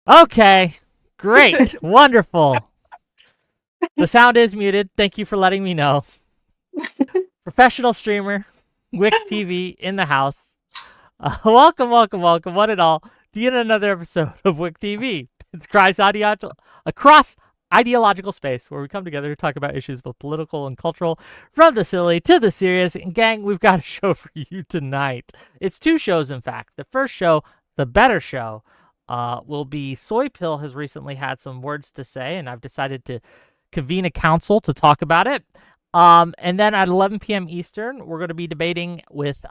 Okay, great, wonderful. The sound is muted. Thank you for letting me know. Professional streamer, Wick TV in the house. Welcome, welcome, welcome, one and all, to yet another episode of Wick TV. It's across ideological space where we come together to talk about issues both political and cultural, from the silly to the serious. And gang, we've got a show for you tonight. It's two shows, in fact. The first show, the better show, will be Soy Pill has recently had some words to say, and I've decided to convene a council to talk about it. And then at 11 p.m. Eastern, we're going to be debating with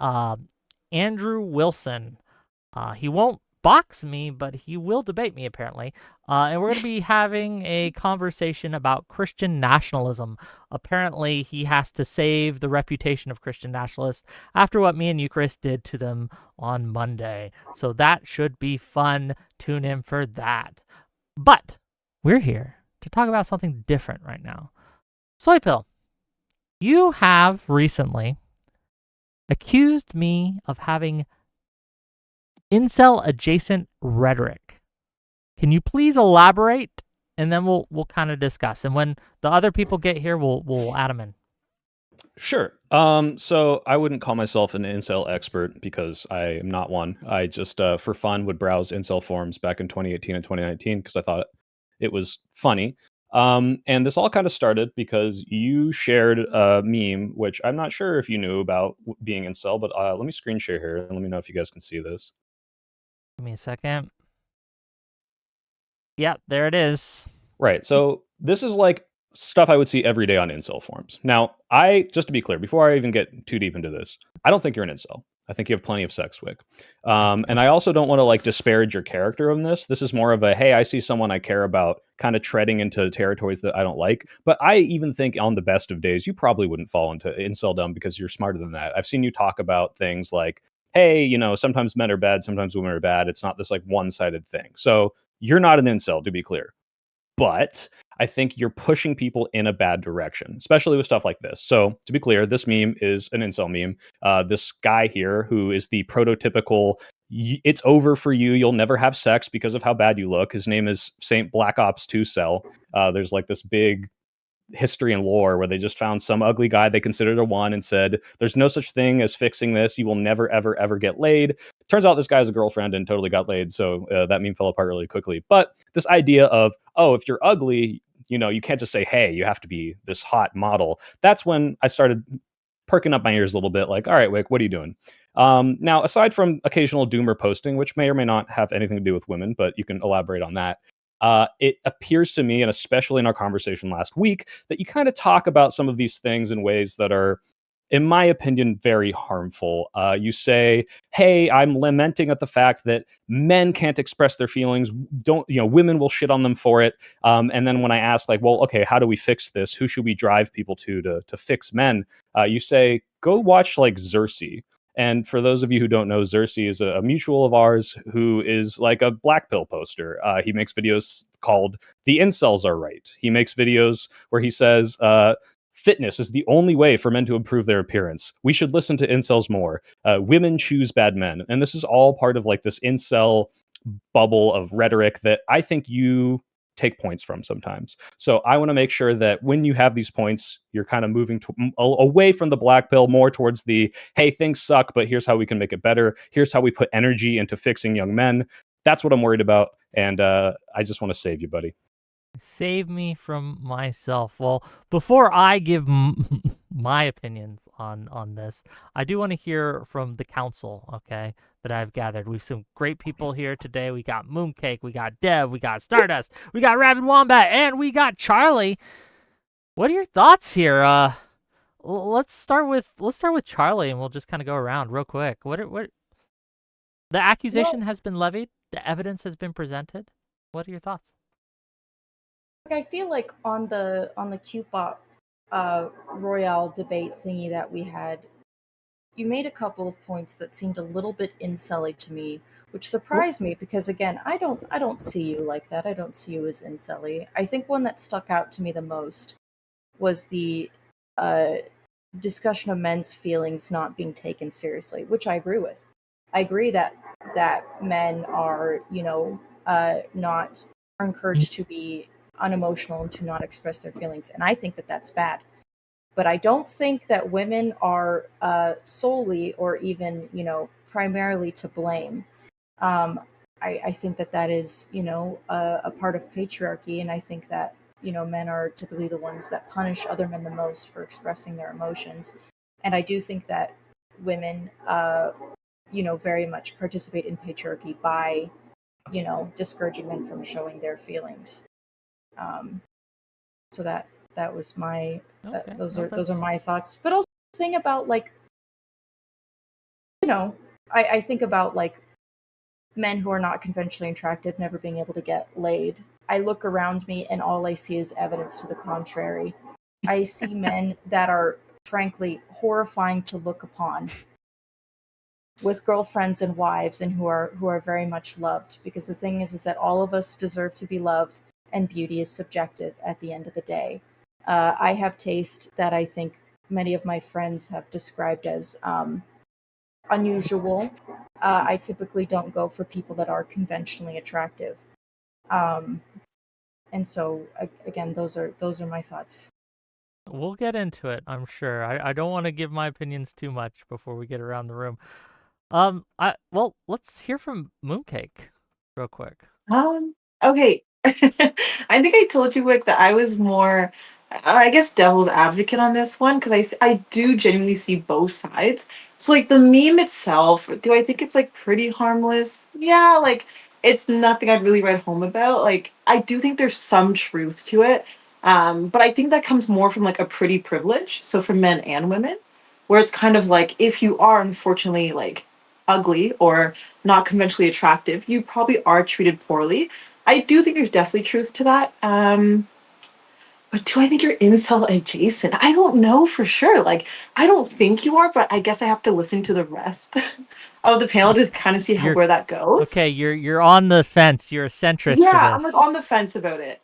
Andrew Wilson. He won't box me, but he will debate me, apparently. And we're going to be having a conversation about Christian nationalism. Apparently, he has to save the reputation of Christian nationalists after what me and Eucharist did to them on Monday. So that should be fun. Tune in for that. But we're here to talk about something different right now. Soypill, you have recently accused me of having Incel Adjacent rhetoric. Can you please elaborate? And then we'll kind of discuss. And when the other people get here, we'll add them in. Sure. So I wouldn't call myself an incel expert because I am not one. I just, for fun, would browse incel forums back in 2018 and 2019 because I thought it was funny. And this all kind of started because you shared a meme, which I'm not sure if you knew about being incel, but let me screen share here and let me know if you guys can see this. Give me a second. Yep, there it is. Right. So this is like stuff I would see every day on incel forums. Now, just to be clear, before I even get too deep into this, I don't think you're an incel. I think you have plenty of sex, Wick. And I also don't want to like disparage your character on this. This is more of a, hey, I see someone I care about kind of treading into territories that I don't like. But I even think on the best of days, you probably wouldn't fall into inceldom because you're smarter than that. I've seen you talk about things like, hey, sometimes men are bad, sometimes women are bad. It's not this like one-sided thing. So you're not an incel, to be clear. But I think you're pushing people in a bad direction, especially with stuff like this. So to be clear, this meme is an incel meme. This guy here who is the prototypical, it's over for you, you'll never have sex because of how bad you look. His name is Saint Black Ops 2 Cell. There's like this big history and lore where they just found some ugly guy they considered a one and said, there's no such thing as fixing this. You will never, ever, ever get laid. Turns out this guy has a girlfriend and totally got laid. So that meme fell apart really quickly. But this idea of, oh, if you're ugly, you can't just say, hey, you have to be this hot model. That's when I started perking up my ears a little bit like, all right, Wick, what are you doing? Now, aside from occasional doomer posting, which may or may not have anything to do with women, but you can elaborate on that. It appears to me, and especially in our conversation last week, that you kind of talk about some of these things in ways that are, in my opinion, very harmful. You say, hey, I'm lamenting at the fact that men can't express their feelings. Women will shit on them for it. And then when I ask, like, well, okay, how do we fix this? Who should we drive people to fix men? You say, go watch like Xerxes. And for those of you who don't know, Xerxes is a mutual of ours who is like a black pill poster. He makes videos called The Incels Are Right. He makes videos where he says, fitness is the only way for men to improve their appearance. We should listen to incels more. Women choose bad men. And this is all part of like this incel bubble of rhetoric that I think you take points from sometimes. So I want to make sure that when you have these points, you're kind of moving away from the black pill, more towards the, hey, things suck, but here's how we can make it better. Here's how we put energy into fixing young men. That's what I'm worried about. And I just want to save you, buddy. Save me from myself. Well, before I give my opinions on this, I do want to hear from the council, okay, that I've gathered. We've some great people here today. We got Mooncake, we got Dev, we got Stardust, we got Rabid Wombat, and we got Charlie. What are your thoughts here? Let's start with Charlie, and we'll just kind of go around real quick. What the accusation has been levied, the evidence has been presented. What are your thoughts? I feel like on the Qpop Royale debate thingy that we had, you made a couple of points that seemed a little bit incelly to me, which surprised me because again, I don't see you like that. I don't see you as incelly. I think one that stuck out to me the most was the discussion of men's feelings not being taken seriously, which I agree with. I agree that men are, not are encouraged to be unemotional and to not express their feelings, and I think that that's bad. But I don't think that women are solely or even primarily to blame. Um, I think that that is a part of patriarchy, and I think that men are typically the ones that punish other men the most for expressing their emotions, and I do think that women very much participate in patriarchy by discouraging men from showing their feelings. So that was my Okay. those Well, are my thoughts. But also the thing about like I think about like men who are not conventionally attractive never being able to get laid. I look around me and all I see is evidence to the contrary. I see men that are frankly horrifying to look upon, with girlfriends and wives, and who are very much loved, because the thing is that all of us deserve to be loved, and beauty is subjective at the end of the day. I have taste that I think many of my friends have described as unusual. I typically don't go for people that are conventionally attractive, and so again, those are my thoughts. We'll get into it, I'm sure. I don't want to give my opinions too much before we get around the room. Well, let's hear from Mooncake real quick. Okay. I think I told you, Wick, that I was more, I guess, devil's advocate on this one because I do genuinely see both sides. So, like, the meme itself, do I think it's like pretty harmless? Yeah, like, it's nothing I'd really write home about. Like, I do think there's some truth to it. But I think that comes more from like a pretty privilege. So, for men and women, where it's kind of like if you are unfortunately like ugly or not conventionally attractive, you probably are treated poorly. I do think there's definitely truth to that. But do I think you're incel adjacent? I don't know for sure. Like, I don't think you are, but I guess I have to listen to the rest of the panel to kind of see You're where that goes. okay. You're on the fence. You're a centrist for Yeah, I'm this. like on the fence about it.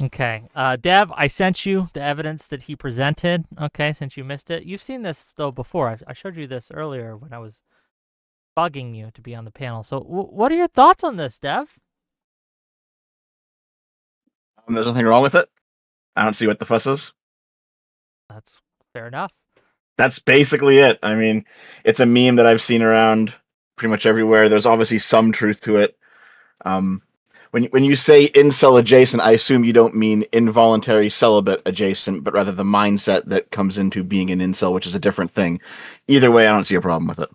Okay. Dev, I sent you the evidence that he presented. Okay, since you missed it. You've seen this, though, before. I showed you this earlier when I was bugging you to be on the panel. So what are your thoughts on this, Dev? There's nothing wrong with it. I don't see what the fuss is. That's fair enough. That's basically it. I mean, it's a meme that I've seen around pretty much everywhere. There's obviously some truth to it. When you say incel adjacent, I assume you don't mean involuntary celibate adjacent, but rather the mindset that comes into being an incel, which is a different thing. Either way, I don't see a problem with it.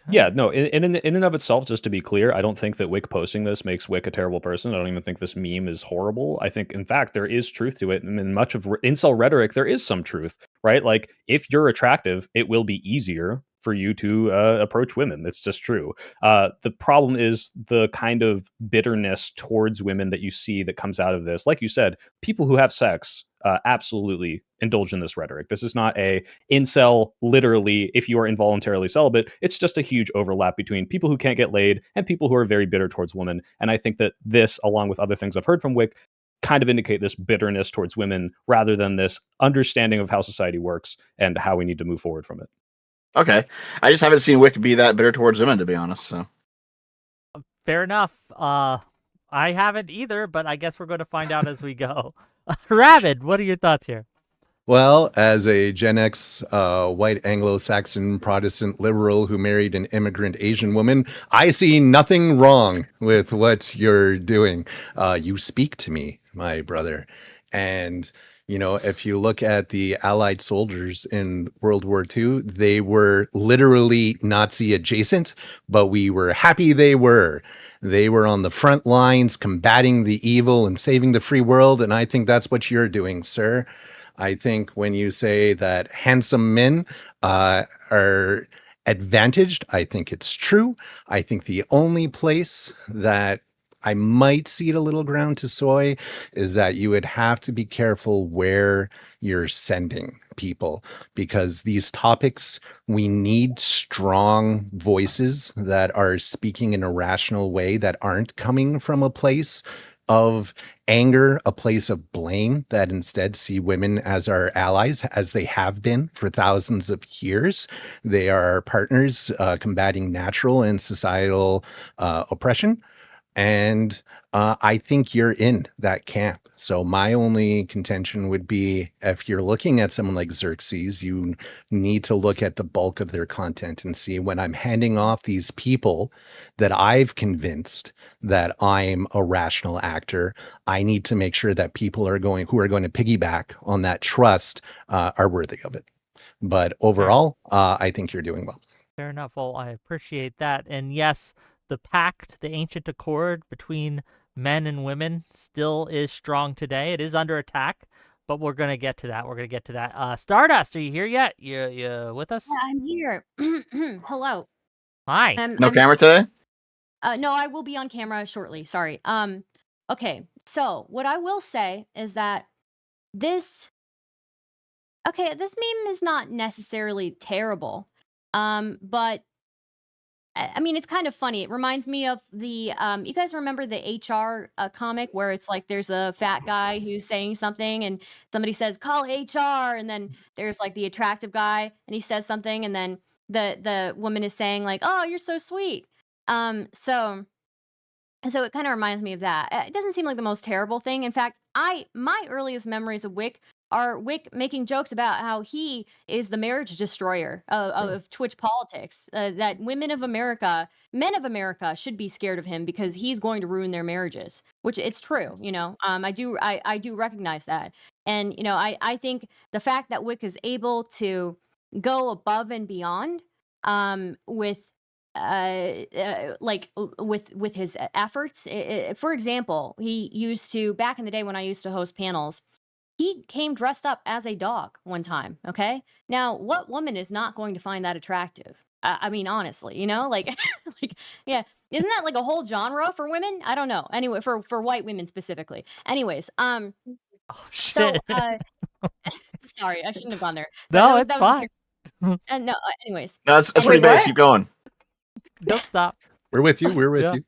Yeah, no, in and of itself, just to be clear, I don't think that Wick posting this makes Wick a terrible person. I don't even think this meme is horrible. I think, in fact, there is truth to it. And in much of incel rhetoric, there is some truth, right? Like, if you're attractive, it will be easier for you to approach women. That's just true. The problem is the kind of bitterness towards women that you see that comes out of this. Like you said, people who have sex absolutely indulge in this rhetoric. This is not a incel, literally, if you are involuntarily celibate. It's just a huge overlap between people who can't get laid and people who are very bitter towards women. And I think that this, along with other things I've heard from Wick, kind of indicate this bitterness towards women rather than this understanding of how society works and how we need to move forward from it. Okay. I just haven't seen Wick be that bitter towards women, to be honest. So Fair enough. I haven't either, but I guess we're going to find out as we go. Rabbit, what are your thoughts here? Well, as a Gen X white Anglo-Saxon Protestant liberal who married an immigrant Asian woman, I see nothing wrong with what you're doing. You speak to me, my brother. And, you know, if you look at the Allied soldiers in World War II, they were literally Nazi adjacent, but we were happy they were. They were on the front lines combating the evil and saving the free world. And I think that's what you're doing, sir. I think when you say that handsome men are advantaged, I think it's true. I think the only place that I might cede a little ground to Soy is that you would have to be careful where you're sending people, because these topics, we need strong voices that are speaking in a rational way, that aren't coming from a place of anger, a place of blame, that instead see women as our allies, as they have been for thousands of years. They are our partners combating natural and societal oppression. And I think you're in that camp. So my only contention would be if you're looking at someone like Xerxes, you need to look at the bulk of their content and see when I'm handing off these people that I've convinced that I'm a rational actor, I need to make sure that people who are going to piggyback on that trust are worthy of it. But overall, I think you're doing well. Fair enough. Well, I appreciate that. And yes, the pact, the ancient accord between men and women still is strong today. It is under attack, but we're going to get to that. We're going to get to that. Stardust, are you here yet? You with us? Yeah, I'm here. Hello. Hi. No camera today? No, I will be on camera shortly. Sorry. Okay. So what I will say is that this meme is not necessarily terrible. But I mean, it's kind of funny. It reminds me of the you guys remember the HR comic where it's like there's a fat guy who's saying something and somebody says call HR, and then there's like the attractive guy and he says something, and then the woman is saying like, "Oh, you're so sweet." So it kind of reminds me of that. It doesn't seem like the most terrible thing. In fact, my earliest memories of Wick are Wick making jokes about how he is the marriage destroyer of Twitch politics. That men of America should be scared of him because he's going to ruin their marriages. Which it's true, you know. I do recognize that, and you know, I think the fact that Wick is able to go above and beyond with with his efforts. For example, he used to, back in the day when I used to host panels, he came dressed up as a dog one time. Okay, now what woman is not going to find that attractive? I mean, honestly, you know, like like, yeah, isn't that like a whole genre for women? I don't know. Anyway, for white women specifically. Anyways, Oh so shit. sorry, I shouldn't have gone there. No, that it's was a fine. no, anyways. No, that's Anyway, pretty base. what? Keep going. Don't stop. We're with you. We're with Yeah. you.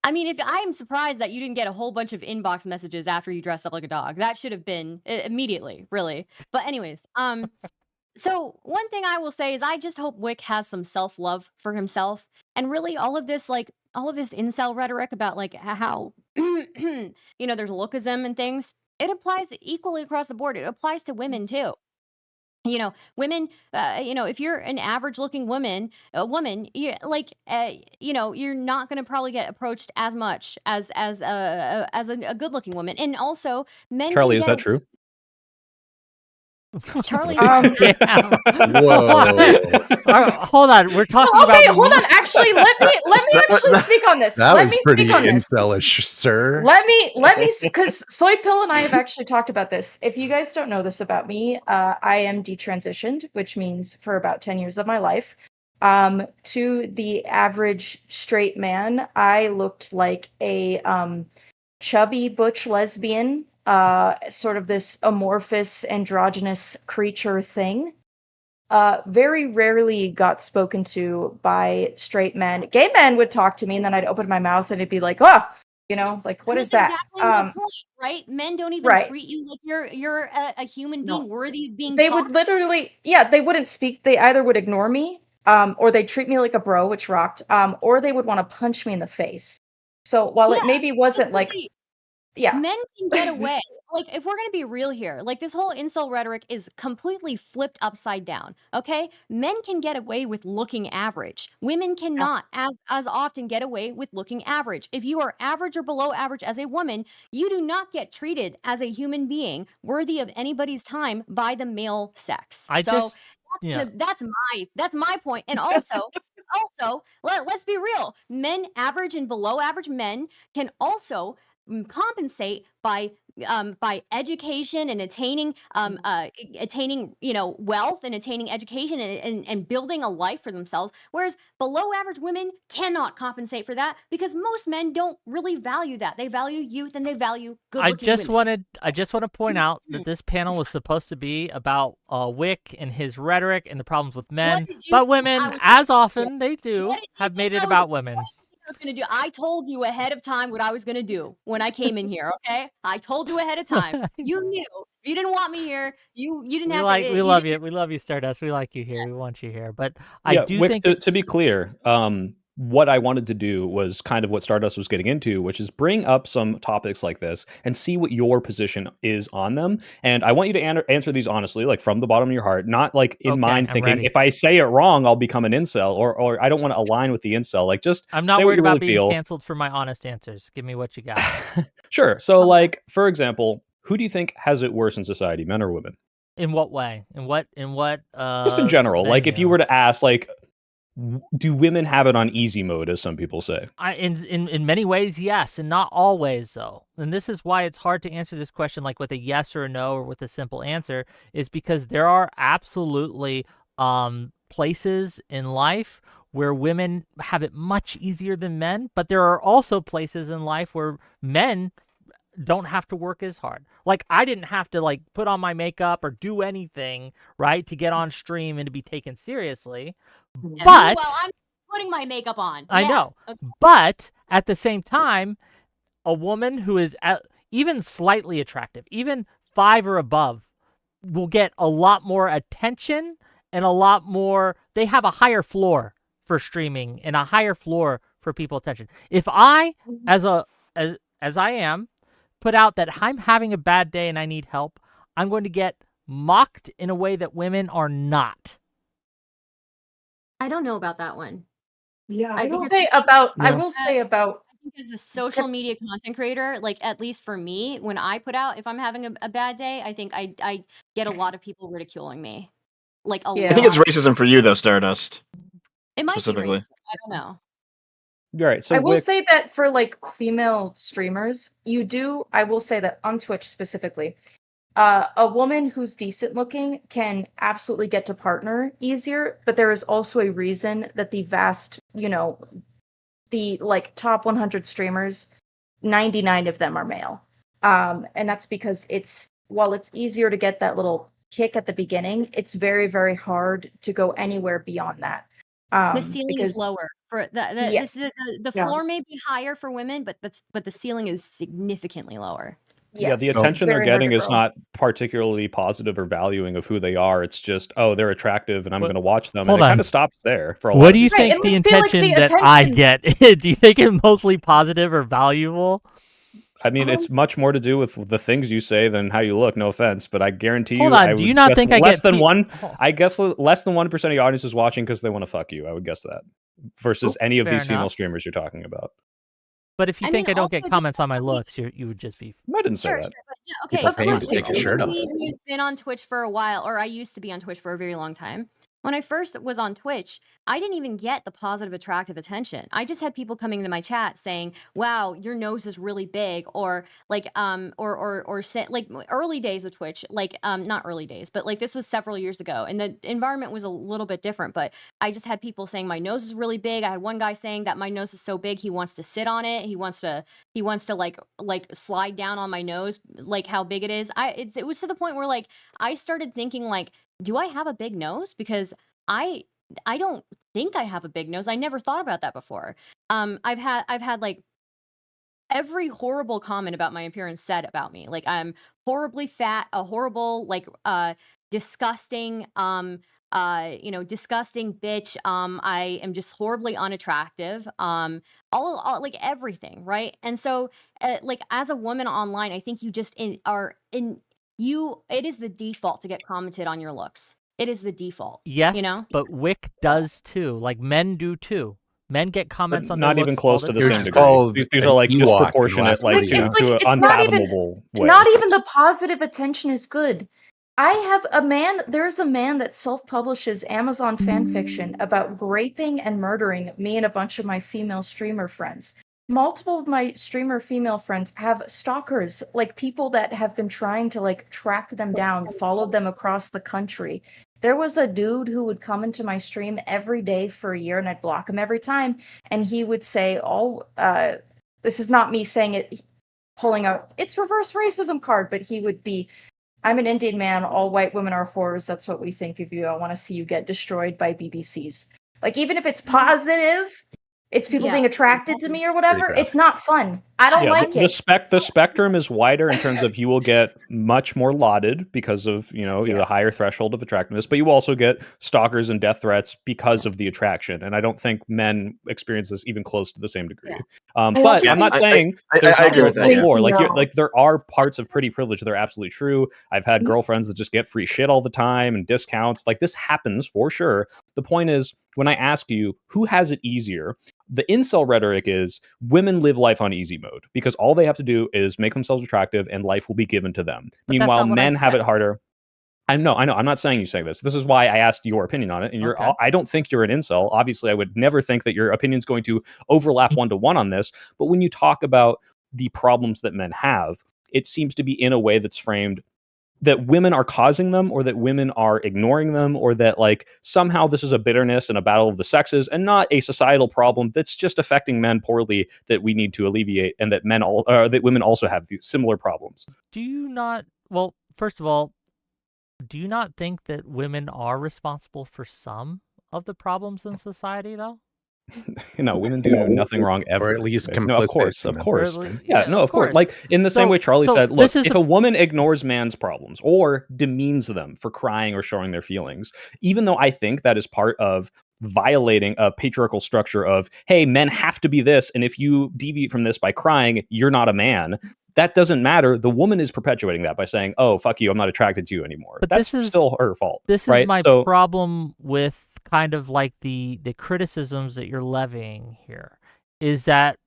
I mean, if I am surprised that you didn't get a whole bunch of inbox messages after you dressed up like a dog. That should have been immediately, really. But anyways, so one thing I will say is I just hope Wick has some self-love for himself, and really all of this incel rhetoric about like how you know, there's lookism and things. It applies equally across the board. It applies to women too. You know, women, you know, if you're an average looking a woman, you like, you know, you're not going to probably get approached as much as a good looking woman. And also men Charlie, can is get that true? Charlie, Damn. Whoa. Hold on. We're talking Well, okay, about hold on. Actually, let me actually speak on this. That Let was me pretty speak on this. incelish, sir. Let me, because Soy Pill and I have actually talked about this. If you guys don't know this about me, I am detransitioned, which means for about 10 years of my life, to the average straight man, I looked like a chubby butch lesbian, sort of this amorphous androgynous creature thing. Very rarely got spoken to by straight men. Gay men would talk to me, and then I'd open my mouth, and it'd be like, "Oh, you know, like what is that?" Exactly the point, right? Men don't even right. treat you like you're a human being No. worthy of being. They would literally, yeah, they wouldn't speak. They either would ignore me, or they'd treat me like a bro, which rocked, or they would want to punch me in the face. So while it maybe wasn't like, yeah, men can get away. Like, if we're gonna be real here, like this whole incel rhetoric is completely flipped upside down. Okay, men can get away with looking average. Women cannot as often get away with looking average. If you are average or below average as a woman, you do not get treated as a human being worthy of anybody's time by the male sex. That's my point. And also let's be real. Men, average and below average men, can also compensate by education and attaining you know, wealth and attaining education and building a life for themselves, whereas below average women cannot compensate for that because most men don't really value that. They value youth and they value good looking women. I just want to point out that this panel was supposed to be about Wick and his rhetoric and the problems with men, but women, as often they do, have made it about women. I told you ahead of time what I was gonna do when I came in here. Okay, I told you ahead of time. You knew. If you didn't want me here, you didn't have to. We love you. We love you, Stardust. We like you here. We want you here. But I do Wick, think to be clear, what I wanted to do was kind of what Stardust was getting into, which is bring up some topics like this and see what your position is on them. And I want you to answer these honestly, like from the bottom of your heart, not like in Okay, mind I'm thinking, ready. if I say it wrong, I'll become an incel, or I don't want to align with the incel. Like, just I'm not say what worried you about really being feel. canceled for my honest answers. Give me what you got. Sure. So, like, for example, who do you think has it worse in society, men or women? In what way? In what? Just in general, like, if you venue? were to ask, like, do women have it on easy mode, as some people say? In many ways, yes, and not always, though. And this is why it's hard to answer this question like with a yes or a no or with a simple answer, is because there are absolutely places in life where women have it much easier than men, but there are also places in life where men don't have to work as hard. Like, I didn't have to like put on my makeup or do anything, right, to get on stream and to be taken seriously. Yeah, But meanwhile, I'm putting my makeup on. I Yeah. know. Okay. But at the same time, a woman who is even slightly attractive, even 5 or above, will get a lot more attention and a lot more. They have a higher floor for streaming and a higher floor for people attention. If I, as I am, put out that I'm having a bad day and I need help, I'm going to get mocked in a way that women are not. I don't know about that one. Yeah, I I think don't. Say about I Yeah. will say about I think as a social media content creator, like at least for me, when I put out, if I'm having a bad day, I think I get a lot of people ridiculing me. Like a Yeah. I think it's lot. racism for you though, Stardust. It might be specifically. racist. I don't know. All right. So I will Wick, say that for like female streamers, I will say that on Twitch specifically, a woman who's decent looking can absolutely get to partner easier, but there is also a reason that the vast, the like top 100 streamers, 99 of them are male. And that's because while it's easier to get that little kick at the beginning, it's very, very hard to go anywhere beyond that. The ceiling is lower for Yes. the Yeah. floor may be higher for women, but the ceiling is significantly lower. yeah, Yes, the it's attention they're very hard getting to is grow. not particularly positive or valuing of who they are. It's just, oh, they're attractive and I'm But- going to watch them. hold And it on. kind of stops there for a lot What of do you people. Right, think it the makes me feel like intention the that I attention- get is? Do you think it's mostly positive or valuable? I mean, it's much more to do with the things you say than how you look. No offense, but I guarantee Hold you, on, I do would you not guess think I less get than one? Oh, I guess less than 1% of your audience is watching because they want to fuck you. I would guess that versus any of fair these female enough. streamers you're talking about. But if you I think mean, I don't also get just comments on my as looks, you would just be. I didn't say Sure, that. but yeah, okay. People Of pay him course to take you his do. shirt off. Somebody who's been on Twitch for a while, or I used to be on Twitch for a very long time. When I first was on Twitch, I didn't even get the positive, attractive attention. I just had people coming into my chat saying, "Wow, your nose is really big," or like, or say, like early days of Twitch, like, not early days, but like this was several years ago, and the environment was a little bit different. But I just had people saying my nose is really big. I had one guy saying that my nose is so big he wants to sit on it. He wants to like slide down on my nose, like how big it is. It was to the point where like I started thinking like, do I have a big nose? Because I don't think I have a big nose. I never thought about that before. I've had like every horrible comment about my appearance said about me. Like I'm horribly fat, a horrible, like disgusting, disgusting bitch. I am just horribly unattractive. All like everything, right? And so like as a woman online, I think you just it is the default to get commented on your looks. It is the default. Yes, You know? but Wick does too. Like men do too. Men get comments But on their not even looks all close to the You're same just degree. called These an are like Ewok in the disproportionate, last like It's to like- an it's not even- unfathomable way. Not even the positive attention is good. There's a man that self-publishes Amazon fan fiction about raping and murdering me and a bunch of my female streamer friends. Multiple of my streamer female friends have stalkers, like people that have been trying to like track them down, followed them across the country. There was a dude who would come into my stream every day for a year and I'd block him every time. And he would say, this is not me saying it, pulling out, it's reverse racism card, but he would be, I'm an Indian man, all white women are whores, that's what we think of you. I want to see you get destroyed by BBCs. Like, even if it's positive, it's people Yeah. being attracted to me or whatever, Pretty it's not fun. I don't Yeah, like the it. the spectrum is wider in terms of you will get much more lauded because of the higher threshold of attractiveness, but you also get stalkers and death threats because of the attraction. And I don't think men experience this even close to the same degree. I But also I'm not I- saying I there's not agree with that, no yeah. floor. Like No. there are parts of pretty privilege that are absolutely true. I've had girlfriends that just get free shit all the time and discounts. Like this happens for sure. The point is, when I ask you who has it easier, the incel rhetoric is women live life on easy mode because all they have to do is make themselves attractive and life will be given to them. But that's Meanwhile, not what I men have it said. harder. I know. I'm not saying you say this. This is why I asked your opinion on it. And Okay. I don't think you're an incel. Obviously, I would never think that your opinion's going to overlap one-to-one on this. But when you talk about the problems that men have, it seems to be in a way that's framed that women are causing them, or that women are ignoring them, or that like somehow this is a bitterness and a battle of the sexes and not a societal problem that's just affecting men poorly that we need to alleviate, and that that women also have these similar problems. Do you not? Well, first of all, do you not think that women are responsible for some of the problems in society, though? Women do nothing wrong ever. Or at least No, of complicit course, in of them. course. Or at least- Yeah, no, of course. Like in the same So- way Charlie so said, look, this is if a- a woman ignores man's problems or demeans them for crying or showing their feelings, even though I think that is part of violating a patriarchal structure of, hey, men have to be this, and if you deviate from this by crying, you're not a man. That doesn't matter. The woman is perpetuating that by saying, "Oh, fuck you, I'm not attracted to you anymore." But That's this is- still her fault. This right? is my So- problem with kind of like the criticisms that you're levying here, is that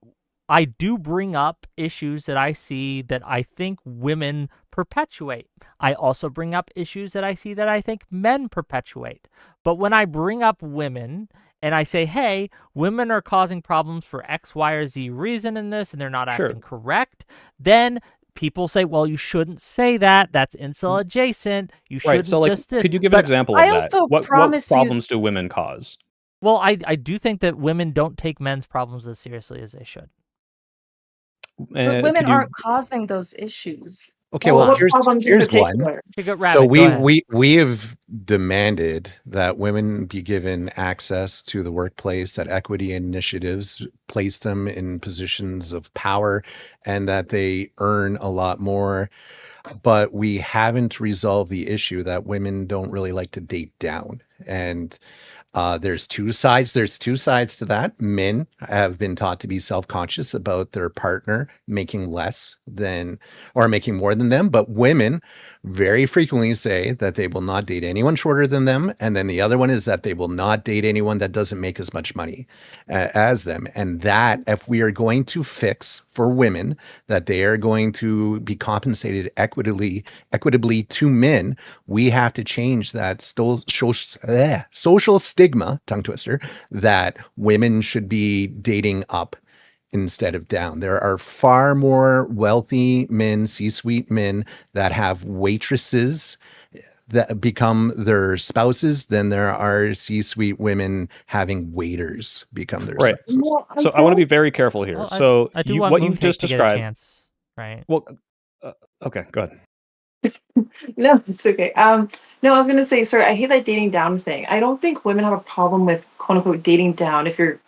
I do bring up issues that I see that I think women perpetuate. I also bring up issues that I see that I think men perpetuate. But when I bring up women and I say, hey, women are causing problems for X, Y, or Z reason in this, and they're not Sure. acting correct, then people say, well, you shouldn't say that. That's incel adjacent. You shouldn't Right. So, like, just this. could you give an But example of I that? also What promise you- problems do women cause? Well, I do think that women don't take men's problems as seriously as they should. But women could you- aren't causing those issues. Okay, Hold well, on. here's one. particular? Chicken Rabbit, So go ahead. we have demanded that women be given access to the workplace, that equity initiatives place them in positions of power, and that they earn a lot more. But we haven't resolved the issue that women don't really like to date down. And there's two sides. There's two sides to that. Men have been taught to be self-conscious about their partner making less than or making more than them. But women very frequently say that they will not date anyone shorter than them. And then the other one is that they will not date anyone that doesn't make as much money as them. And that if we are going to fix for women that they are going to be compensated equitably to men, we have to change that social stigma, tongue twister, that women should be dating up instead of down. There are far more wealthy men, C-suite men, that have waitresses that become their spouses than there are C-suite women having waiters become their Right. spouses. Well, So I want to be very careful here. Well, So I do you, want what Mooncake you've just to get a described. chance, right? Well, okay, go ahead. No, it's okay. No, I was gonna say, sorry, I hate that dating down thing. I don't think women have a problem with quote unquote dating down if you're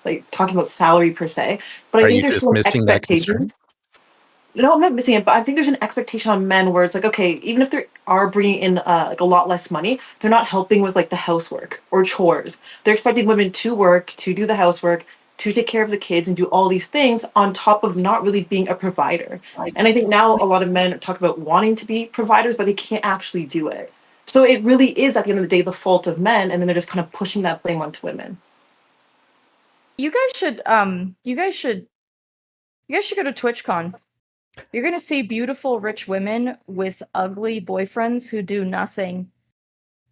like talking about salary per se, but I Are think you there's just still an missing that expectation. concern? No, I'm not missing it, but I think there's an expectation on men where it's like, okay, even if they are bringing in like a lot less money, they're not helping with like the housework or chores. They're expecting women to work, to do the housework, to take care of the kids and do all these things on top of not really being a provider. And I think now a lot of men talk about wanting to be providers, but they can't actually do it. So it really is at the end of the day the fault of men, and then they're just kind of pushing that blame onto women. You guys should go to TwitchCon. You're gonna see beautiful rich women with ugly boyfriends who do nothing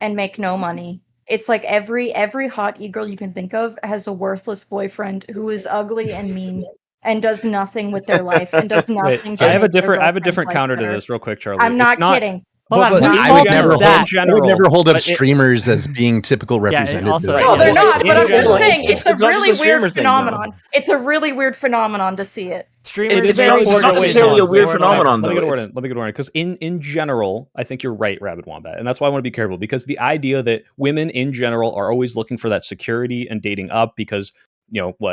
and make no money. It's like every hot e-girl you can think of has a worthless boyfriend who is ugly and mean and does nothing with their life and does nothing to I have a make their different girlfriend's life counter to better. this real quick, Charlie. I'm not It's not kidding. Hold on, but whose in fault general, is that? in I would never general, hold up but it- streamers as being typical Yeah, and representatives. also- No, they're Yeah, not, but in I'm just general, saying it's it's a not just really a streamer weird thing, though. phenomenon. It's a really weird phenomenon to see it. Streamers It's very not poor necessarily a choices. weird phenomenon, Let me though. get a word It's- in. Let me get a word in. Because in general, I think you're right, Rabbit Wombat, and that's why I want to be careful. Because the idea that women in general are always looking for that security and dating up because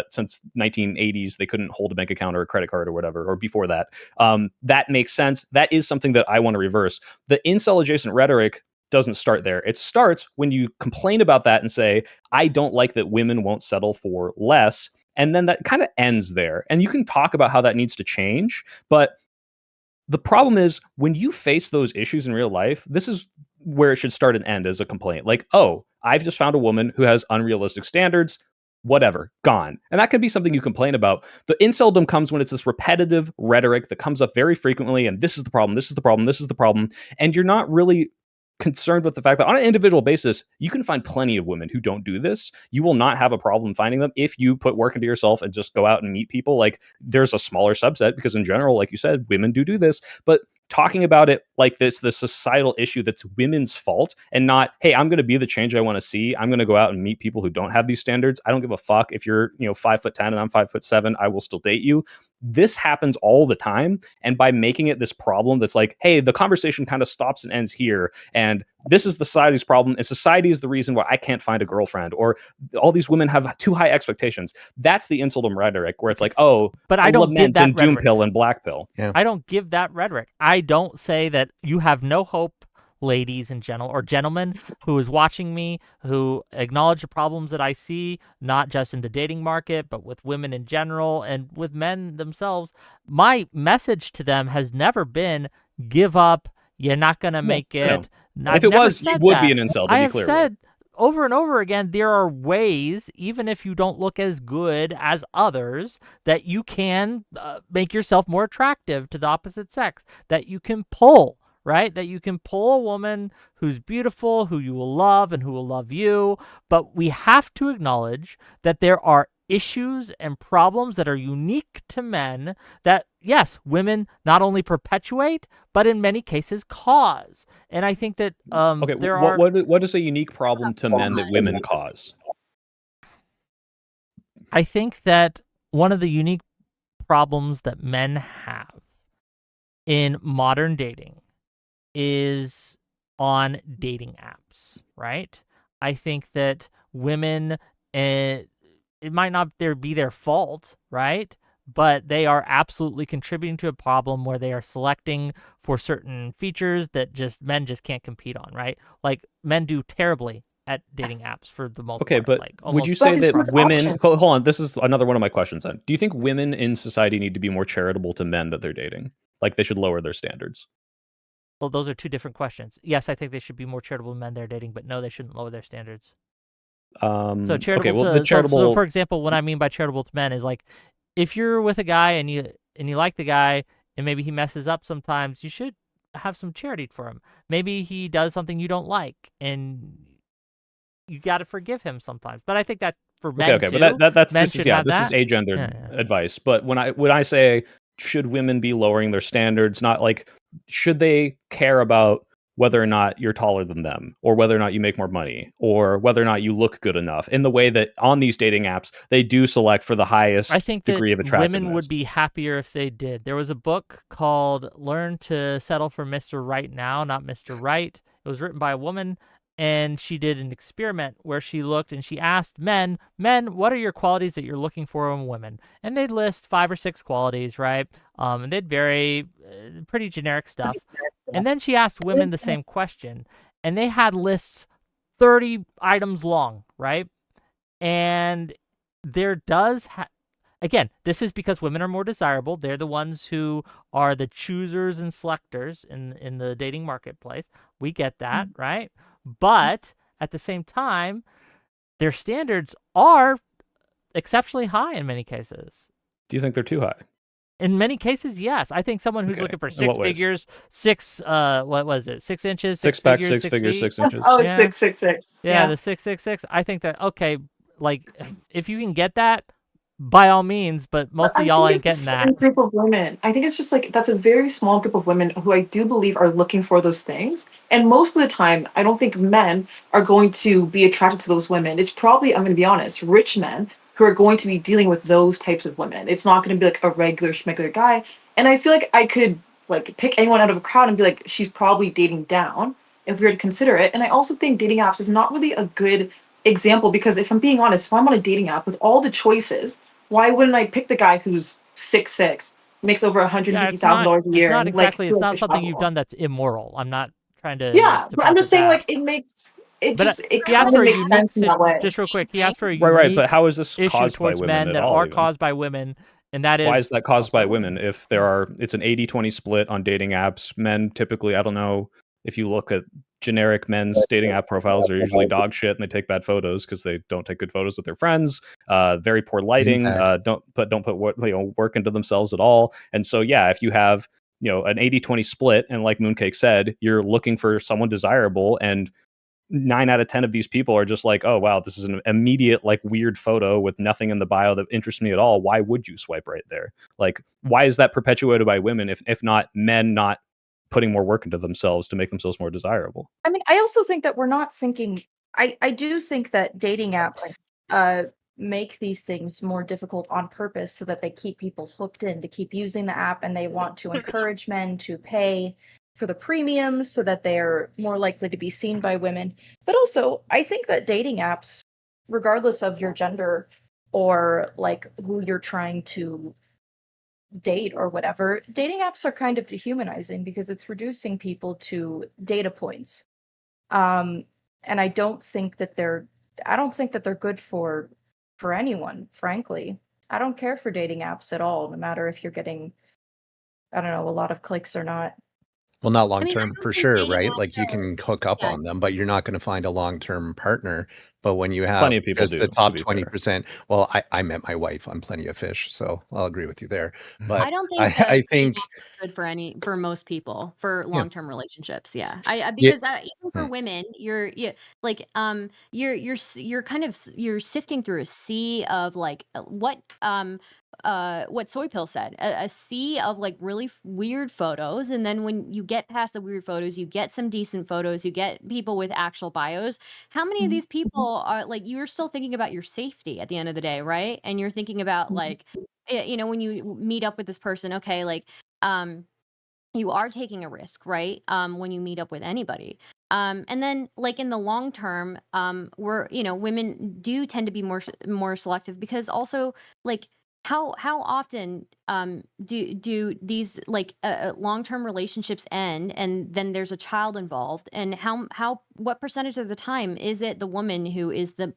since 1980s, they couldn't hold a bank account or a credit card or whatever, or before that. That makes sense. That is something that I want to reverse. The incel adjacent rhetoric doesn't start there. It starts when you complain about that and say, I don't like that women won't settle for less. And then that kind of ends there. And you can talk about how that needs to change. But the problem is when you face those issues in real life, this is where it should start and end as a complaint. Like, oh, I've just found a woman who has unrealistic standards. Whatever, gone. And that could be something you complain about. The inceldom comes when it's this repetitive rhetoric that comes up very frequently. And this is the problem. This is the problem. This is the problem. And you're not really concerned with the fact that on an individual basis, you can find plenty of women who don't do this. You will not have a problem finding them if you put work into yourself and just go out and meet people. Like, there's a smaller subset because in general, like you said, women do this. But talking about it like this societal issue that's women's fault and not, hey, I'm going to be the change I want to see. I'm going to go out and meet people who don't have these standards. I don't give a fuck if you're 5'10" and I'm 5'7". I will still date you. This happens all the time. And by making it this problem that's like, hey, the conversation kind of stops and ends here. And this is the society's problem. And society is the reason why I can't find a girlfriend, or all these women have too high expectations. That's the inceldom rhetoric where it's like, oh, but I don't give that and doom rhetoric. pill and black pill. Yeah. I don't give that rhetoric. I don't say that you have no hope, ladies and gentlemen who is watching me, who acknowledge the problems that I see, not just in the dating market, but with women in general and with men themselves. My message to them has never been, give up, you're not going to make it. If it was, you would be an incel, to I be have clear. said over and over again, there are ways, even if you don't look as good as others, that you can make yourself more attractive to the opposite sex, that you can pull, right? That you can pull a woman who's beautiful, who you will love and who will love you. But we have to acknowledge that there are issues and problems that are unique to men that, yes, women not only perpetuate, but in many cases cause. And I think that there are... What is a unique problem to men that women cause? I think that one of the unique problems that men have in modern dating is on dating apps, right? I think that women, it might not be their fault, right? But they are absolutely contributing to a problem where they are selecting for certain features that men just can't compete on, right? Like, men do terribly at dating apps for the most Okay, part. but like, would you say that women... Hold on, this is another one of my questions then. Do you think women in society need to be more charitable to men that they're dating? Like, they should lower their standards? Well, those are two different questions. Yes, I think they should be more charitable to men they're dating, but no, they shouldn't lower their standards. So charitable so for example, what I mean by charitable to men is like, if you're with a guy and you like the guy and maybe he messes up sometimes, you should have some charity for him. Maybe he does something you don't like and you got to forgive him sometimes. But I think that for men too, but this is agendered Yeah. advice. But when I say, should women be lowering their standards, not like, should they care about whether or not you're taller than them, or whether or not you make more money, or whether or not you look good enough, in the way that on these dating apps, they do select for the highest degree of attractiveness. Women would be happier if they did. There was a book called Learn to Settle for Mr. Right Now, not Mr. Right. It was written by a woman, and she did an experiment where she looked and she asked men, what are your qualities that you're looking for in women? And they'd list 5 or 6 qualities, right? And they'd vary, pretty generic stuff. And then she asked women the same question, and they had lists 30 items long, right? And there does... Again, this is because women are more desirable. They're the ones who are the choosers and selectors in the dating marketplace. We get that, right? But at the same time, their standards are exceptionally high in many cases. Do you think they're too high? In many cases, yes. I think someone who's looking for 6 figures, 6 what was it? 6 inches, 6 pack, 6 figures, 6 inches. Oh, yeah. 666. Yeah, the 666. I think that like if you can get that, by all means, but most of y'all ain't getting that. Group of women. I think it's just like, that's a very small group of women who I do believe are looking for those things. And most of the time, I don't think men are going to be attracted to those women. It's probably, I'm going to be honest, rich men who are going to be dealing with those types of women. It's not going to be like a regular schmegular guy. And I feel like I could like pick anyone out of a crowd and be like, she's probably dating down if we were to consider it. And I also think dating apps is not really a good example, because if I'm being honest, if I'm on a dating app with all the choices, why wouldn't I pick the guy who's 6'6", makes over Yeah, $150,000 a it's year, not and like exactly. who It's likes not to something travel you've more? done that's immoral. I'm not trying Yeah, to but I'm just posit saying, that. like, it But it he asked kind of for a makes unique. sense in that way. Just real quick, he asked for a Right, unique but how is this issue caused by towards women men at that all? are Even caused by women, and that why is is that caused by women? If it's an 80-20 split on dating apps, men typically, I don't know if you look at generic men's dating app profiles, are usually dog shit and they take bad photos because they don't take good photos with their friends. Very poor lighting. Don't put work into themselves at all. And so yeah, if you have an 80-20 split, and like Mooncake said, you're looking for someone desirable, and 9 out of 10 of these people are just like, oh wow, this is an immediate like weird photo with nothing in the bio that interests me at all. Why would you swipe right there? Like, why is that perpetuated by women if not men not putting more work into themselves to make themselves more desirable? I mean, I also think that we're not thinking. I do think that dating apps make these things more difficult on purpose so that they keep people hooked in to keep using the app, and they want to encourage men to pay for the premiums so that they're more likely to be seen by women. But also, I think that dating apps, regardless of your gender or like who you're trying to date or whatever, dating apps are kind of dehumanizing because it's reducing people to data points. And I don't think that they're good for anyone, frankly. I don't care for dating apps at all, no matter if you're getting, I don't know, a lot of clicks or not. Well, not I long mean, I term don't for think sure, dating right? Like apps you are. can hook up Yeah, on them, but you're not going to find a long term partner. But when you have Plenty of people just do, the to top be fair. 20%, well, I met my wife on Plenty of Fish, so I'll agree with you there. But I don't think I that dating think, apps are good for most people for yeah, long-term relationships. Yeah, yeah, because even for hmm, women, you're kind of you're sifting through a sea of like what Soy Pill said, a sea of like really weird photos, and then when you get past the weird photos, you get some decent photos, you get people with actual bios. How many of these people are like, you're still thinking about your safety at the end of the day, right? And you're thinking about like, when you meet up with this person, okay, like, you are taking a risk, right? When you meet up with anybody. And then like in the long term, women do tend to be more selective, because also like how often do these like long-term relationships end, and then there's a child involved, and how what percentage of the time is it the woman who is the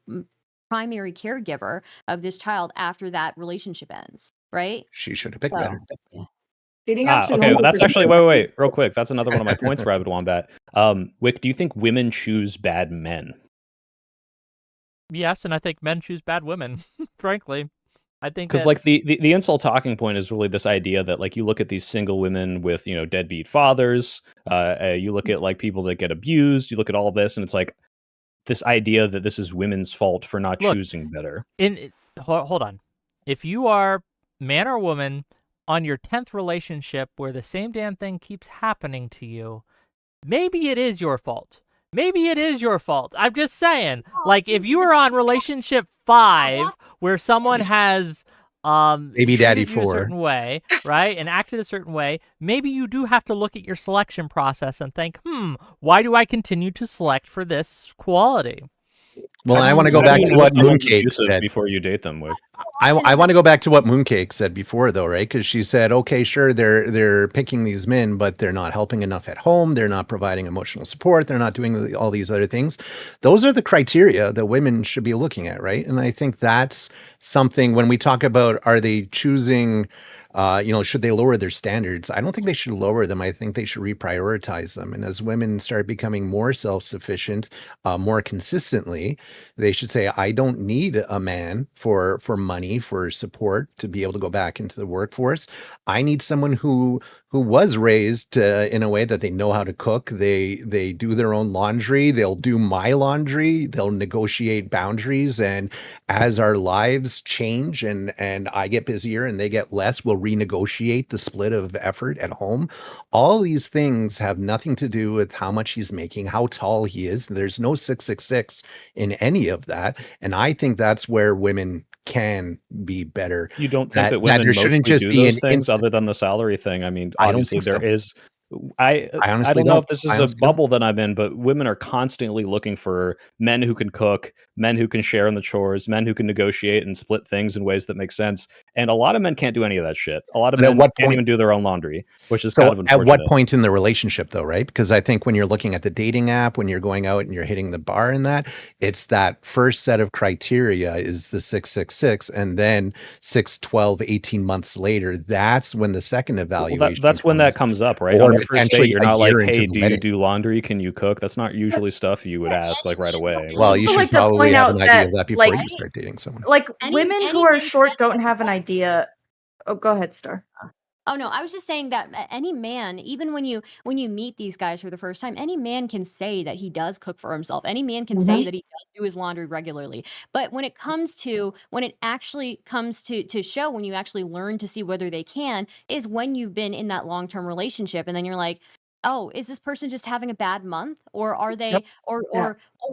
primary caregiver of this child after that relationship ends, right? she should have picked So better. yeah. Dating apps are Okay. normal That's for actually gender. wait, real quick. That's another one of my points, Rabbit Wombat. Wick, do you think women choose bad men? Yes, and I think men choose bad women. Frankly, I think Because that like the incel talking point is really this idea that like you look at these single women with deadbeat fathers, you look at like people that get abused, you look at all of this, and it's like this idea that this is women's fault for not look choosing better. hold on. If you are man or woman on your 10th relationship where the same damn thing keeps happening to you, maybe it is your fault. Maybe it is your fault. I'm just saying. Like, if you are on relationship 5 where someone has Baby Daddy treated you a 4. certain way, right, and acted a certain way, maybe you do have to look at your selection process and think, why do I continue to select for this quality? Well, I How want to do go back you to know what someone's Mooncake abusive said. before you date them, Wick? I want to go back to what Mooncake said before, though, right? Because she said, okay, sure, they're picking these men, but they're not helping enough at home. They're not providing emotional support. They're not doing all these other things. Those are the criteria that women should be looking at, right? And I think that's something when we talk about, are they choosing, should they lower their standards? I don't think they should lower them. I think they should reprioritize them. And as women start becoming more self-sufficient, more consistently, they should say, I don't need a man for money, for support to be able to go back into the workforce. I need someone who was raised in a way that they know how to cook. They do their own laundry. They'll do my laundry. They'll negotiate boundaries. And as our lives change and I get busier and they get less, we'll renegotiate the split of effort at home. All these things have nothing to do with how much he's making, how tall he is. There's no 666 in any of that. And I think that's where women can be better. You don't think That that women there shouldn't mostly just do be those things other than the salary thing? I mean, I don't obviously think so. I honestly don't know don't. if this I is a honestly don't. bubble that I'm in, but women are constantly looking for men who can cook, men who can share in the chores, men who can negotiate and split things in ways that make sense. And a lot of men can't do any of that shit. A lot of But at men what can't point? even do their own laundry, which is So kind of at what unfortunate. point in the relationship though, right? Because I think when you're looking at the dating app, when you're going out and you're hitting the bar and that, it's that first set of criteria is the 666, and then 6, 12, 18 months later, that's when the second Well, evaluation that's when that comes. comes up, right? Or On the first date, potentially you're a not like, year into "Hey, the do you wedding. do laundry? Can you cook?" That's not usually stuff you would ask like right away. Well, Like, you also should like to probably point have out an idea that, of that before like, you start dating someone. like Any- women any who are man short can- don't have an idea. Oh, go ahead, Star. Oh no, I was just saying that any man, even when you meet these guys for the first time, any man can say that he does cook for himself. Any man can say that he does do his laundry regularly. But when it actually comes to show, when you actually learn to see whether they can, is when you've been in that long-term relationship, and then you're like, oh, is this person just having a bad month, or are they, Yep. or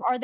are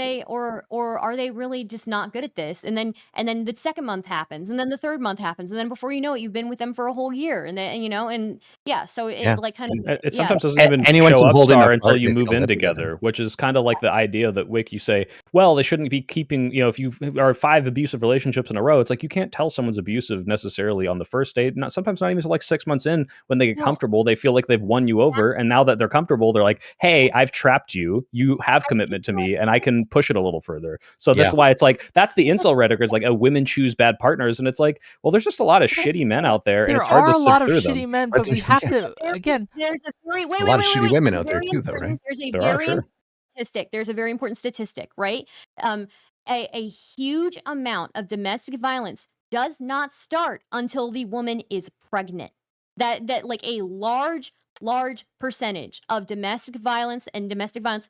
they really just not good at this? And then the second month happens, and then the third month happens, and then before you know it, you've been with them for a whole year, and then so it Yeah. like kind of it yeah. sometimes doesn't even Anyone show can up, hold in a Star, until fart you if they move don't in live together. together, which is kind of like the idea that, Wick, you say, well, they shouldn't be keeping, if you are 5 abusive relationships in a row, it's like you can't tell someone's abusive necessarily on the first date. Sometimes not even until like 6 months in, when they get Well, comfortable, they feel like they've won you over, and now that they're comfortable, they're like, hey, I've trapped you. You have commitment to me, and I can push it a little further. So that's Yeah. why it's like that's the incel rhetoric, is like, women choose bad partners, and it's like, well, there's just a lot of shitty men out there, and There it's hard are to a lot sift of through shitty them. men, but we have to There- again. There's a very wait, A wait, lot wait, of wait, shitty wait. women There's out a there very too, though, important- right? There's a There are, very sure. statistic. There's a very important statistic, right? A huge amount of domestic violence does not start until the woman is pregnant. That like a large percentage of domestic violence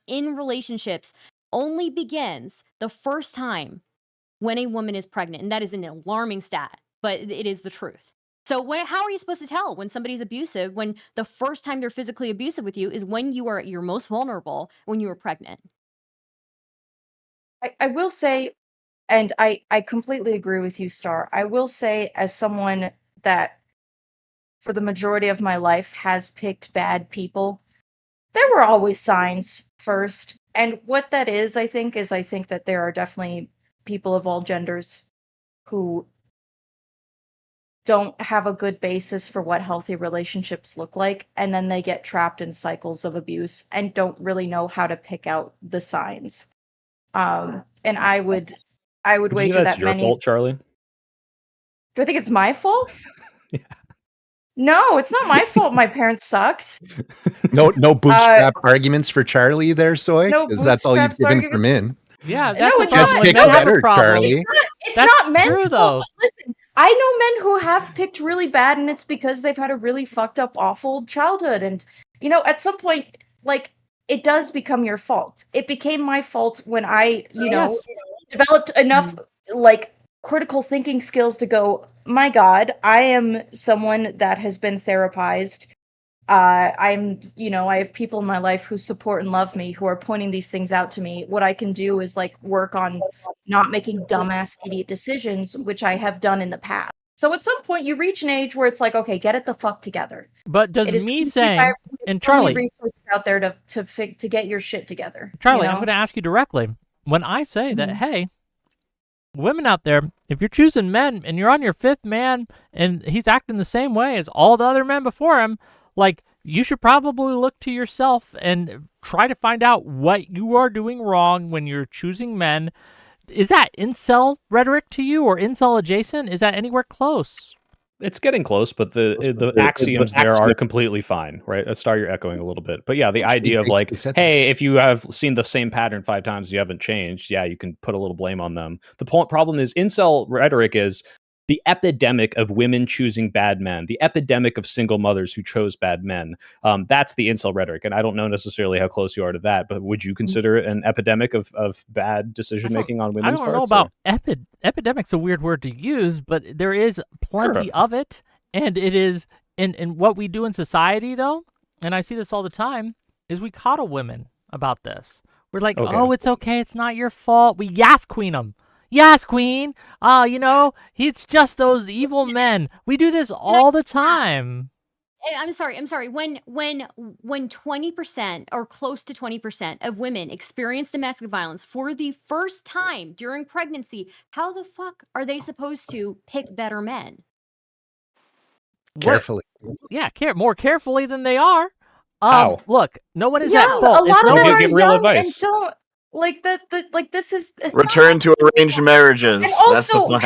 in relationships only begins the first time when a woman is pregnant, and that is an alarming stat, but it is the truth. So how are you supposed to tell when somebody's abusive, when the first time they're physically abusive with you is when you are at your most vulnerable, when you are pregnant? I will say, and I completely agree with you, Star. I will say, as someone that for the majority of my life has picked bad people, there were always signs first. And what that is, I think that there are definitely people of all genders who don't have a good basis for what healthy relationships look like, and then they get trapped in cycles of abuse and don't really know how to pick out the signs. And I would Would you say wager that's that your many. fault, Charlie? Do I think it's my fault? Yeah. No, it's not my fault. My parents sucked. No bootstrap arguments for Charlie there, Soy? No Because that's all you've bootstrap given from arguments. in. Yeah, No, that's the it's problem. not. When Pick men have better, a problem, Charlie. It's That's not men's true, fault. though. Listen, I know men who have picked really bad, and it's because they've had a really fucked up, awful childhood. And, at some point, like, it does become your fault. It became my fault when I, Yes. developed enough, like, critical thinking skills to go, my God, I am someone that has been therapized. I have people in my life who support and love me, who are pointing these things out to me. What I can do is like work on not making dumbass idiot decisions, which I have done in the past. So at some point you reach an age where it's like, okay, get it the fuck together. But does It is me 25, saying, there's and so many Charlie, resources out there to get your shit together. Charlie, I'm going to ask you directly. When I say that, hey, women out there, if you're choosing men and you're on your 5th man and he's acting the same way as all the other men before him, like, you should probably look to yourself and try to find out what you are doing wrong when you're choosing men. Is that incel rhetoric to you, or incel adjacent? Is that anywhere close? It's getting close, but the axioms there are completely fine, right? Star, you're echoing a little bit. But yeah, the idea of like, hey, if you have seen the same pattern 5 times, you haven't changed, yeah, you can put a little blame on them. The problem is incel rhetoric is the epidemic of women choosing bad men, the epidemic of single mothers who chose bad men. That's the incel rhetoric. And I don't know necessarily how close you are to that, but would you consider it an epidemic of bad decision-making on women's parts? I don't know about epidemic's a weird word to use, but there is plenty of it. And it is in what we do in society, though, and I see this all the time, is we coddle women about this. We're like, oh, it's okay. It's not your fault. We yas queen them. Yes, queen. It's just those evil men. We do this all the time. I'm sorry. When 20% or close to 20% of women experience domestic violence for the first time during pregnancy, how the fuck are they supposed to pick better men? Carefully. Yeah, more carefully than they are. How? Look, no one is Yeah, at fault. a If lot no of them Give are one's real young advice. and don't like that. Like this is. Return to arranged marriages. And That's the also, plan.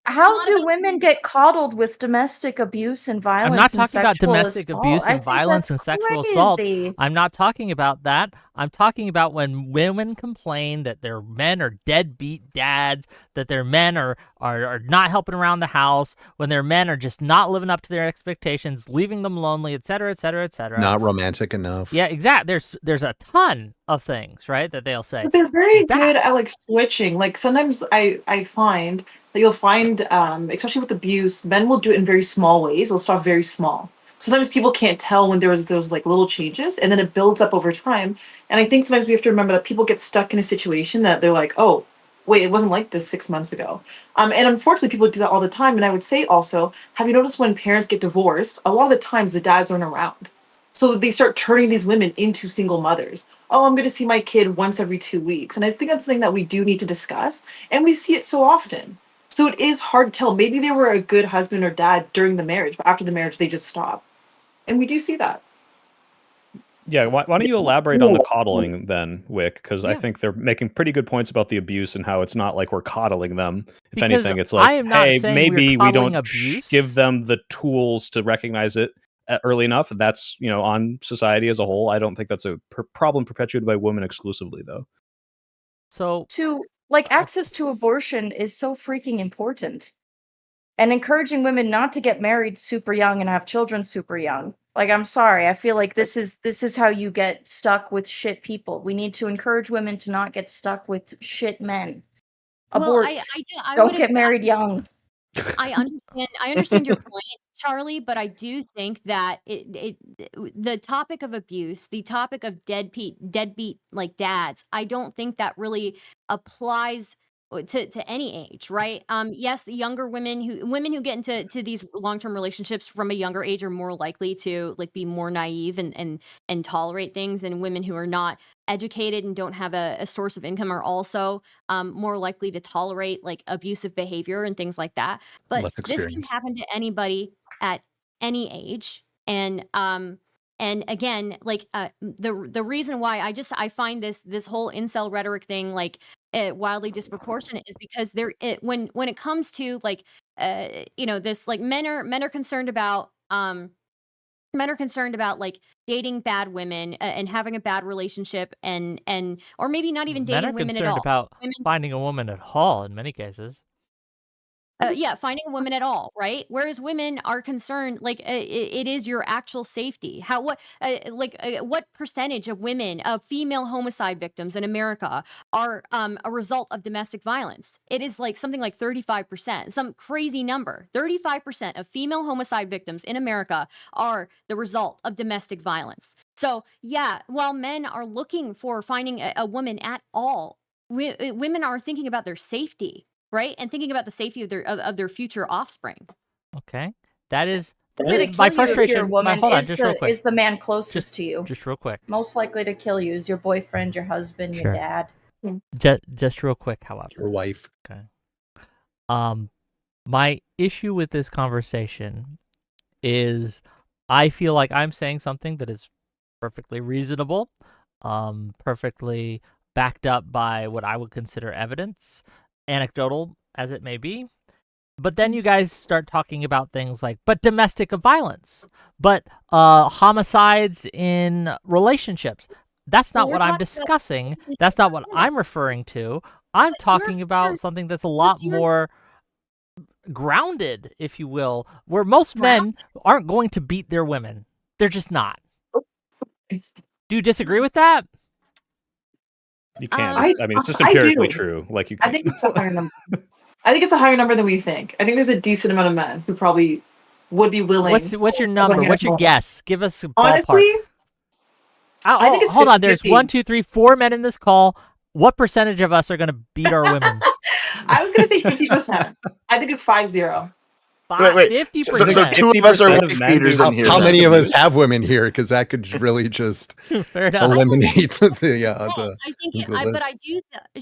how do women get coddled with domestic abuse and violence? I'm not and talking about sexual domestic assault? abuse I and think violence that's and sexual assault. crazy. I'm not talking about that. I'm talking about when women complain that their men are deadbeat dads, that their men are not helping around the house, when their men are just not living up to their expectations, leaving them lonely, etc., etc., etc. Not romantic enough. Yeah, exactly. There's a ton of things, right, that they'll say. But they're very That- good at like switching. Like sometimes I find that you'll find, especially with abuse, men will do it in very small ways. They'll start very small. Sometimes people can't tell when there's those like little changes, and then it builds up over time. And I think sometimes we have to remember that people get stuck in a situation that they're like, oh, wait, it wasn't like this 6 months ago. And unfortunately, people do that all the time. And I would say also, have you noticed when parents get divorced, a lot of the times the dads aren't around. So they start turning these women into single mothers. Oh, I'm going to see my kid once every 2 weeks. And I think that's something that we do need to discuss. And we see it so often. So it is hard to tell. Maybe they were a good husband or dad during the marriage, but after the marriage, they just stop. And we do see that. Yeah, why don't you elaborate on the coddling then, Wick? Because I Yeah. think they're making pretty good points about the abuse and how it's not like we're coddling them. If Because anything, it's I like, am not hey, saying maybe we're we don't coddling abuse. give them the tools to recognize it early enough. That's, on society as a whole. I don't think that's a problem perpetuated by women exclusively, though. So Access to abortion is so freaking important. And encouraging women not to get married super young and have children super young. Like, I'm sorry, I feel like this is how you get stuck with shit people. We need to encourage women to not get stuck with shit men. Abort. Don't get married young. I understand your point, Charlie, but I do think that the topic of abuse, the topic of deadbeat like dads, I don't think that really applies to any age, right? Yes, younger women who get into these long-term relationships from a younger age are more likely to like be more naive and tolerate things, and women who are not educated and don't have a source of income are also more likely to tolerate like abusive behavior and things like that. But Less this can experience. happen to anybody at any age, and again, like the reason why I find this whole incel rhetoric thing like wildly disproportionate is because when it comes to like this like men are concerned about like dating bad women and having a bad relationship and or maybe not even men dating are women at concerned all. about Women, finding a woman at all in many cases. yeah, finding a woman at all, right? Whereas women are concerned, like it is your actual safety. What percentage of women, of female homicide victims in America are a result of domestic violence? It is like something like 35%, some crazy number. 35% of female homicide victims in America are the result of domestic violence. So yeah, while men are looking for finding a woman at all, women are thinking about their safety. Right, and thinking about the safety of their future offspring. Okay, that is Likely to my kill you if you're a frustration. woman Hold on, is just real quick. is the man closest to you. Just real quick. Most likely to kill you is your boyfriend, your husband, Sure. your dad. Just real quick, however. Your wife. Okay. My issue with this conversation is I feel like I'm saying something that is perfectly reasonable, perfectly backed up by what I would consider evidence, anecdotal as it may be. But then you guys start talking about things like, but domestic violence, but homicides in relationships. That's not what I'm discussing. That's not what I'm referring to. I'm talking about something that's a lot more grounded, if you will, where most men aren't going to beat their women. They're just not. Do you disagree with that? You can't. I I mean, it's just I empirically do. true. Like you. I think it's a higher number. I think it's a higher number than we think. I think there's a decent amount of men who probably would be willing. What's your number? What's your guess? Give us a ballpark. Honestly, I think it's hold on. There's 50-50. 1, 2, 3, 4 men in this call. What percentage of us are going to beat our women? I was gonna say 50%. I think it's 50. Wait. 50%. So two of us are 50% wife of men beaters do in How, here. how then. many of us have women here? Because that could really just Fair enough. eliminate the I think, the but list. I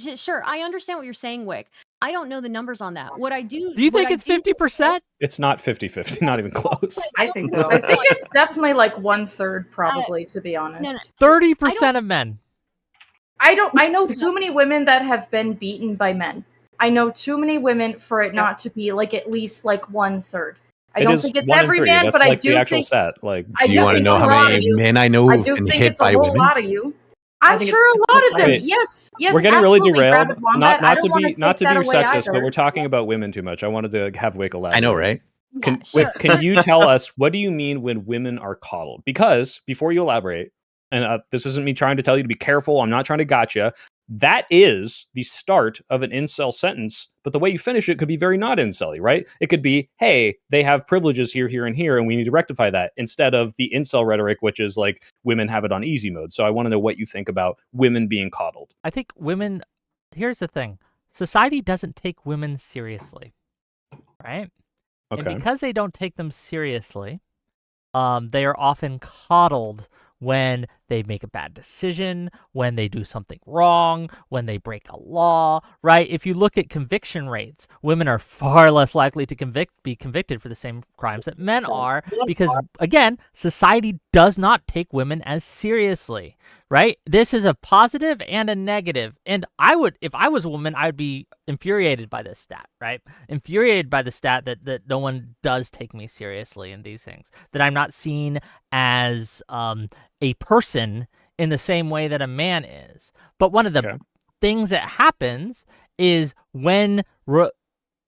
do. Sure, I understand what you're saying, Wick. I don't know the numbers on that. What I do. Do you what think I it's do- 50%? It's not 50-50, not even close. I think so. I think it's definitely like 1/3, probably, to be honest. 30% of men. I know too many women that have been beaten by men. I know too many women for it not to be like at least like 1/3. I It don't is think it's 1 in every 3. man, That's but like I do the actual think stat. Like, I Do do you want to think know a how lot many of you. men I know I who've do been think hit it's a by whole women? lot of you. I'm think it's sure a lot of them. Wait, Yes, we're getting really absolutely, derailed. Rabbit Wombat. I Not don't to want be to not take to that be away sexist, but either. we're talking about women too much. I wanted to have Wick elaborate. I know, right? Yeah, Wick, sure. can you tell us what do you mean when women are coddled? Because before you elaborate, and this isn't me trying to tell you to be careful. I'm not trying to gotcha. That is the start of an incel sentence, but the way you finish it could be very not incel-y, right? It could be, hey, they have privileges here, here, and here, and we need to rectify that, instead of the incel rhetoric, which is like women have it on easy mode. So I want to know what you think about women being coddled. I think women, here's the thing. Society doesn't take women seriously, right? Okay. And because they don't take them seriously, they are often coddled when they make a bad decision, when they do something wrong, when they break a law, right? If you look at conviction rates, women are far less likely to be convicted for the same crimes that men are because, again, society does not take women as seriously, right? This is a positive and a negative. And if I was a woman, I would be infuriated by this stat, right? Infuriated by the stat that no one does take me seriously in these things, that I'm not seen as a person in the same way that a man is. But one of the things that happens is when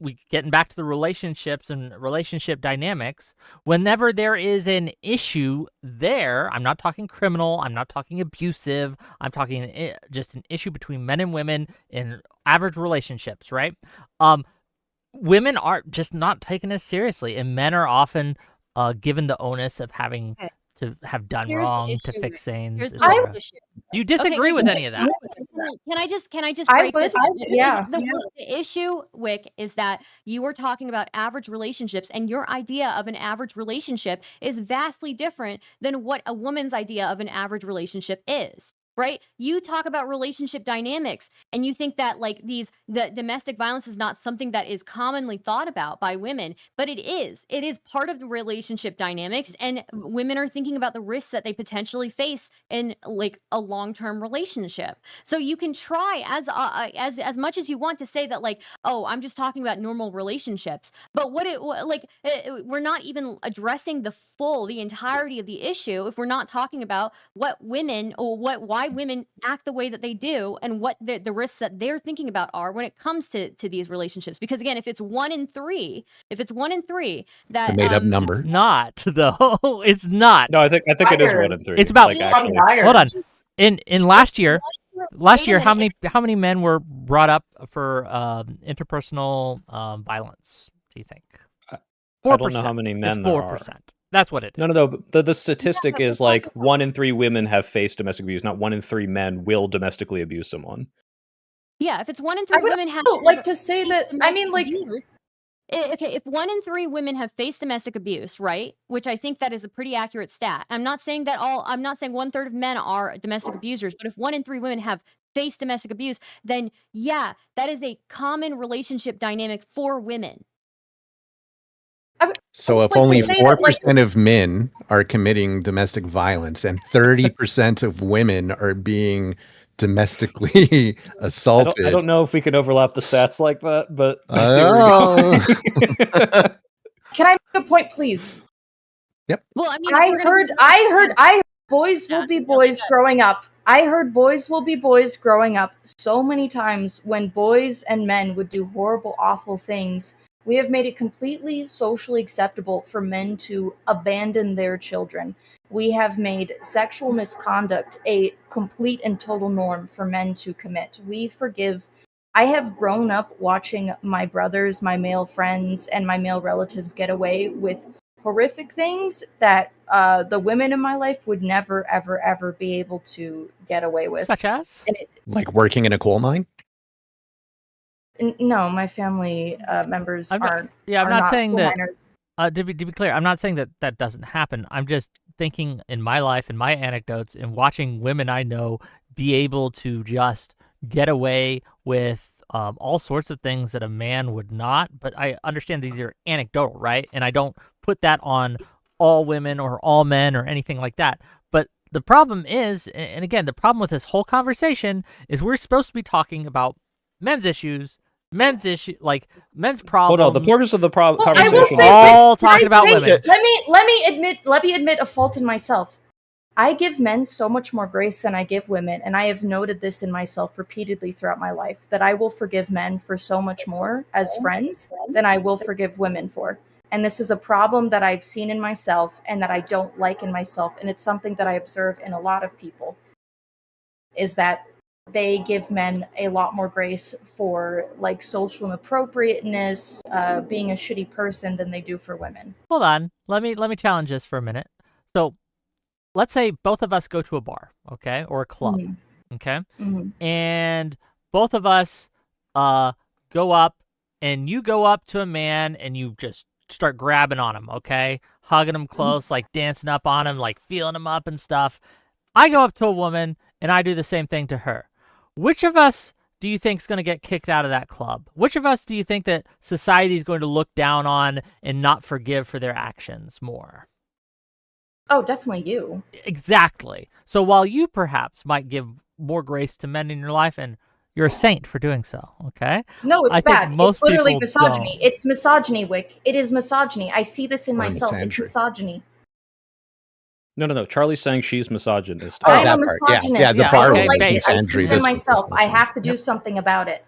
we getting back to the relationships and relationship dynamics, whenever there is an issue there, I'm not talking criminal, I'm not talking abusive, I'm talking just an issue between men and women in average relationships, right? Women are just not taken as seriously, and men are often given the onus of having to have done Here's the wrong to issue, fix things. Here's etc. the issue. Do you disagree with any of that? Can I just I break would, this? yeah. The issue, Wick, is that you were talking about average relationships, and your idea of an average relationship is vastly different than what a woman's idea of an average relationship is. Right? You talk about relationship dynamics, and you think that the domestic violence is not something that is commonly thought about by women, but it is. It is part of the relationship dynamics, and women are thinking about the risks that they potentially face in like a long-term relationship. So you can try as much as you want to say that oh, I'm just talking about normal relationships, but we're not even addressing the entirety of the issue if we're not talking about what women or why women act the way that they do and what the risks that they're thinking about are when it comes to these relationships. Because again, if it's 1 in 3, that The made up number. It's not though. It's not. No, I think it is 1 in 3. It's about actually. Hold on. In last year, Wait a how minute. many men were brought up for interpersonal violence? Do you think? 4%. I don't know how many men It's there 4%. are. That's what it is. No. The statistic is 1 in 3 women have faced domestic abuse, not 1 in 3 men will domestically abuse someone. Yeah, if it's 1 in 3 I would women have also like to say that, I mean, like, okay, if 1 in 3 women have faced domestic abuse, right? Which I think that is a pretty accurate stat. I'm not saying 1/3 of men are domestic abusers, but if 1 in 3 women have faced domestic abuse, then yeah, that is a common relationship dynamic for women. So if like to only say 4% of men are committing domestic violence and 30% of women are being domestically assaulted. I don't know if we can overlap the stats like that, but I I see where know. you're going. can I make a point, please? Well, I mean, I heard boys will be boys growing up. I heard boys will be boys growing up so many times when boys and men would do horrible, awful things. We have made it completely socially acceptable for men to abandon their children. We have made sexual misconduct a complete and total norm for men to commit. We forgive. I have grown up watching my brothers, my male friends, and my male relatives get away with horrific things that the women in my life would never, ever, ever be able to get away with. Such as? And it, Like working in a coal mine? No, my family members I'm not- aren't. Yeah, I'm are not saying coal that. miners. To be clear, I'm not saying that that doesn't happen. I'm just thinking in my life and my anecdotes and watching women I know be able to just get away with all sorts of things that a man would not. But I understand these are anecdotal, right? And I don't put that on all women or all men or anything like that. But the problem is, and again, the problem with this whole conversation is we're supposed to be talking about men's issues, men's Well, problems. no, the purpose of the Well, I conversation will is say, all Rich, can talking I about say- women. Let me admit a fault in myself. I give men so much more grace than I give women, and I have noted this in myself repeatedly throughout my life, that I will forgive men for so much more as friends than I will forgive women for. And this is a problem that I've seen in myself and that I don't like in myself, and it's something that I observe in a lot of people, is that they give men a lot more grace for like social inappropriateness, being a shitty person, than they do for women. Hold on. Let me challenge this for a minute. So, let's say both of us go to a bar, okay, or a club, Mhm. okay, Mhm. and both of us go up, and you go up to a man and you just start grabbing on him, okay, hugging him close, like dancing up on him, like feeling him up and stuff. I go up to a woman and I do the same thing to her. Which of us do you think is going to get kicked out of that club? Which of us do you think that society is going to look down on and not forgive for their actions more? Oh, definitely you. Exactly. So while you perhaps might give more grace to men in your life, and you're a saint for doing so, okay? No, I it's think bad. most It's literally people misogyny. don't. It's misogyny, Wick. It is misogyny. I see this in Or myself. It's misandry. misogyny. no. Charlie's saying she's misogynist. Oh, I'm that a part. Yeah, misogynist. yeah, the Yeah, I bar don't okay, like was it. I see misandry. it in This was myself. I misandry. have to do something about it.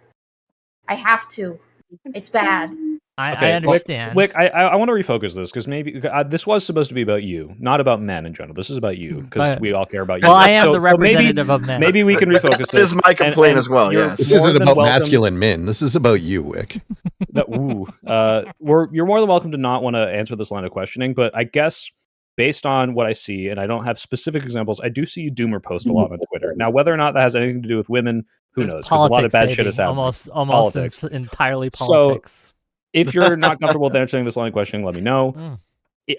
I have to. It's bad. I Okay, understand. Wick, I want to refocus this because maybe this was supposed to be about you, not about men in general. This is about you because But- we all care about you. Well, I am So- the so maybe- representative of men. Maybe we can refocus That this. is my complaint as well, you're yes. This more isn't than about welcome- masculine men. This is about you, Wick. You're more than welcome to not want to answer this line of questioning, but I guess based on what I see, and I don't have specific examples, I do see you doomer post a lot on Twitter. Now, whether or not that has anything to do with women, who It's knows? Because a lot of bad shit baby. has happened. Almost Politics. entirely So- politics. If you're not comfortable with answering this line of questioning, let me know. Mm.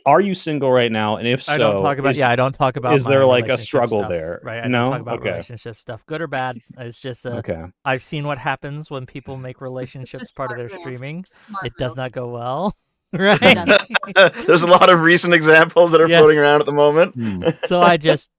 Are you single right now? And if so, I don't talk about. I don't talk about. is my there, like, a relationship struggle stuff, there? Right. I No? don't talk about Okay. relationship stuff, good or bad. It's just Okay. I've seen what happens when people make relationships part of their streaming. It does not go well, right? There's a lot of recent examples that are Yes. floating around at the moment. So I just,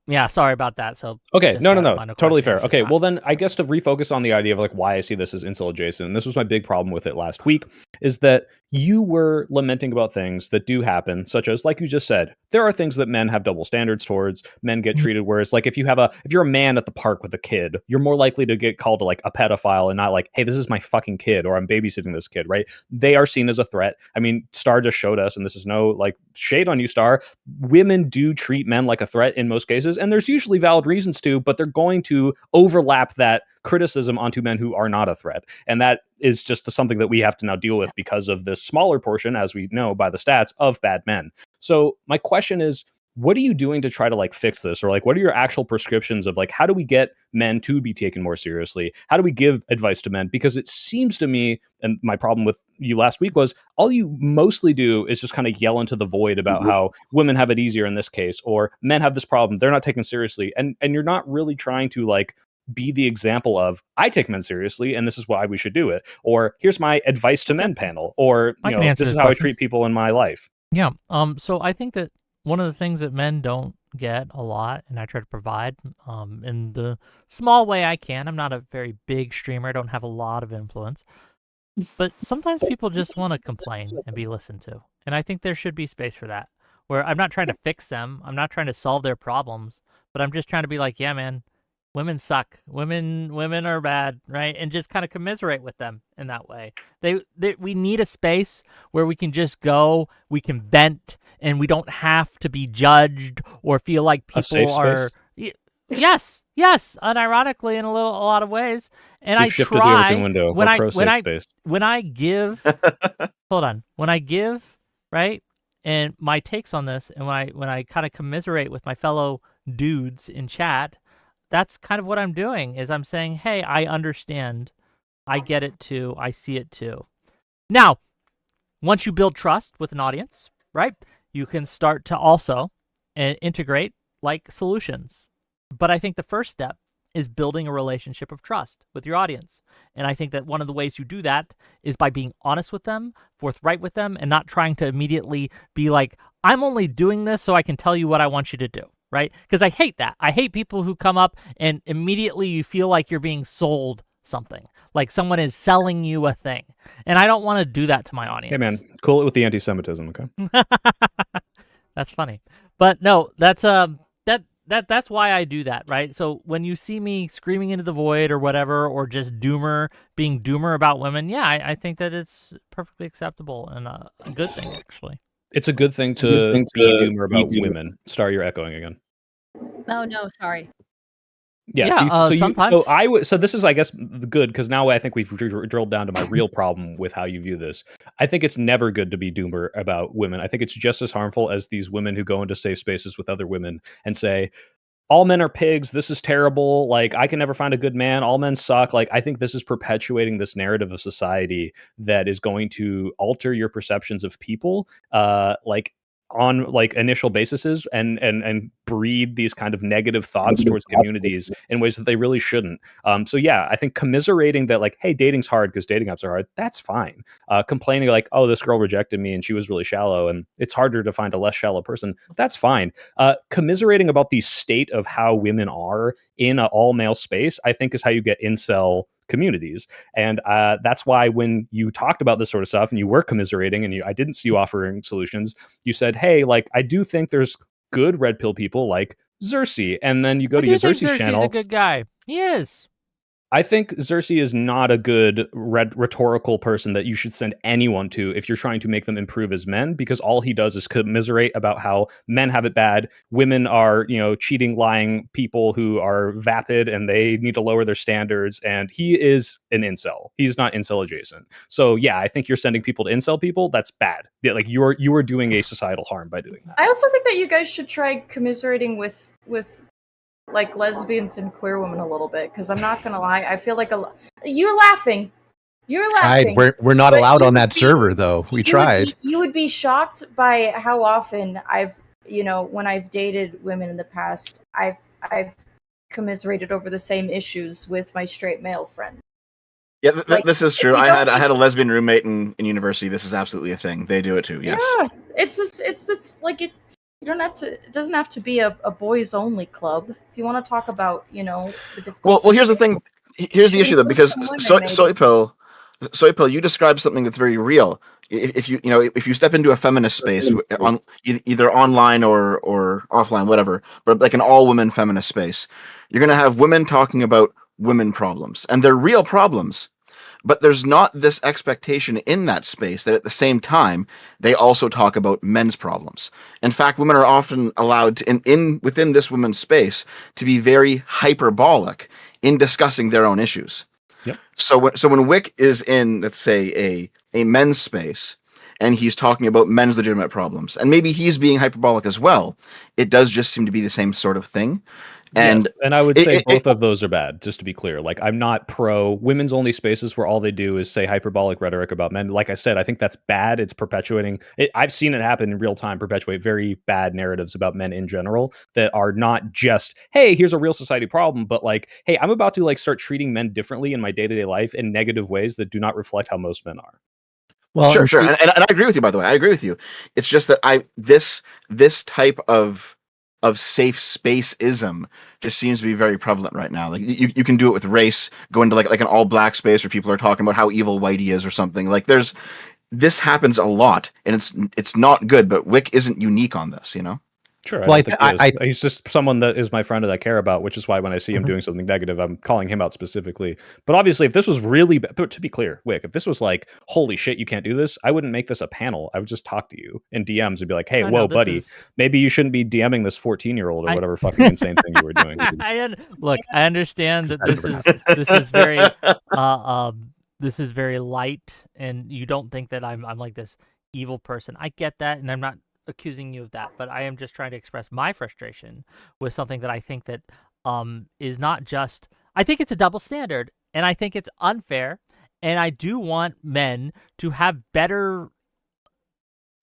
yeah, sorry about that. So Okay, just no, that line of totally fair. questioning Okay, is not- well then, I guess to refocus on the idea of like why I see this as incel adjacent, and this was my big problem with it last week, is that you were lamenting about things that do happen, such as, like you just said, there are things that men have double standards towards. Men get treated whereas, like, if you're a man at the park with a kid, you're more likely to get called like a pedophile and not like, hey, this is my fucking kid, or I'm babysitting this kid, right? They are seen as a threat. I mean, Star just showed us, and this is no like shade on you, Star. Women do treat men like a threat in most cases, and there's usually valid reasons to, but they're going to overlap that criticism onto men who are not a threat. And that is just something that we have to now deal with because of this smaller portion, as we know by the stats, of bad men. So my question is, what are you doing to try to like fix this? Or like, what are your actual prescriptions of like, how do we get men to be taken more seriously? How do we give advice to men? Because it seems to me, and my problem with you last week was, all you mostly do is just kind of yell into the void about how women have it easier in this case, or men have this problem, they're not taken seriously. And you're not really trying to like be the example of, I take men seriously and this is why we should do it. Or here's my advice to men panel, or I can answer this is this how question. I treat people in my life. Yeah. So I think that one of the things that men don't get a lot, and I try to provide in the small way I can. I'm not a very big streamer. I don't have a lot of influence. But sometimes people just want to complain and be listened to. And I think there should be space for that. Where I'm not trying to fix them. I'm not trying to solve their problems. But I'm just trying to be like, yeah, man, women suck. Women are bad, right? And just kind of commiserate with them in that way. We need a space where we can just go, we can vent, and we don't have to be judged or feel like A safe people are. Yes, unironically in a lot of ways. And You've I shifted the try Overton window. when We're I pro when safe I space. when I give hold on. When I give, right? And my takes on this, and when I kind of commiserate with my fellow dudes in chat, that's kind of what I'm doing, is I'm saying, hey, I understand I get it too. I see it too. Now, once you build trust with an audience, right, you can start to also integrate like solutions. But I think the first step is building a relationship of trust with your audience. And I think that one of the ways you do that is by being honest with them, forthright with them, and not trying to immediately be like, I'm only doing this so I can tell you what I want you to do, right? Because I hate that. I hate people who come up and immediately you feel like you're being sold something, like someone is selling you a thing. And I don't want to do that to my audience. Hey, man, cool it with the anti-Semitism, okay? That's funny. But no, that's that's why I do that, right? So when you see me screaming into the void or whatever, or just being doomer about women, yeah, I think that it's perfectly acceptable and a good thing, actually. It's a good thing to be doomer about women. Star, you're echoing again. Oh no, sorry. Yeah. Sometimes. So this is, I guess, good because now I think we've drilled down to my real problem with how you view this. I think it's never good to be doomer about women. I think it's just as harmful as these women who go into safe spaces with other women and say, all men are pigs. This is terrible. Like, I can never find a good man. All men suck. Like, I think this is perpetuating this narrative of society that is going to alter your perceptions of people. On like initial bases and breed these kind of negative thoughts towards communities in ways that they really shouldn't. So yeah, I think commiserating that, like, hey, dating's hard because dating apps are hard, that's fine. Complaining like, oh, this girl rejected me and she was really shallow and it's harder to find a less shallow person, that's fine. Commiserating about the state of how women are in an all male space, I think is how you get incel communities. And that's why when you talked about this sort of stuff and you were commiserating and I didn't see you offering solutions, you said, hey, like, I do think there's good red pill people like Xerxes. And then you go to your Xerxes channel. He's a good guy. He is. I think Xerxes is not a good rhetorical person that you should send anyone to if you're trying to make them improve as men, because all he does is commiserate about how men have it bad. Women are, cheating, lying people who are vapid and they need to lower their standards. And he is an incel. He's not incel adjacent. So yeah, I think you're sending people to incel people. That's bad. Yeah, like you are doing a societal harm by doing that. I also think that you guys should try commiserating with like lesbians and queer women a little bit, because I'm not gonna lie, I feel like you're laughing. We're not allowed on that server though. We tried. You would be shocked by how often when I've dated women in the past, I've commiserated over the same issues with my straight male friend. Yeah, this is true. I had a lesbian roommate in university. This is absolutely a thing. They do it too. Yes. Yeah, it's like it. You don't have to. It doesn't have to be a boys only club. If you want to talk about, the difficulties. Well, here's the thing. Here's the issue though, because Soypill, you describe something that's very real. If you step into a feminist space, on either online or offline, whatever, but like an all women feminist space, you're gonna have women talking about women problems, and they're real problems. But there's not this expectation in that space that at the same time they also talk about men's problems. In fact, women are often allowed to, within this women's space, to be very hyperbolic in discussing their own issues. Yep. So when Wick is in, let's say, a men's space, and he's talking about men's legitimate problems, and maybe he's being hyperbolic as well, it does just seem to be the same sort of thing. And I would say both of those are bad, just to be clear. Like, I'm not pro women's only spaces where all they do is say hyperbolic rhetoric about men. Like I said, I think that's bad. It's perpetuating it. I've seen it happen in real time, perpetuate very bad narratives about men in general that are not just, hey, here's a real society problem, but like, hey, I'm about to like start treating men differently in my day-to-day life in negative ways that do not reflect how most men are. Well, sure. And I agree with you, by the way. I agree with you. It's just that this type of safe space-ism just seems to be very prevalent right now. Like you can do it with race, go into like an all black space where people are talking about how evil Whitey is or something. Like this happens a lot, and it's not good, but Wick isn't unique on this, Sure. Well, he's just someone that is my friend that I care about, which is why when I see him doing something negative, I'm calling him out specifically. But obviously, if this was really, but to be clear, Wick, if this was like, holy shit, you can't do this, I wouldn't make this a panel. I would just talk to you in DMs and be like, hey, whoa, buddy, maybe you shouldn't be DMing this 14-year-old or whatever fucking insane thing you were doing. Look, I understand that this is very light, and you don't think that I'm like this evil person. I get that, and I'm not accusing you of that, but I am just trying to express my frustration with something that I think that is not just, I think it's a double standard, and I think it's unfair, And I do want men to have better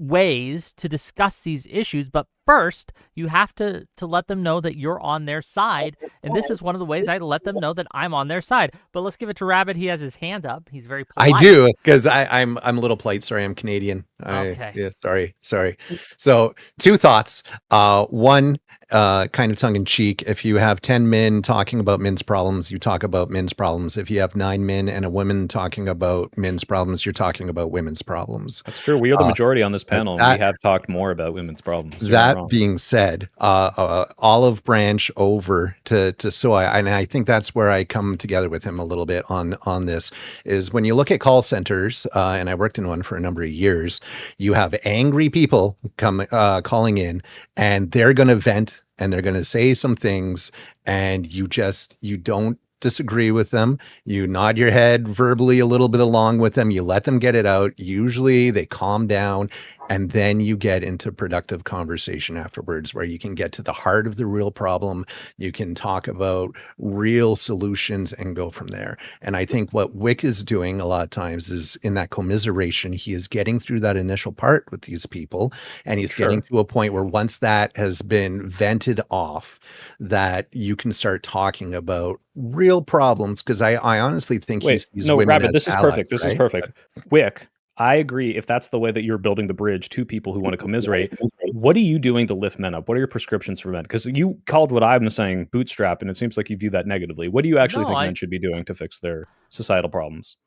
ways to discuss these issues, but first you have to let them know that you're on their side, and this is one of the ways I let them know that I'm on their side. But let's give it to Rabbit. He has his hand up. He's very polite. I do, because I'm a little polite. Sorry, I'm Canadian. Okay. Yeah, sorry. So 2 thoughts. One, kind of tongue in cheek. If you have 10 men talking about men's problems, you talk about men's problems. If you have 9 men and a woman talking about men's problems, you're talking about women's problems. That's true. We are the majority on this panel. that- We have talked more about women's problems. You're not That wrong. being said, olive branch over to Soy, and I think that's where I come together with him a little bit on this, is when you look at call centers, and I worked in one for a number of years, you have angry people calling in, and they're going to vent and they're going to say some things, and you don't disagree with them. You nod your head verbally a little bit along with them. You let them get it out. Usually they calm down, and then you get into productive conversation afterwards where you can get to the heart of the real problem. You can talk about real solutions and go from there. And I think what Wick is doing a lot of times is in that commiseration, he is getting through that initial part with these people, and he's getting to a point where once that has been vented off, that you can start talking about real problems, because I honestly think he sees women Rabbit, as this is allies, perfect. This is right? perfect. Wick, I agree. If that's the way that you're building the bridge to people who want to commiserate, what are you doing to lift men up? What are your prescriptions for men? Because you called what I'm saying bootstrap, and it seems like you view that negatively. What do you actually think men should be doing to fix their societal problems?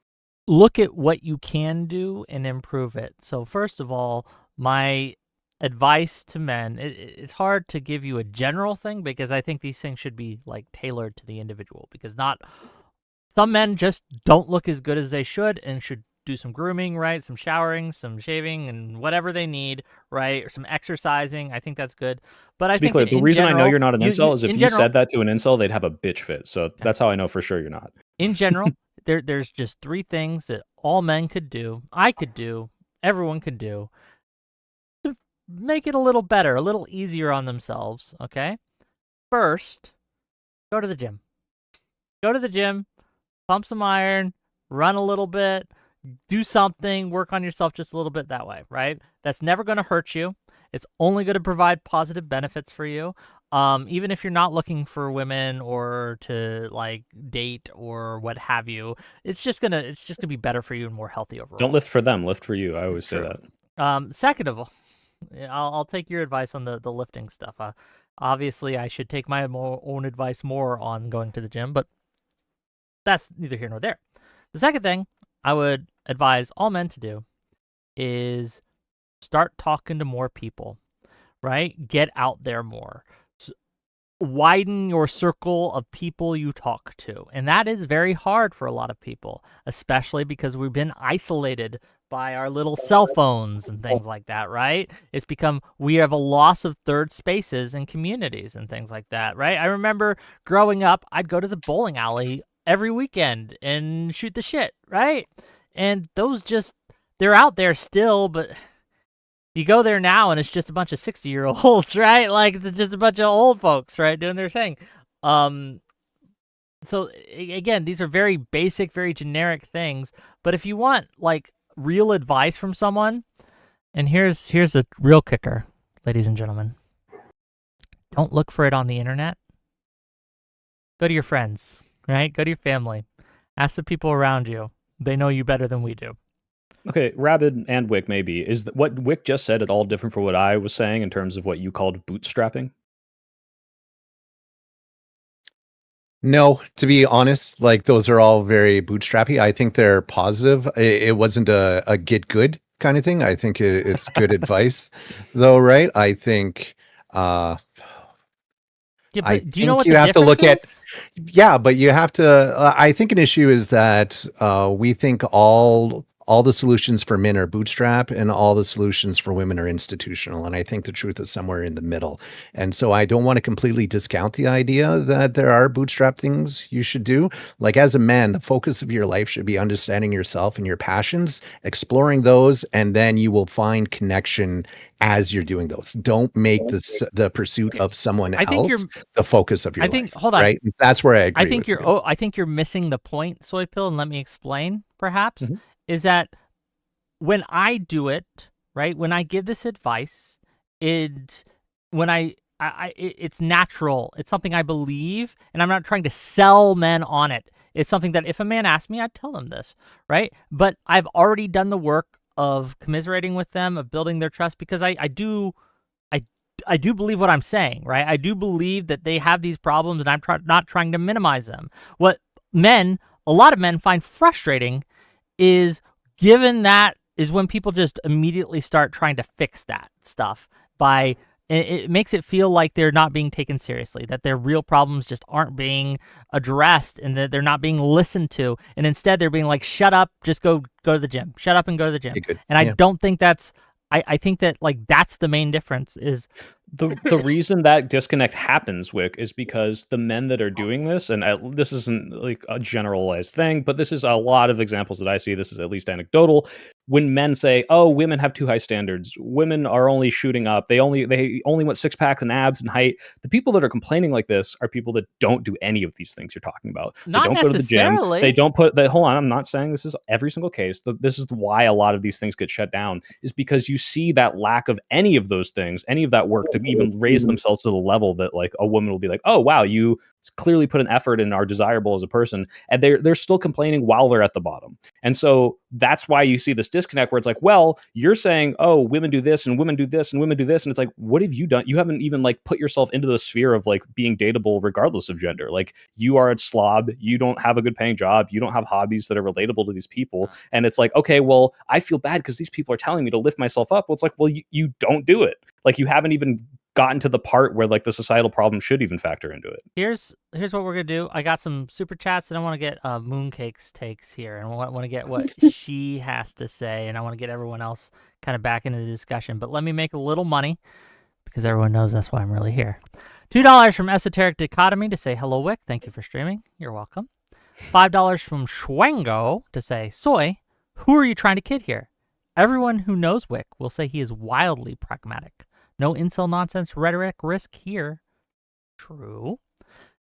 Look at what you can do and improve it. So first of all, my advice to men, it's hard to give you a general thing because I think these things should be like tailored to the individual, because some men just don't look as good as they should and should do some grooming, right? Some showering, some shaving, and whatever they need, right? Or some exercising. I think that's good. But I To be think clear, the reason I know you're not an incel is if you general, said that to an incel, they'd have a bitch fit. So that's how I know for sure you're not. In general, there's just 3 things that all men could do, I could do, everyone could do to make it a little better, a little easier on themselves, okay? First, go to the gym. Go to the gym, pump some iron, run a little bit, do something, work on yourself just a little bit that way, right? That's never going to hurt you. It's only going to provide positive benefits for you. Even if you're not looking for women or to like date or what have you, it's just gonna be better for you and more healthy overall. Don't lift for them, lift for you. I always say that. Second of all, I'll take your advice on the lifting stuff. Obviously, I should take my own advice more on going to the gym, but that's neither here nor there. The second thing I would advise all men to do is start talking to more people, right? Get out there more. Widen your circle of people you talk to. And that is very hard for a lot of people, especially because we've been isolated by our little cell phones and things like that, right? It's become, we have a loss of third spaces and communities and things like that, right? I remember growing up, I'd go to the bowling alley every weekend and shoot the shit, right? And those they're out there still, but you go there now and it's just a bunch of 60-year-olds, right? Like it's just a bunch of old folks, right, doing their thing. So again, these are very basic, very generic things. But if you want like real advice from someone, and here's a real kicker, ladies and gentlemen. Don't look for it on the internet. Go to your friends, right? Go to your family. Ask the people around you. They know you better than we do. Okay, Rabbit and Wick maybe. Is what Wick just said at all different from what I was saying in terms of what you called bootstrapping? No, to be honest, like those are all very bootstrappy. I think they're positive. It wasn't a get good kind of thing. I think it's good advice, though, right? I think. Yeah, but I do you know think what you have to look at. is? Yeah, but you have to. I think an issue is that we think all all the solutions for men are bootstrap and all the solutions for women are institutional. And I think the truth is somewhere in the middle. And so I don't want to completely discount the idea that there are bootstrap things you should do. Like as a man, the focus of your life should be understanding yourself and your passions, exploring those, and then you will find connection as you're doing those. Don't make the pursuit of someone else the focus of your life. Hold on. Right? That's where I agree. I think you're missing the point, Soypill, and let me explain, perhaps, is that when I do it, right, when I give this advice, it's natural. It's something I believe, and I'm not trying to sell men on it. It's something that if a man asked me, I'd tell them this, right? But I've already done the work of commiserating with them, of building their trust, because I do believe what I'm saying, right? I do believe that they have these problems, and I'm not trying to minimize them. What a lot of men find frustrating is when people just immediately start trying to fix that stuff it makes it feel like they're not being taken seriously, that their real problems just aren't being addressed, and that they're not being listened to. And instead they're being like, shut up, just go to the gym. Shut up and go to the gym. And I don't think I think that like that's the main difference is the reason that disconnect happens, Wick, is because the men that are doing this, and this isn't like a generalized thing, but this is a lot of examples that I see. This is at least anecdotal. When men say, "Oh, women have too high standards. Women are only shooting up. They only want six packs and abs and height." The people that are complaining like this are people that don't do any of these things you're talking about. Not they don't go to the gym. necessarily. They don't put. Hold on, I'm not saying this is every single case. This is why a lot of these things get shut down. Is because you see that lack of any of those things, any of that work to even raise themselves to the level that like a woman will be like, "Oh wow, you clearly put an effort and are desirable as a person," and they're still complaining while they're at the bottom. And so that's why you see this disconnect where it's like, well, you're saying, "Oh, women do this and women do this and women do this," and it's like, what have you done? You haven't even like put yourself into the sphere of like being dateable regardless of gender. Like you are a slob, you don't have a good paying job, you don't have hobbies that are relatable to these people, and it's like, okay, well, I feel bad because these people are telling me to lift myself up. Well, it's like, well, you don't do it. Like you haven't even gotten to the part where like the societal problem should even factor into it. Here's what we're gonna do. I got some super chats, and I want to get Mooncake's takes here, and I want to get what she has to say, and I want to get everyone else kind of back into the discussion. But let me make a little money because everyone knows that's why I'm really here. $2 from Esoteric Dichotomy to say hello, Wick. Thank you for streaming. You're welcome. $5 from Schwango to say, Soy, who are you trying to kid here? Everyone who knows Wick will say he is wildly pragmatic. No incel nonsense rhetoric risk here. True.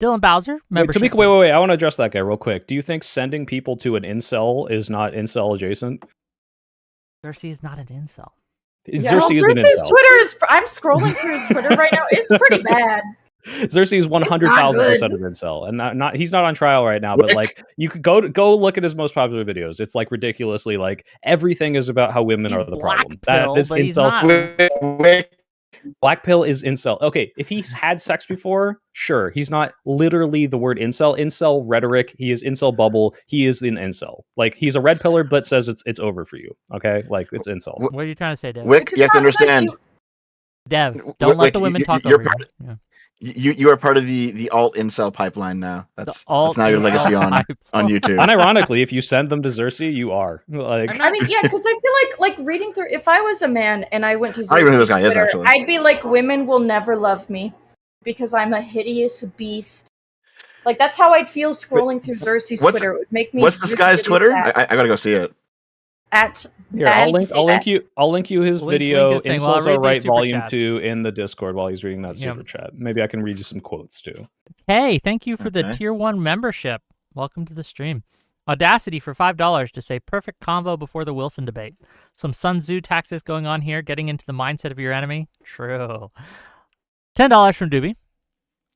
Dylan Bowser, membership. Wait. I want to address that guy real quick. Do you think sending people to an incel is not incel adjacent? Cersei is not an incel. Cersei's Twitter is. I'm scrolling through his Twitter right now. It's pretty bad. Cersei is 100,000% an incel, and not he's not on trial right now. But like, you could go look at his most popular videos. It's like ridiculously like everything is about how women are the problem. That is incel. Black pill is incel. Okay, if he's had sex before, sure. He's not literally the word incel. Incel rhetoric. He is incel bubble. He is an incel. Like he's a red pillar, but says it's over for you. Okay, like it's incel. What are you trying to say, Dev? Wick, you have to understand. Dev, don't let the women talk over you. You are part of the alt incel pipeline now. That's now your legacy on YouTube. Unironically, if you send them to Xerxes, you are. Like, I mean, yeah, because I feel like reading through. If I was a man and I went to I don't even know who Xerxes' this guy is, Twitter, actually. I'd be like, women will never love me because I'm a hideous beast. Like that's how I'd feel scrolling through Xerxes' Twitter. It would make me. What's this guy's Twitter? I gotta go see it. Here, I'll link you his video. Incels Are Right, Volume 2 in the Discord while he's reading that super chat. Maybe I can read you some quotes too. Hey, thank you for the Tier 1 membership. Welcome to the stream. Audacity for $5 to say perfect convo before the Wilson debate. Some Sun Tzu tactics going on here, getting into the mindset of your enemy. True. $10 from Doobie.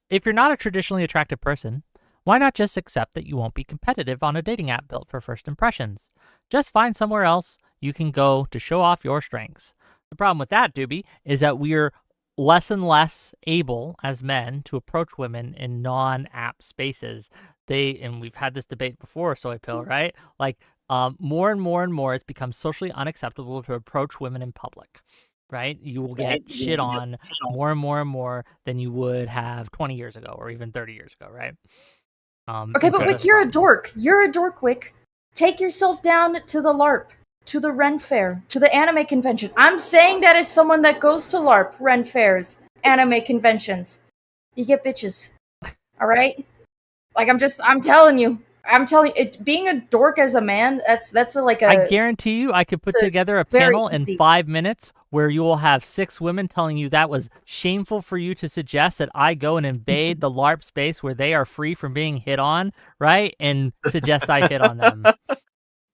If you're not a traditionally attractive person, why not just accept that you won't be competitive on a dating app built for first impressions? Just find somewhere else you can go to show off your strengths. The problem with that, Doobie, is that we're less and less able as men to approach women in non-app spaces. And we've had this debate before, Soypill, right? Like more and more, it's become socially unacceptable to approach women in public, right? You will get shit on more and more than you would have 20 years ago or even 30 years ago, right? Okay, but Wick, you're a dork. You're a dork, Wick. Take yourself down to the LARP. to the Ren Fair, to the anime convention. I'm saying that as someone that goes to LARP, Ren Fairs, anime conventions. You get bitches. All right? Like, I'm telling you. Being a dork as a man, that's like a... I guarantee you I could put together a panel in 5 minutes where you will have 6 women telling you that was shameful for you to suggest that I go and invade the LARP space where they are free from being hit on, right? And suggest I hit on them.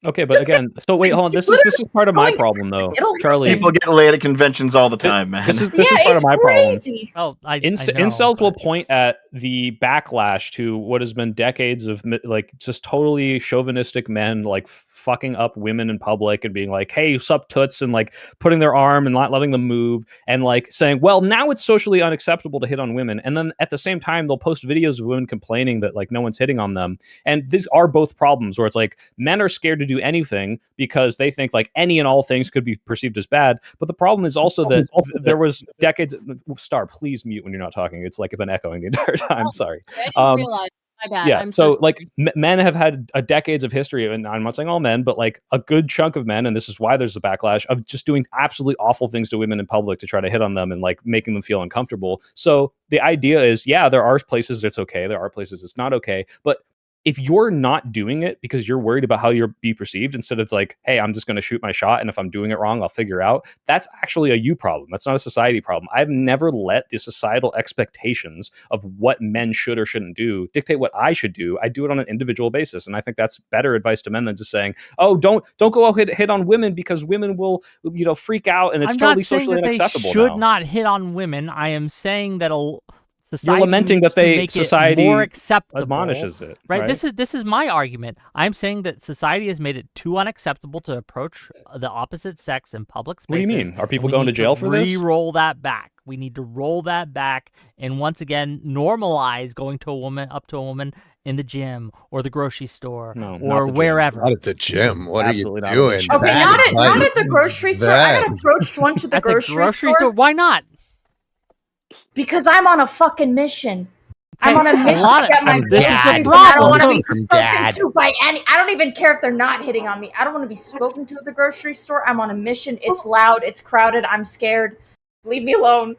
Okay, but again, so wait, hold on. This is part of my problem, though, Charlie. People get laid at conventions all the time, man. This is part of my crazy. problem. Oh, I know, Incels will point at the backlash to what has been decades of like just totally chauvinistic men like fucking up women in public and being like, "Hey, sup toots," and like putting their arm and not letting them move and like saying, "Well, now it's socially unacceptable to hit on women." And then at the same time, they'll post videos of women complaining that like no one's hitting on them. And these are both problems where it's like men are scared to do anything because they think like any and all things could be perceived as bad. But the problem is also that there was decades. Star, please mute when you're not talking. It's like I've been echoing the entire time. Sorry. I didn't realize. My bad. Yeah, I'm so sorry. like men have had a decades of history, and I'm not saying all men, but like a good chunk of men, and this is why there's a backlash of just doing absolutely awful things to women in public to try to hit on them and like making them feel uncomfortable. So the idea is, yeah, there are places it's okay, there are places it's not okay, but if you're not doing it because you're worried about how you'll be perceived, instead it's like, hey, I'm just going to shoot my shot, and if I'm doing it wrong, I'll figure out. That's actually a you problem. That's not a society problem. I've never let the societal expectations of what men should or shouldn't do dictate what I should do. I do it on an individual basis, and I think that's better advice to men than just saying, "Oh, don't go out hit on women because women will freak out and it's totally socially unacceptable." I'm not saying that they should not hit on women. I am saying that society you're lamenting that society more acceptable, admonishes it, right? This is my argument. I'm saying that society has made it too unacceptable to approach the opposite sex in public spaces. What do you mean? Are people going to jail for this? Re-roll that back. We need to roll that back and once again normalize going up to a woman in the gym or the grocery store or wherever. Not at the gym. What Absolutely are you doing? Okay, not at the grocery store. I got approached once at the grocery store. Why not? Because I'm on a fucking mission. I'm on a mission to get my this is the problem. I don't want to be spoken Dad. to by any. I don't even care if they're not hitting on me. I don't want to be spoken to at the grocery store. I'm on a mission. It's loud. It's crowded. I'm scared. Leave me alone.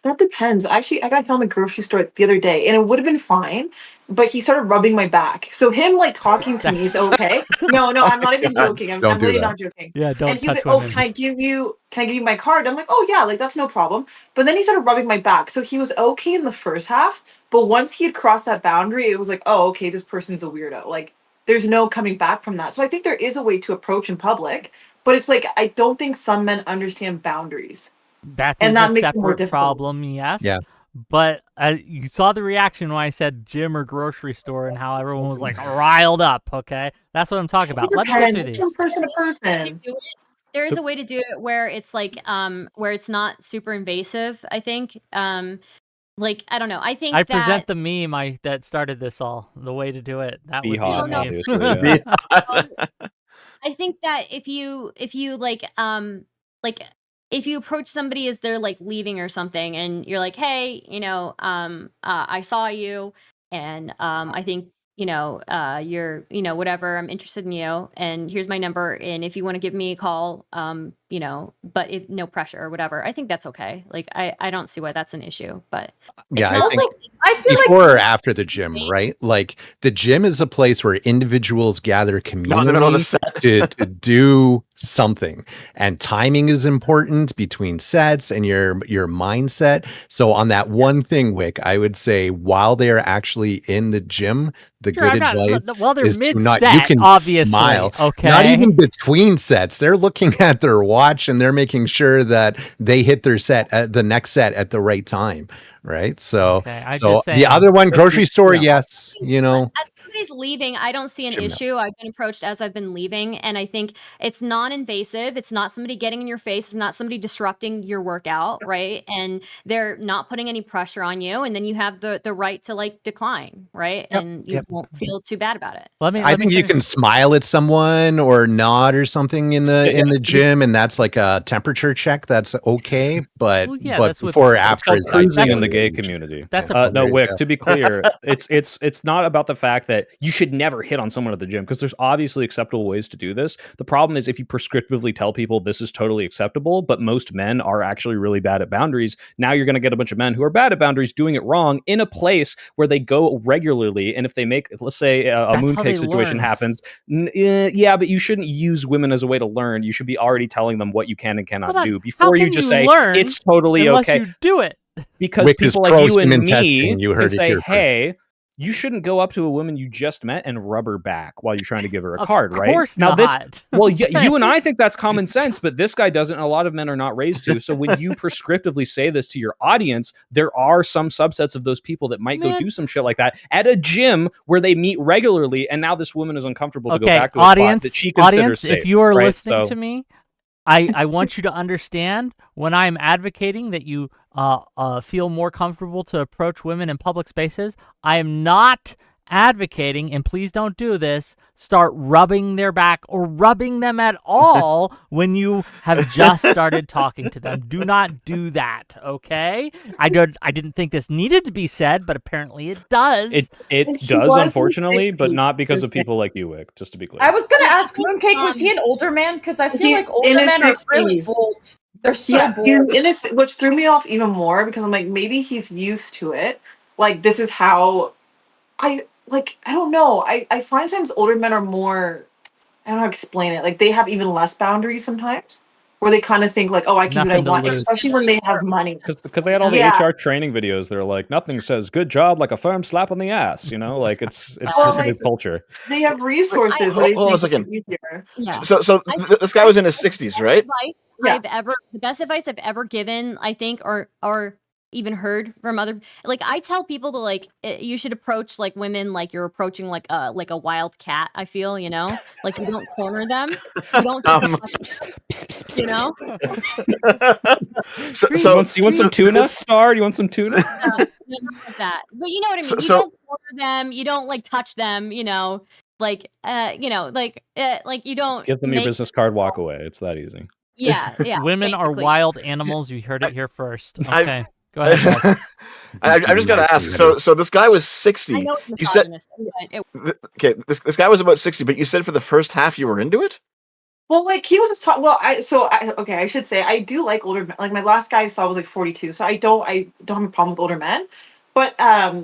That depends. Actually, I got hit on the grocery store the other day, and it would have been fine, but he started rubbing my back. So him like talking to me is okay. No, I'm not even joking. I'm really not joking. Yeah, don't. And he's like, "Oh, can I give you my card?" I'm like, "Oh yeah, like that's no problem." But then he started rubbing my back. So he was okay in the first half, but once he had crossed that boundary, it was like, "Oh, okay, this person's a weirdo." Like there's no coming back from that. So I think there is a way to approach in public, but it's like I don't think some men understand boundaries. That and is that a makes it more separate difficult. problem, yes. Yeah. But you saw the reaction when I said gym or grocery store and how everyone was like riled up, okay? That's what I'm talking about. Let's get through It's these. from person to person. There is a way to do it where it's like where it's not super invasive, I think. Like I don't know. I think I present the meme that started this all. The way to do it. That would be hot, the meme. obviously, yeah. I think that if you like if you approach somebody as they're like leaving or something and you're like, "Hey, I saw you and I think you're whatever, I'm interested in you and here's my number and if you want to give me a call, but if no pressure or whatever." I think that's okay. Like I don't see why that's an issue, but Yeah, it's I think I feel like before or after the gym, right? Like the gym is a place where individuals gather Not in the middle of the community set. to do something, and timing is important between sets and your mindset. So on that one thing, Wick, I would say while they are actually in the gym, the Sure, good advice well, they're is to not. mid-set, You can obviously. smile. Okay. Not even between sets. They're looking at their watch and they're making sure that they hit their set at the next set at the right time, right? So, Okay, I'm so just saying- the other one, grocery store, Yeah. yes, As somebody's leaving, I don't see an Gym, no. issue. I've been approached as I've been leaving, and I think it's non-invasive. It's not somebody getting in your face. It's not somebody disrupting your workout, right? And they're not putting any pressure on you, and then you have the right to like decline, right? Yep, And you yep. won't feel too bad about it. I think you can smile at someone or nod or something in the gym, and that's like a temperature check. That's okay, but Well, yeah, but that's what- before or It's after called is cruising in ideally the gay what you should- community. That's Yeah. a No, There you Wick, go. to be clear, it's not about the fact that you should never hit on someone at the gym, because there's obviously acceptable ways to do this. The problem is if you prescriptively tell people this is totally acceptable, but most men are actually really bad at boundaries, now you're going to get a bunch of men who are bad at boundaries doing it wrong in a place where they go regularly. And if they make, let's say a That's how they mooncake situation learn. happens, yeah, but you shouldn't use women as a way to learn. You should be already telling them what you can and cannot Hold on. do How before you can just you say learn it's totally unless okay. you do it? Because Wick is people like you and pro-human me testing. You can heard it say, here first. hey, you shouldn't go up to a woman you just met and rub her back while you're trying to give her a Of card, right? course Now not. well, you and I think that's common sense, but this guy doesn't. A lot of men are not raised to. So when you prescriptively say this to your audience, there are some subsets of those people that might go Man. do some shit like that at a gym where they meet regularly, and now this woman is uncomfortable to go Okay, back to a spot that audience, she considers safe. if you are right? listening So- to me, I want you to understand when I'm advocating that you feel more comfortable to approach women in public spaces, I am not advocating, and please don't do this, start rubbing their back or rubbing them at all when you have just started talking to them. Do not do that, okay? I didn't think this needed to be said, but apparently it does. It And he does, was in unfortunately, but 60s. not because Just of people like you, Wick, just to be clear. I was gonna Yeah, ask I think, Mooncake, was he an older man? Because I feel he- like older in his men are really 60s. bold. They're so Yeah, bold. which threw me off even more because I'm like, maybe he's used to it. Like, this is how I don't know. I find sometimes older men are more, I don't know how to explain it. Like, they have even less boundaries sometimes, where they kind of think like, oh, I can do what I Nothing to want, lose. especially when they have money. Because they had all Yeah. the HR training videos. They're like, nothing says good job like a firm slap on the ass. You know, like it's Oh, just like- his culture. They have resources. Hold They on a make second. it easier. Yeah. So this guy was in his 60s, right? Yeah. The best advice I've ever given, I think, or even heard from other, like, I tell people to, like, you should approach like women like you're approaching like a wild cat. I feel, you know, like you don't corner them, you don't just, you know. You want some tuna, Star? You want some tuna? Like that. But you know what I mean. So- You so- don't corner them. You don't like touch them. You know, like like you don't Give them your make- business card, walk away. It's that easy. Yeah, yeah. Women are basically. wild animals. You heard it here first. I've- Okay, go ahead. Bud. I just gotta ask. So this guy was 60. I know it's You said misogynist, but it, okay. This guy was about 60, but you said for the first half you were into it. Well, like he was just talking. Well, I should say I do like older men. Like my last guy I saw was like 42, so I don't have a problem with older men. But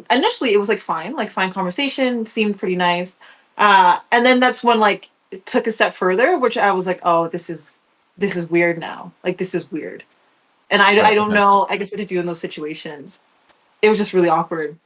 initially it was like fine conversation, seemed pretty nice. And then that's when like it took a step further, which I was like, oh, this is weird now. Like this is weird, and I don't know. I guess what to do in those situations. It was just really awkward.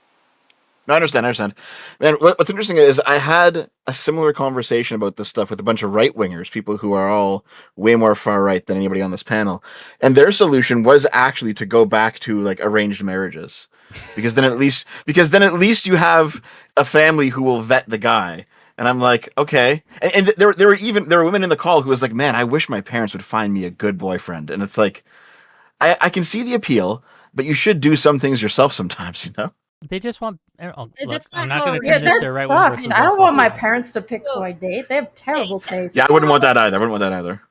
No, I understand. Man, what's interesting is I had a similar conversation about this stuff with a bunch of right wingers, people who are all way more far right than anybody on this panel, and their solution was actually to go back to like arranged marriages, because then at least you have a family who will vet the guy. And I'm like, okay. And there were women in the call who was like, man, I wish my parents would find me a good boyfriend. And it's like, I can see the appeal, but you should do some things yourself sometimes, you know? They just want. Oh, look, That's I'm not not how going it to Yeah, turn this that to a right sucks. I don't want my parents to pick Oh. who I date. They have terrible taste. Yeah, I wouldn't want that either.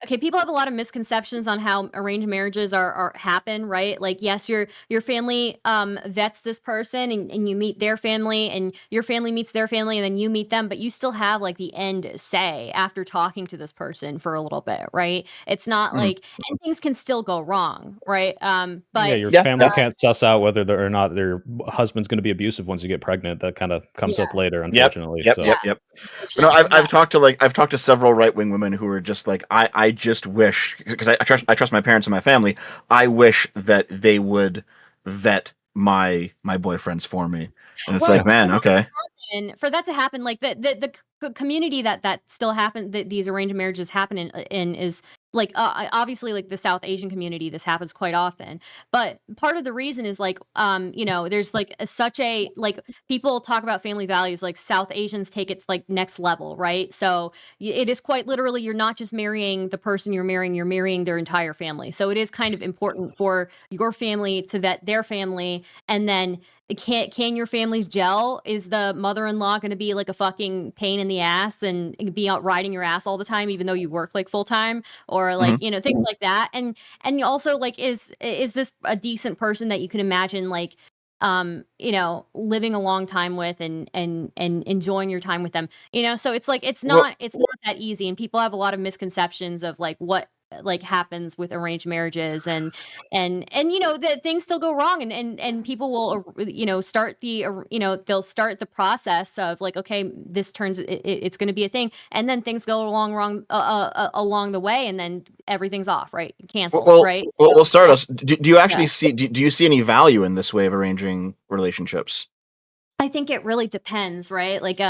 okay, people have a lot of misconceptions on how arranged marriages are happen, right? Like, yes, your family vets this person and you meet their family and your family meets their family and then you meet them, but you still have like the end say after talking to this person for a little bit, right? It's not like, and things can still go wrong, right? But yeah, your Yeah, family yeah. can't suss out whether or not their husband's going to be abusive once you get pregnant. That kind of comes up later, unfortunately. Yep. so. Yep. No, I've talked to several right wing women who are just like, I just wish, because I trust my parents and my family. I wish that they would vet my boyfriends for me, and it's Well, like, man, okay. And for that to happen, like the community that still happen, that these arranged marriages happen in is like obviously like the South Asian community. This happens quite often, but part of the reason is like you know, there's like such a, like, people talk about family values, like South Asians take it like next level, right? So it is quite literally, you're not just marrying the person you're marrying their entire family. So it is kind of important for your family to vet their family, and then can your families gel? Is the mother-in-law going to be like a fucking pain in the ass and be out riding your ass all the time, even though you work like full time, or like, you know, things like that? And you also like, is this a decent person that you can imagine like you know, living a long time with and enjoying your time with them. You know, so it's like it's not that easy, and people have a lot of misconceptions of like what like happens with arranged marriages and you know that things still go wrong and people will you know start the you know they'll start the process of like okay this turns it's going to be a thing and then things go wrong along the way and then everything's off, right, canceled, right. Well, Stardust, do you actually see do you see any value in this way of arranging relationships? I think it really depends, right? Like,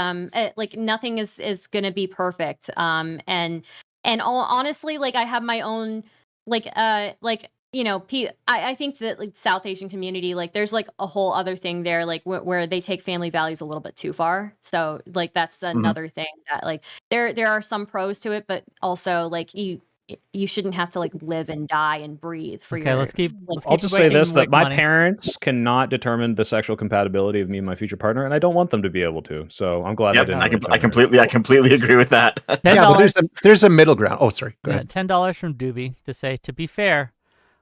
like nothing is gonna be perfect. Honestly, like I have my own, like, you know, I think that like South Asian community, like there's like a whole other thing there, like where they take family values a little bit too far. So like that's another thing that like there are some pros to it, but also like you shouldn't have to like live and die and breathe for your. Let's keep. I'll just say this: that my parents cannot determine the sexual compatibility of me and my future partner, and I don't want them to be able to. So I'm glad. Yep, I completely agree with that. Yeah, but there's a middle ground. Oh, sorry. Go ahead. $10 from Doobie to say, to be fair,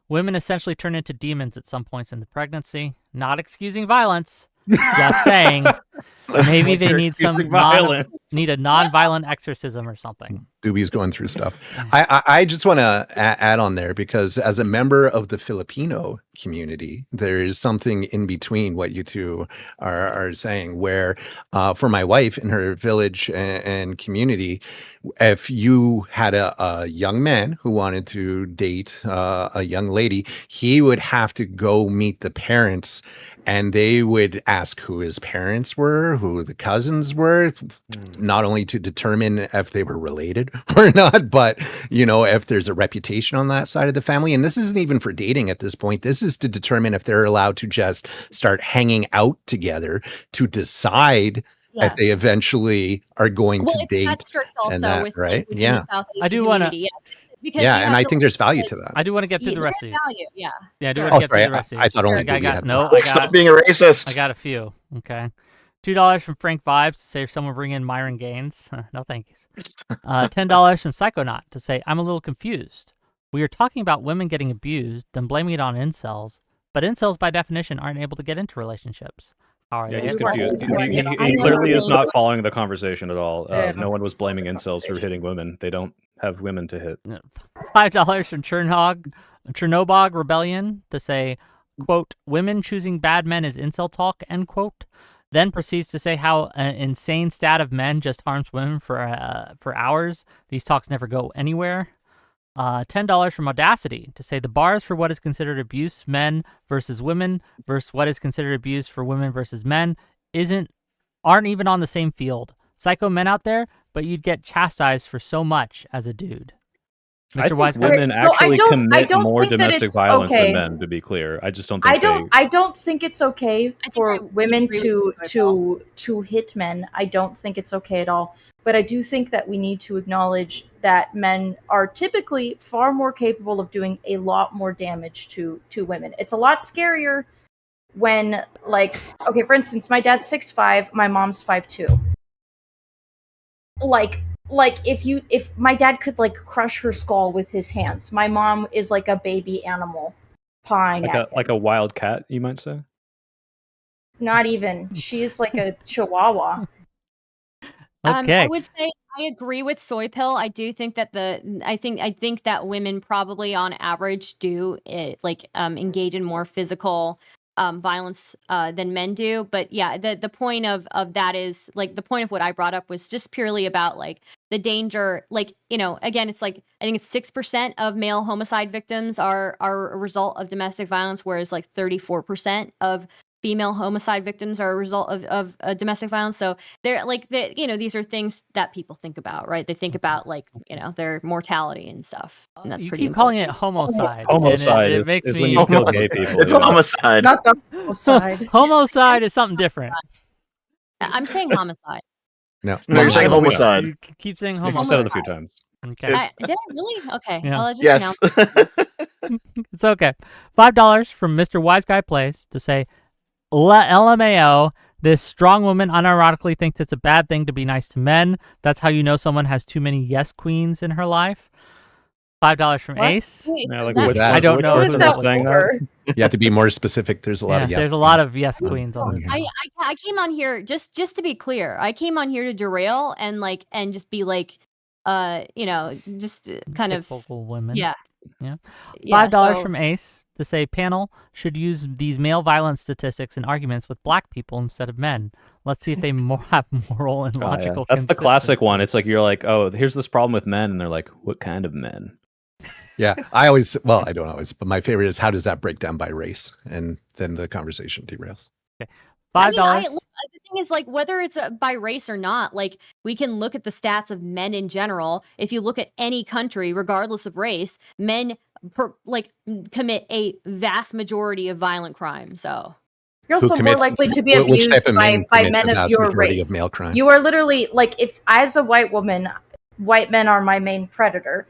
women essentially turn into demons at some points in the pregnancy. Not excusing violence. Just saying, maybe they need need a non-violent exorcism or something. Doobie's going through stuff. I just want to add on there because as a member of the Filipino community, there is something in between what you two are saying. Where for my wife in her village and community, if you had a young man who wanted to date a young lady, he would have to go meet the parents. And they would ask who his parents were, who the cousins were, not only to determine if they were related or not, but, you know, if there's a reputation on that side of the family. And this isn't even for dating at this point. This is to determine if they're allowed to just start hanging out together to decide if they eventually are going to date. That's strict also and that, right? Yeah. I do want to. And I think there's value to that. I do want to get through the rest of these. Yeah. I do want to get through the rest of these. I thought only Stop being a racist. I got a few. Okay. $2 from Frank Vibes to say if someone bring in Myron Gaines. No thank yous. $10 from Psychonaut to say I'm a little confused. We are talking about women getting abused, then blaming it on incels, but incels by definition aren't able to get into relationships. Yeah, he's confused. He clearly is not following the conversation at all. No one was blaming incels for hitting women. They don't have women to hit. $5 from Chernobog Rebellion to say, quote, women choosing bad men is incel talk, end quote. Then proceeds to say how an insane stat of men just harms women for hours. These talks never go anywhere. $10 from Audacity to say the bars for what is considered abuse men versus women versus what is considered abuse for women versus men aren't even on the same field. Psycho men out there, but you'd get chastised for so much as a dude. I think women actually commit more domestic violence than men, to be clear. I just don't think I don't think it's okay for women to hit men. I don't think it's okay at all. But I do think that we need to acknowledge that men are typically far more capable of doing a lot more damage to women. It's a lot scarier when, like, okay, for instance, my dad's 6'5", my mom's 5'2". Like if my dad could like crush her skull with his hands, my mom is like a baby animal pawing at him. Like a wild cat, you might say. Not even. She is like a chihuahua. Okay. I would say I agree with Soy Pill. I do think that I think that women probably on average do engage in more physical violence than men do. But yeah, the point of that is like the point of what I brought up was just purely about like the danger. Like, you know, again, it's like I think it's 6% of male homicide victims are a result of domestic violence, whereas like 34% of female homicide victims are a result of domestic violence. So they're like, these are things that people think about, right? They think about like, you know, their mortality and stuff. And that's you pretty keep calling it homicide. Homicide it makes is me when you kill gay people. It's homicide. Not the homicide. Homicide is something different. I'm saying homicide. No, you're saying homicide. You keep saying You've homicide. said it a few times. Okay. Did I really? Okay. Yeah. Well, I just Yes. It's okay. $5 from Mr. Wise Guy Plays to say, LMAO, this strong woman unironically thinks it's a bad thing to be nice to men. That's how you know someone has too many yes queens in her life. $5 from Ace. Wait, Yeah, like that's- which that? I don't know Who who is that that was saying for? You have to be more specific. There's a lot of yes. There's a lot of yes queens on this. I came on here just to be clear. I came on here to derail and just be like, just kind of typical women. Yeah. $5 from Ace to say panel should use these male violence statistics and arguments with black people instead of men. Let's see if they have moral and logical. That's the classic one. It's like you're like, oh, here's this problem with men, and they're like, what kind of men? Yeah, I don't always, but my favorite is how does that break down by race, and then the conversation derails. Okay. $5. The thing is, like, whether it's by race or not, like, we can look at the stats of men in general. If you look at any country, regardless of race, men commit a vast majority of violent crime. So you're also more likely to be abused by men of your race. Of male crime. You are literally like, if as a white woman, white men are my main predator.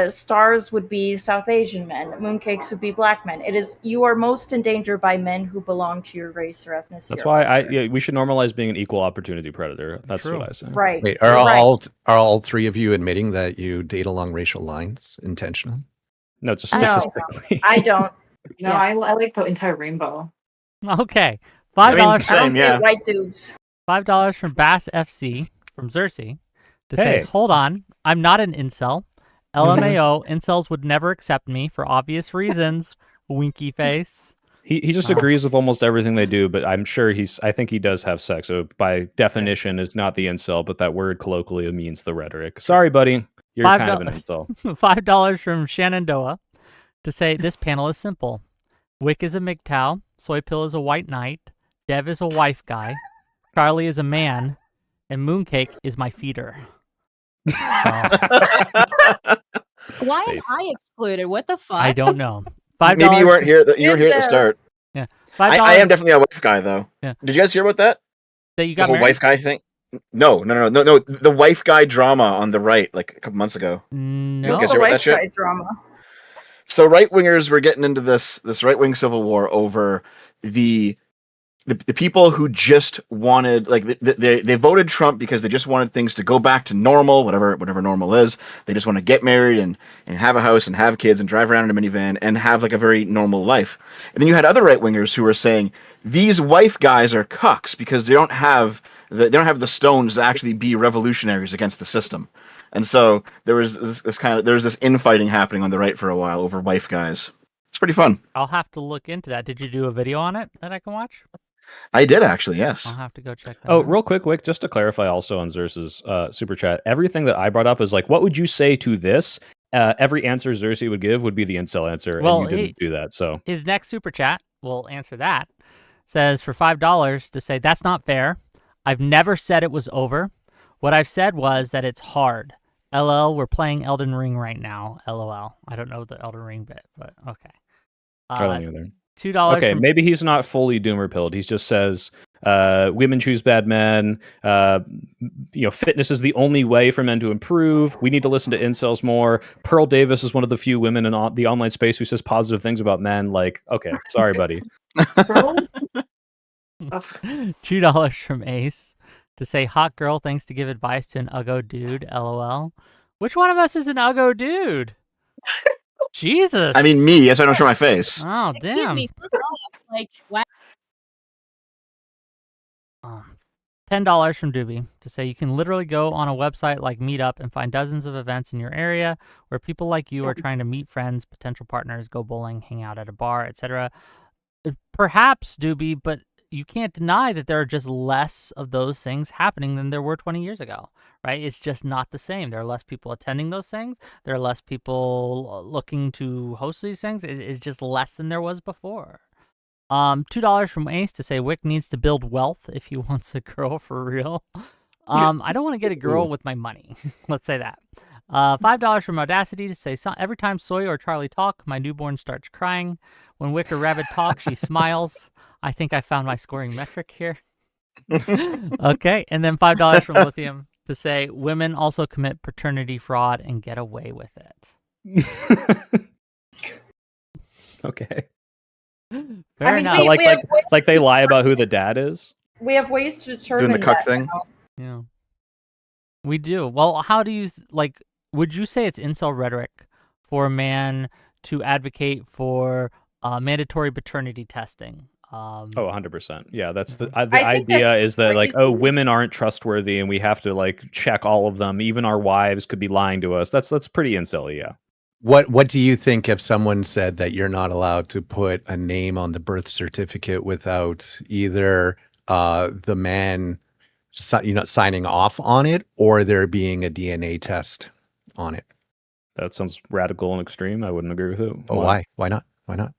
Stars would be South Asian men. Mooncakes would be black men. You are most in danger by men who belong to your race or ethnicity. That's why we should normalize being an equal opportunity predator. That's what I say. Right. Wait, are all three of you admitting that you date along racial lines intentionally? No, just statistically. I don't. No, I like the entire rainbow. Okay, $5. Same, yeah. White dudes. $5 from Bass FC from Xerxes to say, hold on, I'm not an incel. LMAO, incels would never accept me for obvious reasons. Winky face. He just agrees with almost everything they do, but I'm sure I think he does have sex. So by definition is not the incel, but that word colloquially means the rhetoric. Sorry, buddy. You're kind of an incel. $5 from Shenandoah to say this panel is simple. Wick is a MGTOW, Soypill is a white knight, Dev is a wife guy, Charlie is a man, and Mooncake is my feeder. Why am I excluded? What the fuck? I don't know. $5. Maybe you weren't here. You were here at the start. Yeah, $5. I am definitely a wife guy, though. Yeah. Did you guys hear about that? That you got the whole wife guy thing? No. The wife guy drama on the right, like a couple months ago. No, the wife guy drama. So right wingers were getting into this right wing civil war over the people who just wanted, like, they voted Trump because they just wanted things to go back to normal, whatever normal is. They just want to get married and have a house and have kids and drive around in a minivan and have like a very normal life. And then you had other right wingers who were saying these wife guys are cucks because they don't have the stones to actually be revolutionaries against the system. And so there was this infighting happening on the right for a while over wife guys. It's pretty fun. I'll have to look into that. Did you do a video on it that I can watch? I did, actually, yes. I'll have to go check that out. out. Real quick, Wick, just to clarify also on Xerxes' super chat, everything that I brought up is like, what would you say to this? Every answer Xerxes would give would be the incel answer, and you didn't do that. So his next super chat will answer that. Says for $5 to say, that's not fair. I've never said it was over. What I've said was that it's hard. LL, we're playing Elden Ring right now. LOL. I don't know the Elden Ring bit, but okay. $2. Okay, maybe he's not fully doomer pilled. He just says women choose bad men. Fitness is the only way for men to improve. We need to listen to incels more. Pearl Davis is one of the few women in the online space who says positive things about men. Like, okay, sorry, buddy. $2 from Ace to say hot girl thanks to give advice to an uggo dude. LOL. Which one of us is an uggo dude? Jesus. I mean, me. Yes, I don't show my face. Oh, damn. Excuse me. Like, what? $10 from Doobie to say you can literally go on a website like Meetup and find dozens of events in your area where people like you are trying to meet friends, potential partners, go bowling, hang out at a bar, etc. Perhaps, Doobie, but you can't deny that there are just less of those things happening than there were 20 years ago, right? It's just not the same. There are less people attending those things. There are less people looking to host these things. It's just less than there was before. $2 from Ace to say Wick needs to build wealth if he wants a girl for real. I don't want to get a girl with my money. Let's say that. $5 from Audacity to say every time Soy or Charlie talk, my newborn starts crying. When Wick or Rabbit talk, she smiles. I think I found my scoring metric here. Okay, and then $5 from Lithium to say women also commit paternity fraud and get away with it. Okay. Fair enough. Like they lie about who the dad is? We have ways to determine doing the cuck that thing. now. Yeah. We do. Well, how do you, would you say it's incel rhetoric for a man to advocate for mandatory paternity testing. Oh, 100%. Yeah, that's the I think idea that's is that like, oh, crazy. women aren't trustworthy and we have to like check all of them. Even our wives could be lying to us. That's pretty insilly, yeah. What do you think if someone said that you're not allowed to put a name on the birth certificate without either the man signing off on it or there being a DNA test on it? That sounds radical and extreme. I wouldn't agree with it. But why? Why not? Why not?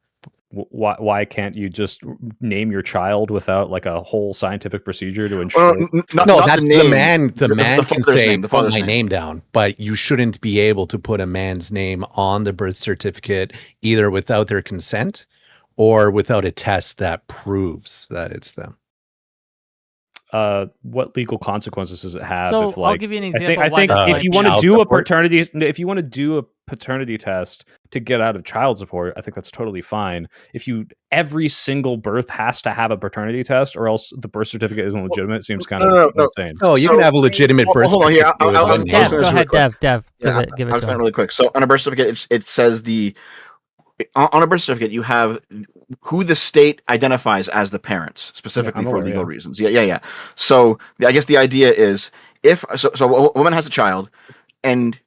Why can't you just name your child without like a whole scientific procedure to Well, ensure? not that's the name. the man. The man can father's say, name, the put father's my name. name down, but you shouldn't be able to put a man's name on the birth certificate either without their consent or without a test that proves that it's them. What legal consequences does it have? So if, like, I'll give you an example. I of why think that's if like you want to child do support? if you want to do a paternity test to get out of child support, I think that's totally fine. If every single birth has to have a paternity test, or else the birth certificate isn't legitimate, it seems kind of No. insane. No, you can So- have a legitimate birth hold on here. certificate with I'll one explain name Dev, this on go it. really ahead, quick. Dev. Yeah, Give it I'll to explain him. really quick. So on a birth certificate, it says on a birth certificate you have who the state identifies as the parents specifically I'm for aware, legal yeah. reasons. Yeah. So I guess the idea is if a woman has a child, and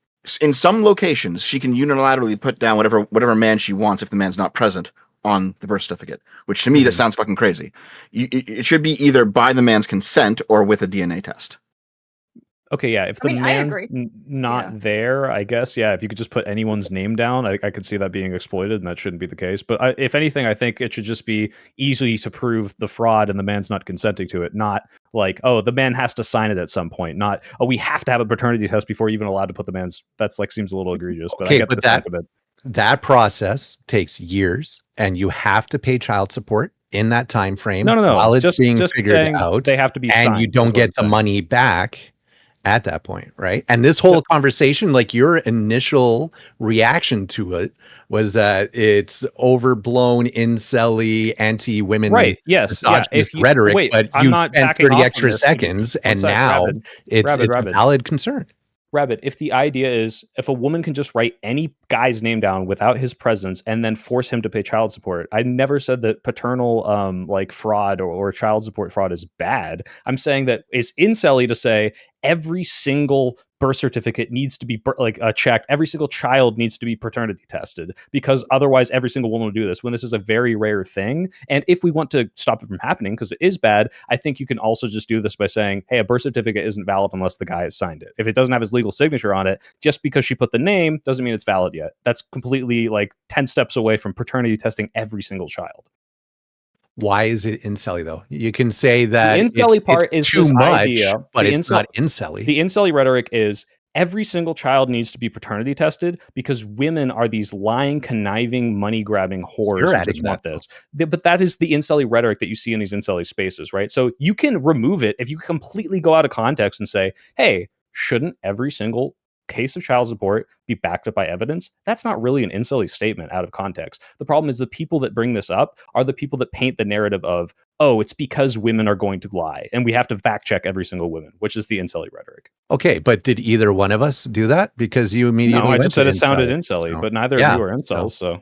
in some locations she can unilaterally put down whatever man she wants if the man's not present on the birth certificate. Which to me that sounds fucking crazy. It should be either by the man's consent or with a DNA test. Okay, yeah. If I the mean, I man's agree. not Yeah. there, I guess, yeah. If you could just put anyone's name down, I could see that being exploited, and that shouldn't be the case. But if anything, I think it should just be easy to prove the fraud, and the man's not consenting to it. Not like, oh, the man has to sign it at some point. Not, oh, we have to have a paternity test before you're even allowed to put the man's. That's like seems a little egregious. But I Okay, get but the sentiment. that process takes years, and you have to pay child support in that time frame No. while it's Just being just figured saying out, they have to be and signed. you is don't what get I'm the saying. money back at that point, right? And this whole conversation, like your initial reaction to it was that it's overblown, incel-y, anti-women, Right. Yes. Yeah. misogynist rhetoric, wait, but I'm you not spent backing 30 off on extra this. seconds, One and sec, now it's a Rabbit. valid concern. Rabbit, if the idea is if a woman can just write any guy's name down without his presence and then force him to pay child support, I never said that paternal like fraud or child support fraud is bad. I'm saying that it's incelly to say every single birth certificate needs to be checked. Every single child needs to be paternity tested because otherwise every single woman will do this when this is a very rare thing. And if we want to stop it from happening because it is bad, I think you can also just do this by saying, hey, a birth certificate isn't valid unless the guy has signed it. If it doesn't have his legal signature on it, just because she put the name doesn't mean it's valid yet. That's completely like 10 steps away from paternity testing every single child. Why is it incelly though? You can say that The incelly part it's is too this much, idea. but The it's not incelly. The incelly rhetoric is every single child needs to be paternity tested because women are these lying, conniving, money-grabbing whores You're who adding just want that, this. But that is the incelly rhetoric that you see in these incelly spaces, right? So you can remove it if you completely go out of context and say, hey, shouldn't every single case of child support be backed up by evidence? That's not really an incelly statement out of context. The problem is the people that bring this up are the people that paint the narrative of, oh, it's because women are going to lie and we have to fact check every single woman, which is the incelly rhetoric. Okay, but did either one of us do that? Because you immediately No, I went just to said it sounded incelly, incelly, so- but neither Yeah, of you are incels, so.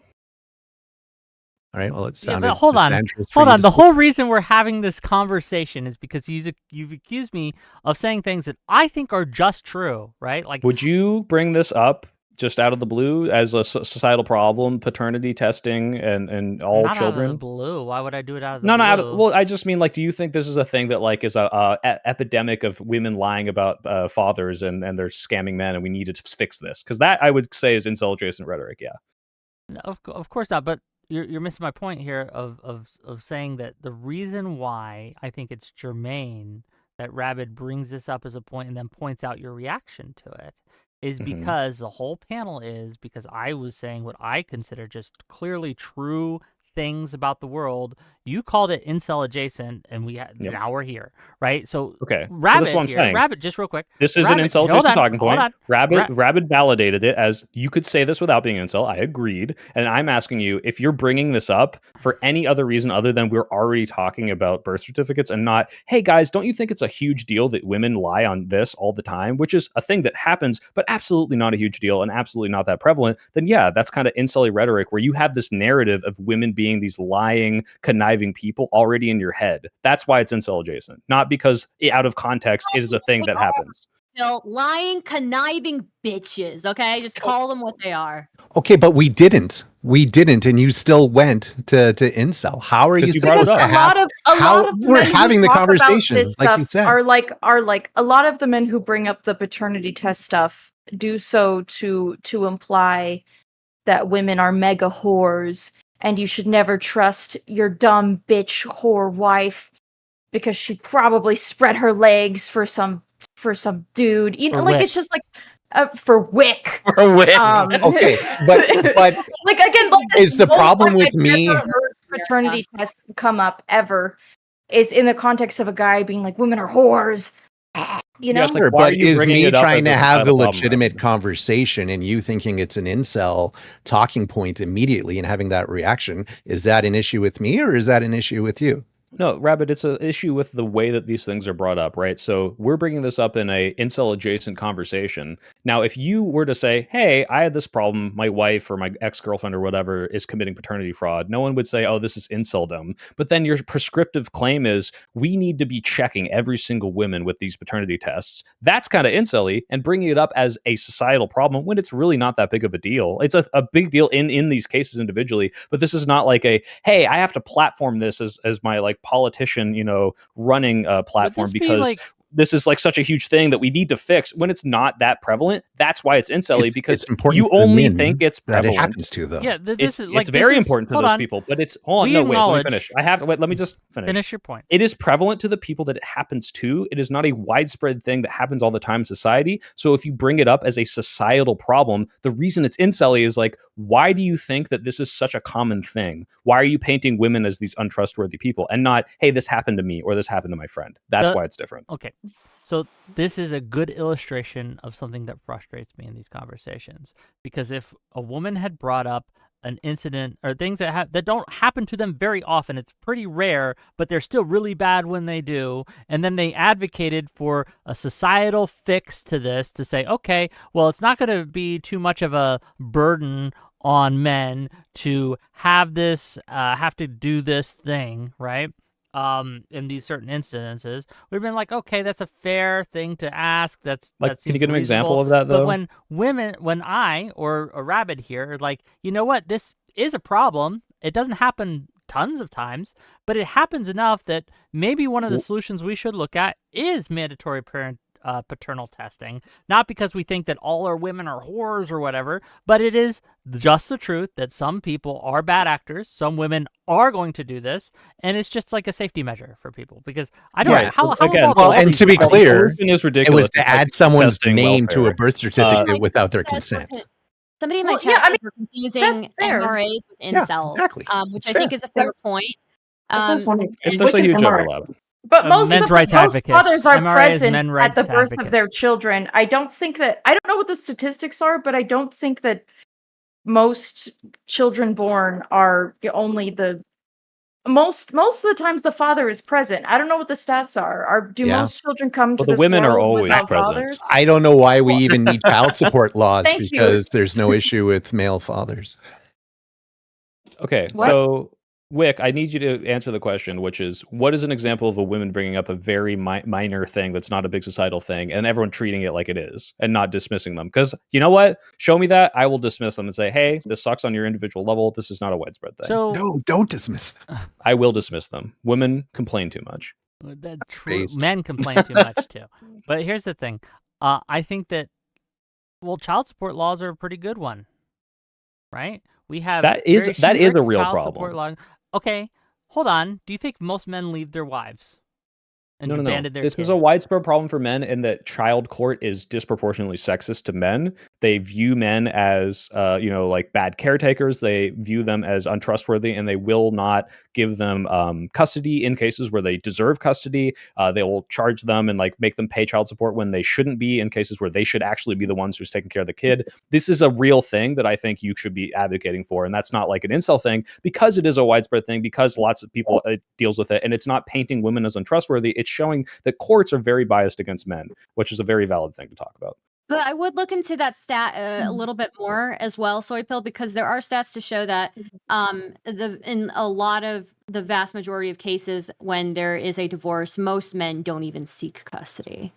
All right, well, it Yeah, sounded but hold on. disingenuous for Hold you on. to The say. whole reason we're having this conversation is because you've accused me of saying things that I think are just true, right? Like, Would you bring this up just out of the blue as a societal problem, paternity testing and all not children? out of the blue. Why would I do it out of the No, blue? well, I just mean, like, do you think this is a thing that, like, is a epidemic of women lying about fathers and they're scamming men and we need to fix this? Because that, I would say, is incel adjacent rhetoric, yeah. No, of course not. But you're missing my point here of saying that the reason why I think it's germane that Rabbit brings this up as a point and then points out your reaction to it is because the whole panel is because I was saying what I consider just clearly true things about the world. You called it incel adjacent, and now we're here, right? So Okay, so Rabbit this is what I'm here, saying. Rabbit, just real quick. This is Rabbit, an incel hold adjacent on, talking point. hold on. Rabbit validated it as you could say this without being an incel. I agreed. And I'm asking you, if you're bringing this up for any other reason other than we're already talking about birth certificates and not, hey guys, don't you think it's a huge deal that women lie on this all the time, which is a thing that happens, but absolutely not a huge deal and absolutely not that prevalent, then yeah, that's kind of incel rhetoric where you have this narrative of women being being these lying, conniving people already in your head. That's why it's incel adjacent, not because out of context it is a thing that happens. Lying, conniving bitches. Okay, just call them what they are. Okay, but we didn't, and you still went to incel. How are you Because you brought it supposed up. to have? A lot of the we're men who having the talk about conversation, this like you stuff said. are like a lot of the men who bring up the paternity test stuff do so to imply that women are mega whores and you should never trust your dumb bitch whore wife because she probably spread her legs for some dude. You know, For like Wick. it's just like for Wick. Or Wick. Okay, but like again, like is the most problem time with I've me? never heard paternity tests come up ever is in the context of a guy being like, "Women are whores," you know. Yeah, it's like, Sure, why are but you is bringing me it up as trying to a have the societal problem, legitimate Rabbit? conversation and you thinking it's an incel talking point immediately and having that reaction, is that an issue with me or is that an issue with you? No, Rabbit, it's an issue with the way that these things are brought up, right? So we're bringing this up in a incel adjacent conversation. Now, if you were to say, hey, I had this problem, my wife or my ex-girlfriend or whatever is committing paternity fraud, no one would say, oh, this is inceldom. But then your prescriptive claim is, we need to be checking every single woman with these paternity tests. That's kind of incel-y, and bringing it up as a societal problem when it's really not that big of a deal. It's a big deal in these cases individually, but this is not like a, hey, I have to platform this as my like politician, running a platform because this is like such a huge thing that we need to fix when it's not that prevalent. That's why it's incel-y, because it's important you to the only men think it's that it prevalent. happens to, though. Yeah, this is like it's very this is, important to hold those on. people, but it's hold on, We no, wait, let me acknowledge- finish. Let me just finish. Finish your point. It is prevalent to the people that it happens to. It is not a widespread thing that happens all the time in society. So if you bring it up as a societal problem, the reason it's incel-y is like, why do you think that this is such a common thing? Why are you painting women as these untrustworthy people and not, hey, this happened to me or this happened to my friend? That's why it's different. Okay. So this is a good illustration of something that frustrates me in these conversations, because if a woman had brought up an incident or things that don't happen to them very often, it's pretty rare, but they're still really bad when they do, and then they advocated for a societal fix to this to say, okay, well, it's not going to be too much of a burden on men to have to do this thing, right? In these certain incidences, we've been like, okay, that's a fair thing to ask. That Can you give an example of that, though? But when I or a Rabbit here are like, you know what, this is a problem. It doesn't happen tons of times, but it happens enough that maybe one of the solutions we should look at is mandatory paternal testing, not because we think that all our women are whores or whatever, but it is just the truth that some people are bad actors, some women are going to do this, and it's just like a safety measure for people, because I don't know how again, about well, all and these to be things? clear, It was it ridiculous. was to add someone's testing name to a welfare. birth certificate without their consent. Somebody in Well, my chat yeah, I mean, we're confusing fair. MRAs with Yeah, incels, exactly. which It's I think fair. is a fair Yes. point. That's what I was wondering. It's Wick just a and huge MR. overlap. But most men's of the, rights most advocates. fathers are MRA is present men at the rights birth advocate. of their children. I don't know what the statistics are, but I don't think that most children born are only the most of the times the father is present. I don't know what the stats are. Do Yeah. most children come to Well, the this women are world always without present. fathers? I don't know why we even need child support laws, Thank you. because there's no issue with male fathers. Okay, What? so Wick, I need you to answer the question, which is, what is an example of a woman bringing up a very minor thing that's not a big societal thing, and everyone treating it like it is, and not dismissing them? Because you know what? Show me that, I will dismiss them and say, hey, this sucks on your individual level. This is not a widespread thing. So No, don't dismiss them. I will dismiss them. Women complain too much. Based. men complain too much too. But here's the thing. I think that, well, child support laws are a pretty good one, right? We have That is very a strict real child problem. support law. Okay, hold on. Do you think most men leave their wives and No. abandon their This kids? is a widespread problem for men, in that child court is disproportionately sexist to men. They view men as, like bad caretakers. They view them as untrustworthy, and they will not give them custody in cases where they deserve custody. They will charge them and like make them pay child support when they shouldn't be, in cases where they should actually be the ones who's taking care of the kid. This is a real thing that I think you should be advocating for, and that's not like an incel thing, because it is a widespread thing, because lots of people deals with it, and it's not painting women as untrustworthy. It's showing that courts are very biased against men, which is a very valid thing to talk about. But I would look into that stat a Mhm. little bit more as well, Soypill, because there are stats to show that in a lot of the vast majority of cases when there is a divorce, most men don't even seek custody.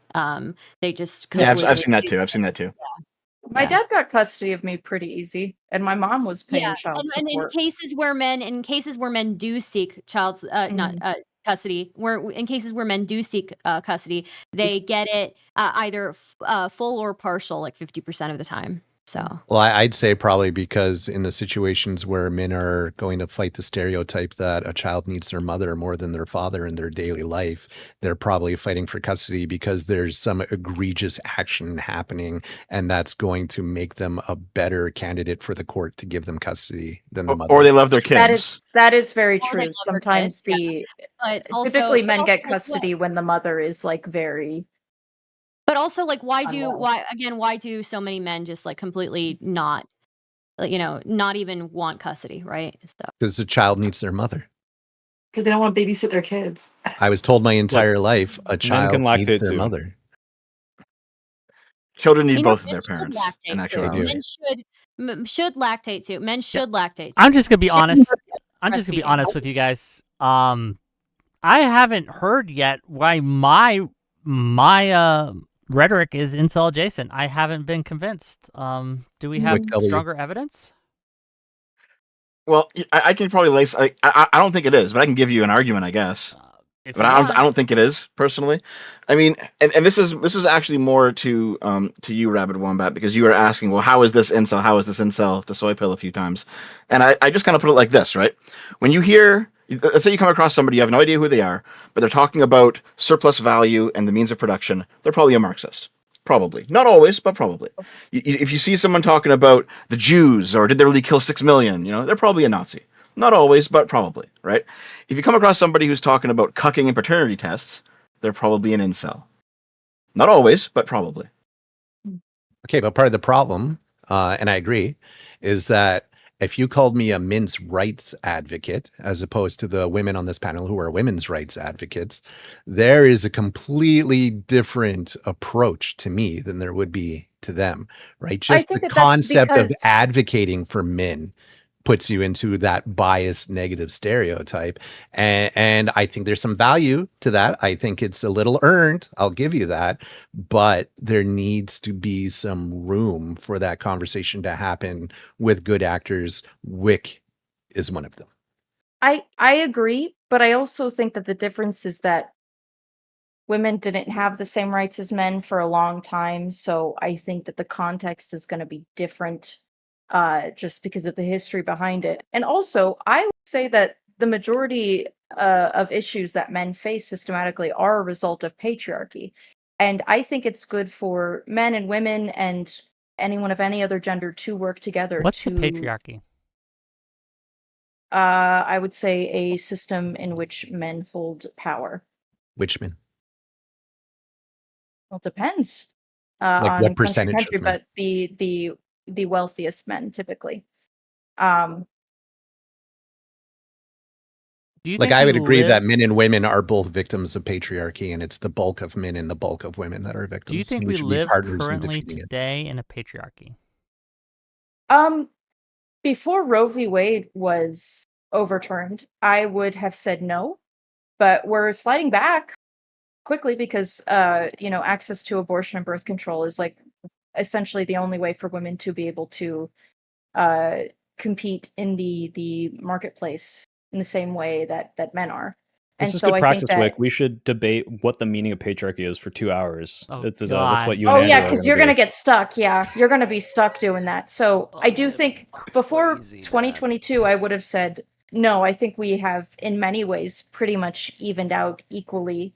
They just Yeah, I've completely seen that too. I've seen that too. My Yeah. dad got custody of me pretty easy, and my mom was paying Yeah, child and support. in cases where men do seek child's not Mhm. custody, where in cases where men do seek custody, they get it either full or partial, like 50% of the time. So Well, I'd say probably because in the situations where men are going to fight the stereotype that a child needs their mother more than their father in their daily life, they're probably fighting for custody because there's some egregious action happening, and that's going to make them a better candidate for the court to give them custody than the mother. Or they love their That kids. is very Or they true. love their Sometimes kids, but also typically men get like, what- custody when the mother is like very But also, like, unwell. why do so many men just like completely not, not even want custody, right? So Because the child needs their mother. Because they don't want to babysit their kids. I was told my entire life a men child can needs lactate their too. mother. Children need both of men their should parents. lactate In too. actuality, Men should lactate too. Men should lactate too. I'm just gonna be Shouldn't honest. be I'm just gonna be breastfeeding. honest with you guys. I haven't heard yet why my rhetoric is incel adjacent. I haven't been convinced. Do we have Wick W. stronger evidence? well, I can probably lace. I don't think it is, but I can give you an argument, I guess. If But you I want. don't think it is personally. I mean, and this is actually more to you, Rabid Wombat, because you were asking, well, how is this incel? How is this incel to Soy Pill a few times, and I just kind of put it like this, right? When you hear, let's say you come across somebody, you have no idea who they are, but they're talking about surplus value and the means of production, they're probably a Marxist. Probably. Not always, but probably. If you see someone talking about the Jews or did they really kill 6 million, they're probably a Nazi. Not always, but probably, right? If you come across somebody who's talking about cucking and paternity tests, they're probably an incel. Not always, but probably. Okay, but part of the problem, and I agree, is that if you called me a men's rights advocate, as opposed to the women on this panel who are women's rights advocates, there is a completely different approach to me than there would be to them, right? Just the think that that's concept of because- advocating for men puts you into that biased negative stereotype. And I think there's some value to that. I think it's a little earned. I'll give you that. But there needs to be some room for that conversation to happen with good actors. Wick is one of them. I agree, but I also think that the difference is that women didn't have the same rights as men for a long time, so I think that the context is going to be different just because of the history behind it. And also, I would say that the majority of issues that men face systematically are a result of patriarchy. And I think it's good for men and women and anyone of any other gender to work together. What's the patriarchy? I would say a system in which men hold power. Which men? Well, it depends Like on what percentage country, of men? but the wealthiest men typically. Do you Like think I we would agree that live- men and women are both victims of patriarchy, and it's the bulk of men and the bulk of women that are victims. Do you think and we should be live partners in currently defeating it. today in a patriarchy? Before Roe v. Wade was overturned, I would have said no, but we're sliding back quickly because access to abortion and birth control is like essentially the only way for women to be able to compete in the marketplace in the same way that men are. This And is so good I practice, think that Wick. We should debate what the meaning of patriarchy is for 2 hours. Oh, That's God. what you and oh yeah, Angela are because you're gonna gonna do. get stuck. Yeah, you're gonna be stuck doing that. So I do Oh, think before crazy, man. 2022, I would have said no. I think we have, in many ways, pretty much evened out equally.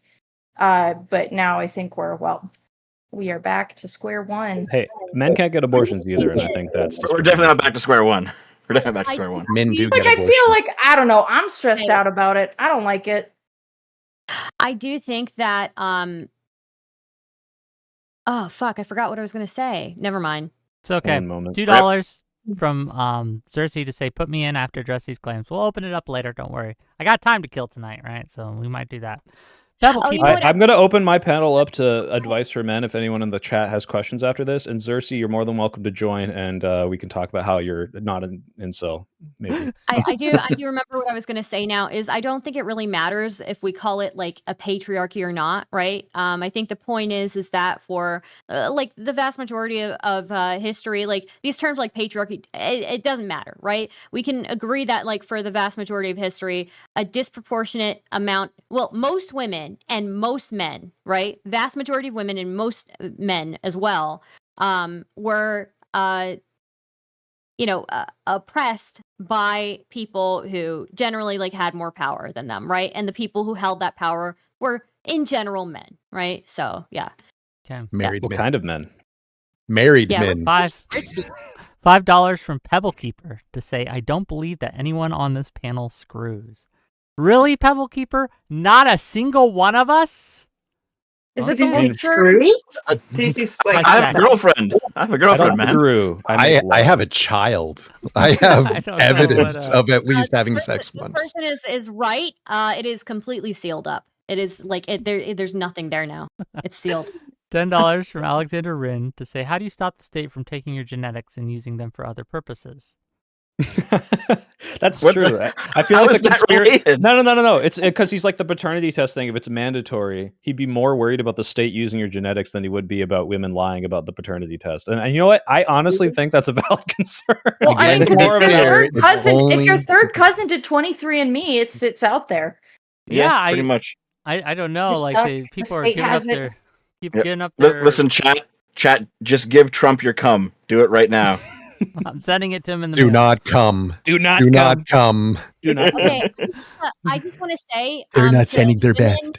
But now I think we are back to square one. Hey, men can't get abortions either, and I think that's We're definitely not back to square one. We're definitely back to I square one. Men do Like get I abortions. feel like I don't know. I'm stressed Hey. out about it. I don't like it. I do think that oh fuck, I forgot what I was gonna say. Never mind. It's okay. One moment. $2 from Cersei to say, put me in after address these claims. We'll open it up later. Don't worry. I got time to kill tonight, right? So we might do that. Pebble Oh, you Keeper. know what? I'm going to open my panel up to advice for men if anyone in the chat has questions after this. And Xerxes, you're more than welcome to join, and we can talk about how you're not an incel, maybe. I do remember what I was going to say now is I don't think it really matters if we call it like a patriarchy or not, right? I think the point is that for like the vast majority of history, like these terms like patriarchy, it doesn't matter, right? We can agree that like for the vast majority of history, a disproportionate amount, well, most women and most men, right? Vast majority of women and most men as well, were oppressed by people who generally like had more power than them, right? And the people who held that power were in general men, right? So yeah. Okay. Married What men. kind of men? Married Yeah, men. $5 from Pebble Keeper to say, I don't believe that anyone on this panel screws. Really, Pebble Keeper? Not a single one of us? Is Okay. it the Did you most see screws? Did you see like I have a sex. girlfriend. I have a I girlfriend, don't man. screw. I make have love. a child. I I have don't know evidence what, of at least This having person- sex this once. person is right. It is completely sealed up. It is like there's nothing there now. It's sealed. $10 from Alexander Rin to say, how do you stop the state from taking your genetics and using them for other purposes? That's What true. the- I feel How like is the that conspiracy. related? No. It's because he's like the paternity test thing. If it's mandatory, he'd be more worried about the state using your genetics than he would be about women lying about the paternity test. And you know what? I honestly think that's a valid concern. Well, I mean, Again, to because be if your fair, third it's cousin, if only- your third cousin did 23andMe, it's out there. Yeah, pretty much. I don't know. You're Like stuck. the The people are state giving up has it. their Yep. giving up their. Listen, chat. Just give Trump your cum. Do it right now. I'm sending it to him in the Do mail. not come. Do not Do come. not come. Do not. Okay, I just want to say They're not to sending their women- best.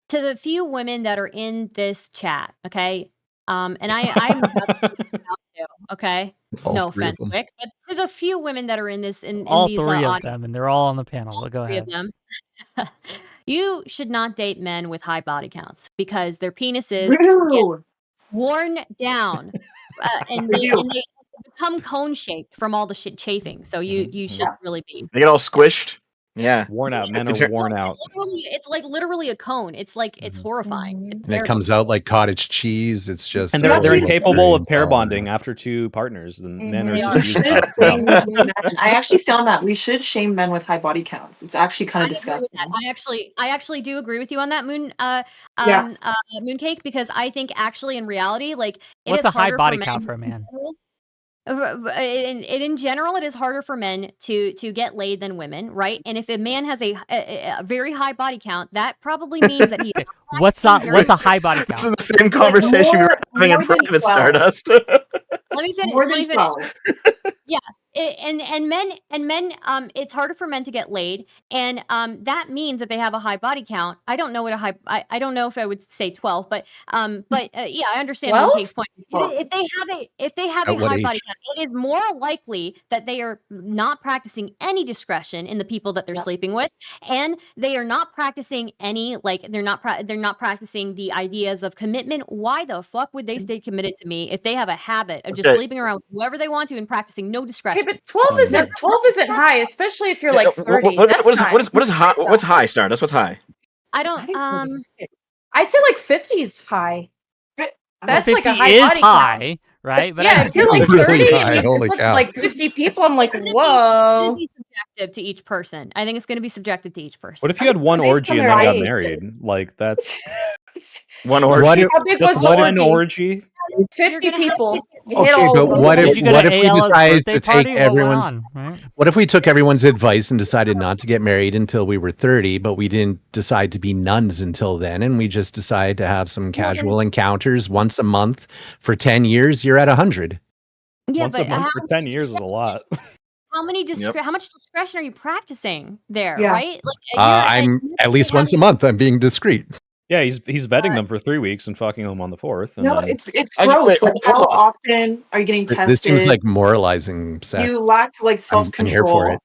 to the few women that are in this chat, okay? And I'm about to put this out too, okay? All No three of offense, them. Wick, but to the few women that are in this in All these three of audience, them, and they're all on the panel. Go three of ahead. them, you should not date men with high body counts because their penises get Rue. worn down and they become cone shaped from all the shit chafing. So you should really be. They get all squished. Yeah. Worn out. Men It's are worn out. It's like literally a cone. It's like it's horrifying. It's And it terrible. comes out like cottage cheese. It's just And a they're horrible incapable of experience pair all bonding around. after two partners. And men are They just are. We used should up. Yeah. shame men. I actually stand on that. We should shame men with high body counts. It's actually kind I of agree with disgusting. that. I actually do agree with you on that Mooncake, because I think actually in reality, like it What's is a high harder body for count men for a man? in general, it is harder for men to get laid than women, right? And if a man has a very high body count, that probably means that he. What's a high body This is count? the same conversation we were having in more than private, 12. Stardust. Let me finish. More Let me than finish. 12. And men it's harder for men to get laid, and that means that they have a high body count. I don't know what a high I don't know if I would say 12, but yeah, I understand 12? Mooncake's point. If they have At a what high age? body count, it is more likely that they are not practicing any discretion in the people that they're sleeping with, and they are not practicing any they're not practicing the ideas of commitment. Why the fuck would they stay committed to me if they have a habit of just Okay. sleeping around with whoever they want to and practicing no discretion? Okay, but 12 isn't high, especially if you're like 30. What That's is high. high? What's high, Stardust? What's high? I don't I say like 50 is high. That's 50 like a high is body count. high, right? But Yeah, if you're like Really 30 high, and you holy look cow. like 50 people, I'm like, It's gonna whoa. be subjective to each person. I think it's going to be subjective to each person. What if you had one Based orgy on and their then got age. married? Like that's One orgy. What if- How big was just the one orgy? orgy. 50 You're gonna have people. to- You hit Okay, all but of them. what Did if you go to we AL's decide birthday to take party? What went everyone's on, right? What if we took everyone's advice and decided not to get married until we were 30, but we didn't decide to be nuns until then, and we just decided to have some casual encounters once a month for 10 years? You're at 100. Yeah, Once but a month how for much 10 years is a lot. How many Yep. how much discretion are you practicing there, Yeah. right? Like I'm at least once a month. I'm being discreet. Yeah, he's vetting them for 3 weeks and fucking them on the 4th. And No, then, it's I- gross. wait, Like, how hold on. often are you getting tested? This seems like moralizing sex. You lack like I'm self-control. here for it.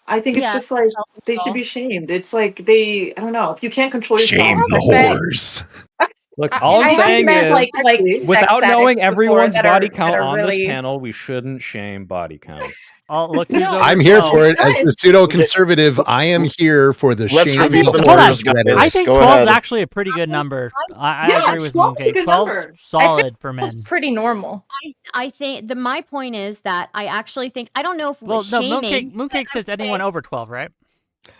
I think it's Yeah, just like they self-control. should be shamed. It's like I don't know, if you can't control yourself. Shame the Respect. whores. Look, all I'm saying meant is, like sex without knowing addicts everyone's before that body are- count that are on this really- panel, we shouldn't shame body counts. Oh, look who's over I'm here 12. for it as the pseudo conservative. I am here for the Let's shame. reveal of the hold on. numbers, guys. I think Go 12 is ahead. actually a pretty good number. I Yeah, agree with 12 is a Mooncake. good 12's number. solid for men. It's pretty normal. I think my point is that I actually think I don't know if Well, no, shaming. Mooncake says anyone over 12, right?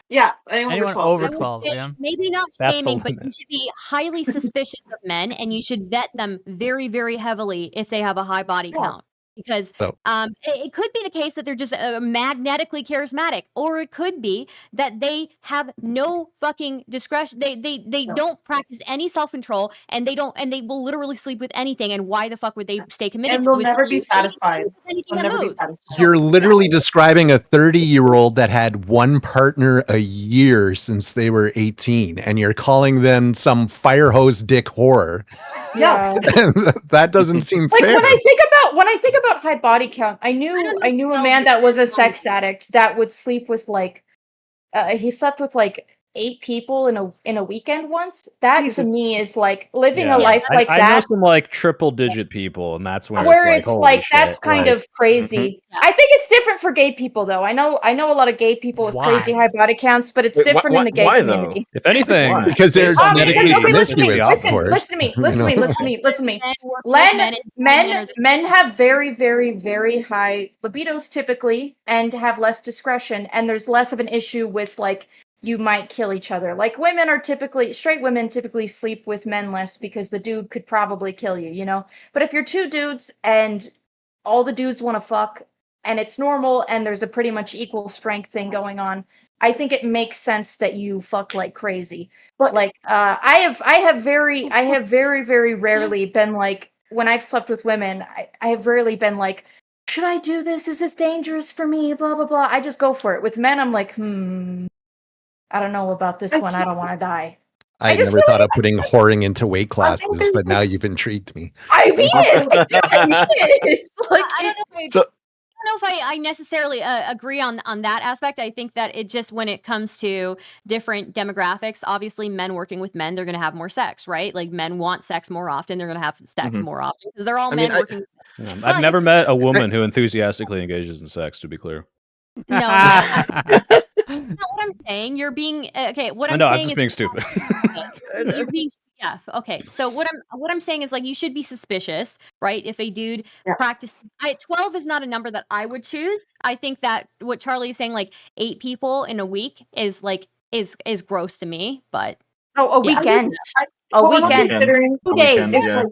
Yeah, anyone, Anyone over over 12. I would 12, say yeah. maybe not That's the shaming, but you limit. should be highly suspicious of men, and you should vet them very, very heavily if they have a high body Yeah. count. Because So- it could be the case that they're just magnetically charismatic, or it could be that they have no fucking discretion. They don't practice any self control, and they will literally sleep with anything. And why the fuck would they stay committed? And to they'll it never to be you? They can satisfied. sleep with anything They'll that never be moves. satisfied. You're literally describing a 30-year-old that had one partner a year since they were 18, and you're calling them some fire hose dick whore. Yeah. That doesn't seem Like fair. when I think about high body count, I knew a man that was a sex addict that would sleep with like he slept with like 8 people in a weekend once. That Jesus. to me is like living Yeah. a life like I know that, some like triple-digit people, and that's where where it's like, holy that's shit, kind like, of crazy. I think it's different for gay people though. I know a lot of gay people with Why? crazy high body counts, but it's Wait, different in the gay why, though? community. If anything, Why? Because they're Because- genetically okay, listen to me, promiscuous, of course. listen to me, listen to me. Men work with men, and men are the Men have very, very, very high libidos typically and have less discretion, and there's less of an issue with like you might kill each other. Like straight women typically sleep with men less because the dude could probably kill you, you know? But if you're 2 dudes and all the dudes want to fuck and it's normal and there's a pretty much equal strength thing going on, I think it makes sense that you fuck like crazy. But- Like I have very very rarely been like, when I've slept with women, I have rarely been like, should I do this? Is this dangerous for me? Blah blah blah. I just go for it. With men, I'm like, I don't know about this one. I don't want to die. I just never feel thought of putting whoring into weight classes, there's but now this- you've intrigued me. I mean it. Like, I don't know. So- I don't know if I necessarily agree on that aspect. I think that it just, when it comes to different demographics, obviously men working with men, they're going to have more sex, right? Like men want sex more often. They're going to have sex Mhm. more often because they're all I men mean, working. I've never met a woman who enthusiastically engages in sex, to be clear. No, not what I'm saying. You're being okay. What I'm No, I'm saying just is being stupid. you're being, yeah. Okay. So what I'm saying is, like, you should be suspicious, right? If a dude Yeah. practices, 12 is not a number that I would choose. I think that what Charlie is saying, like 8 people in a week, is like is gross to me. But a Yeah. weekend. What A we're not weekend. considering 2 A days. weekend, It's yeah. like,